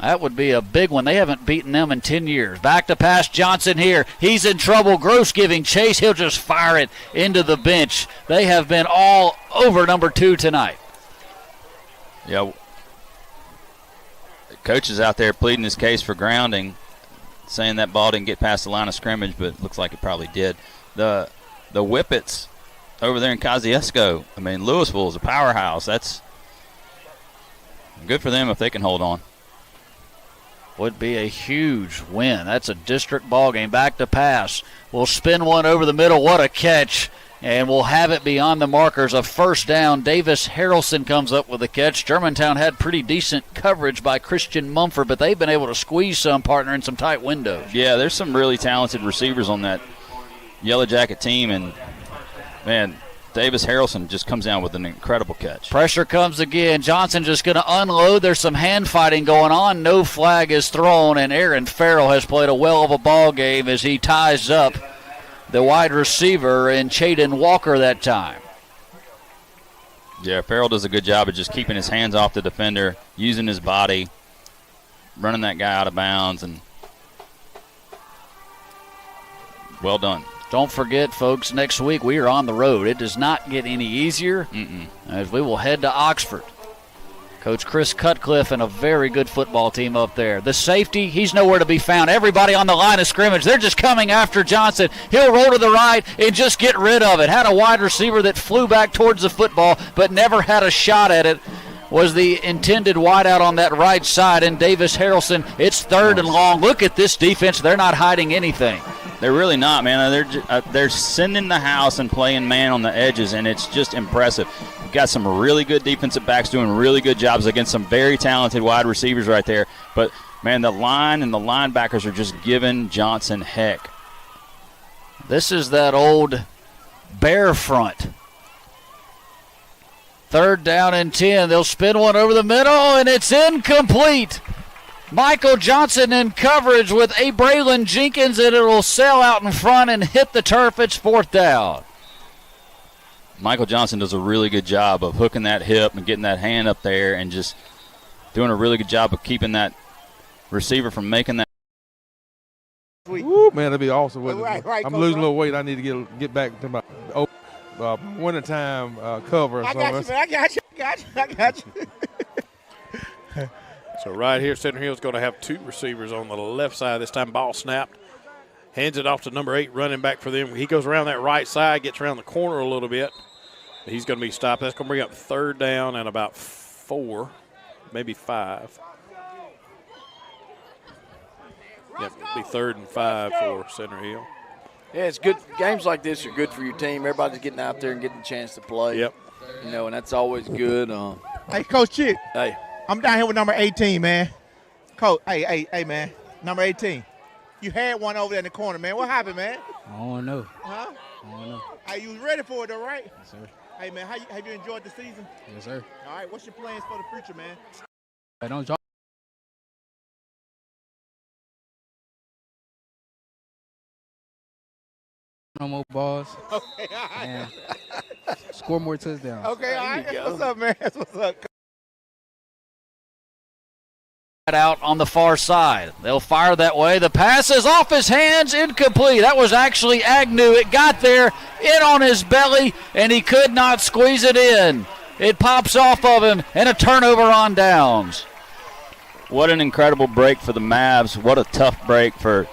That would be a big one. They haven't beaten them in 10 years. Back to pass Johnson here. He's in trouble. Gross giving chase. He'll just fire it into the bench. They have been all over number 2 tonight. Yeah. The coach is out there pleading his case for grounding, saying that ball didn't get past the line of scrimmage, but it looks like it probably did. The Whippets over there in Kosciuszko, I mean, Louisville is a powerhouse. That's good for them if they can hold on. Would be a huge win. That's a district ball game. Back to pass. We'll spin one over the middle. What a catch. And we'll have it beyond the markers. A first down. Davis Harrelson comes up with a catch. Germantown had pretty decent coverage by Christian Mumford, but they've been able to squeeze some, partner, in some tight windows. Yeah, there's some really talented receivers on that Yellow Jacket team, and, man, Davis Harrelson just comes down with an incredible catch. Pressure comes again. Johnson just going to unload. There's some hand fighting going on. No flag is thrown, and Aaron Farrell has played a well of a ball game as he ties up the wide receiver and Chaden Walker that time. Yeah, Farrell does a good job of just keeping his hands off the defender, using his body, running that guy out of bounds, and well done. Don't forget, folks, next week we are on the road. It does not get any easier as we will head to Oxford. Coach Chris Cutcliffe and a very good football team up there. The safety, he's nowhere to be found. Everybody on the line of scrimmage, they're just coming after Johnson. He'll roll to the right and just get rid of it. Had a wide receiver that flew back towards the football but never had a shot at it. Was the intended wideout on that right side, and Davis Harrelson, it's 3rd and long. Look at this defense. They're not hiding anything. They're really not, man. They're sending the house and playing man on the edges, and it's just impressive. We've got some really good defensive backs doing really good jobs against some very talented wide receivers right there. But, man, the line and the linebackers are just giving Johnson heck. This is that old bear front. 3rd down and 10. They'll spin one over the middle, and it's incomplete. Michael Johnson in coverage with a Braylon Jenkins, and it will sail out in front and hit the turf. It's 4th down. Michael Johnson does a really good job of hooking that hip and getting that hand up there and just doing a really good job of keeping that receiver from making that. Woo, man, that'd be awesome. Right, I'm losing a little weight. I need to get back to my wintertime cover. I got you, man. I got you. So right here, Center Hill's going to have 2 receivers on the left side. This time ball snapped. Hands it off to number 8 running back for them. He goes around that right side, gets around the corner a little bit. He's going to be stopped. That's going to bring up 3rd down and about 4, maybe 5. Yep, it'll be 3rd and 5 for Center Hill. Yeah, it's good. Games like this are good for your team. Everybody's getting out there and getting a chance to play. Yep. You know, and that's always good. Hey, Coach Chick. Hey. I'm down here with number 18, man. Coach, hey, man. Number 18. You had one over there in the corner, man. What happened, man? I don't know. Huh? I don't know. Hey, you was ready for it, though, right? Yes, sir. Hey, man, have you enjoyed the season? Yes, sir. All right, what's your plans for the future, man? I don't drop. No more balls. Okay, all right. And score more touchdowns. Okay, all right. What's up, man? What's up? Out on the far side. They'll fire that way. The pass is off his hands, incomplete. That was actually Agnew. It got there, in on his belly, and he could not squeeze it in. It pops off of him, and a turnover on downs. What an incredible break for the Mavs. What a tough break for.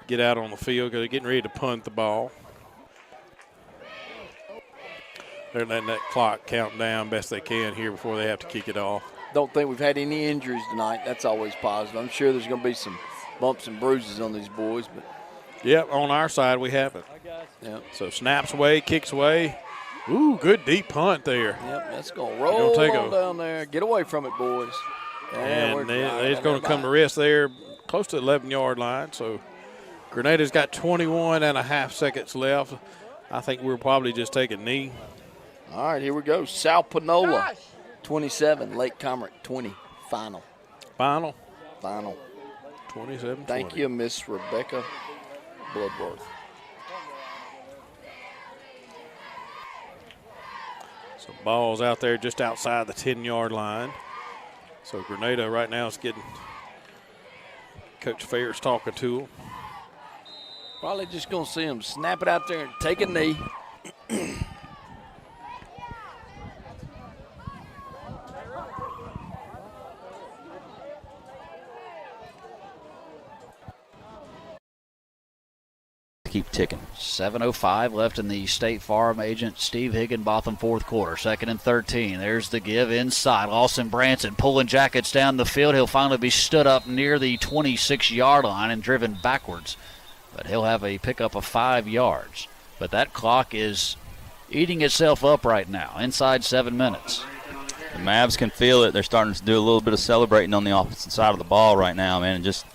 Get out on the field because they're getting ready to punt the ball. They're letting that clock count down best they can here before they have to kick it off. Don't think we've had any injuries tonight. That's always positive. I'm sure there's going to be some bumps and bruises on these boys. But yep, on our side we haven't. Yep. So snaps away, kicks away. Ooh, good deep punt there. Yep, that's going to roll on down there. Get away from it, boys. And they're going to come to rest there close to the 11-yard line. So Grenada's got 21 and a half seconds left. I think we'll probably just take a knee. All right, here we go. South Panola, 27. Lake Comerick, 20. Final. 27-20. Thank you, Miss Rebecca Bloodworth. So ball's out there just outside the 10-yard line. So Grenada right now is getting Coach Fair's talking to him. Probably just going to see him snap it out there and take a knee. Keep ticking. 7:05 left in the State Farm agent Steve Higginbotham fourth quarter. 2nd and 13. There's the give inside. Lawson Branson pulling jackets down the field. He'll finally be stood up near the 26-yard line and driven backwards. But he'll have a pickup of 5 yards. But that clock is eating itself up right now, inside 7 minutes. The Mavs can feel it. They're starting to do a little bit of celebrating on the opposite side of the ball right now, man. And just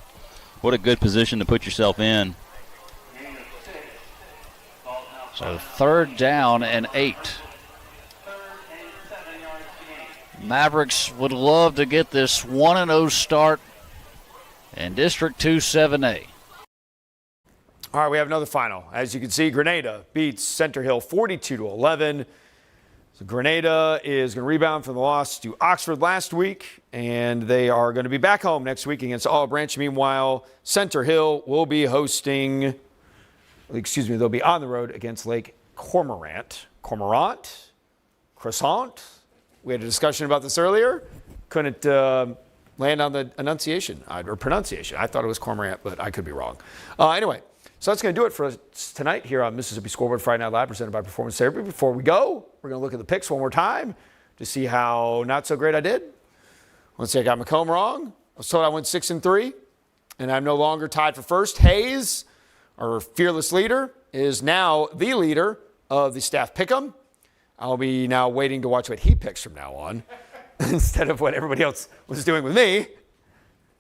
what a good position to put yourself in. So 3rd down and 8. Mavericks would love to get this 1-0 start in District 2 7A. All right, we have another final. As you can see, Grenada beats Center Hill 42-11. So Grenada is going to rebound from the loss to Oxford last week, and they are going to be back home next week against Olive Branch. Meanwhile, Center Hill will be hosting, they'll be on the road against Lake Cormorant. Croissant? We had a discussion about this earlier. Couldn't land on the enunciation or pronunciation. I thought it was Cormorant, but I could be wrong. Anyway, so that's going to do it for us tonight here on Mississippi Scoreboard Friday Night Live, presented by Performance Therapy. Before we go, we're going to look at the picks one more time to see how not so great I did. Let's see, I got McComb wrong. I was told I went 6-3, and I'm no longer tied for first. Hayes, our fearless leader, is now the leader of the staff pick'em. I'll be now waiting to watch what he picks from now on instead of what everybody else was doing with me.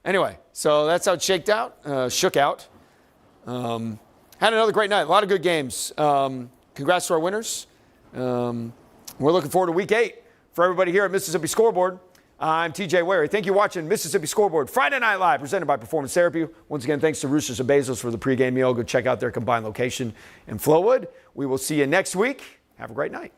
Anyway, so that's how it shook out. Had another great night. A lot of good games. Congrats to our winners. We're looking forward to week 8 for everybody here at Mississippi Scoreboard. I'm TJ Werre. Thank you for watching Mississippi Scoreboard Friday Night Live, presented by Performance Therapy. Once again, thanks to Roosters and Bezos for the pregame meal. Go check out their combined location in Flowood. We will see you next week. Have a great night.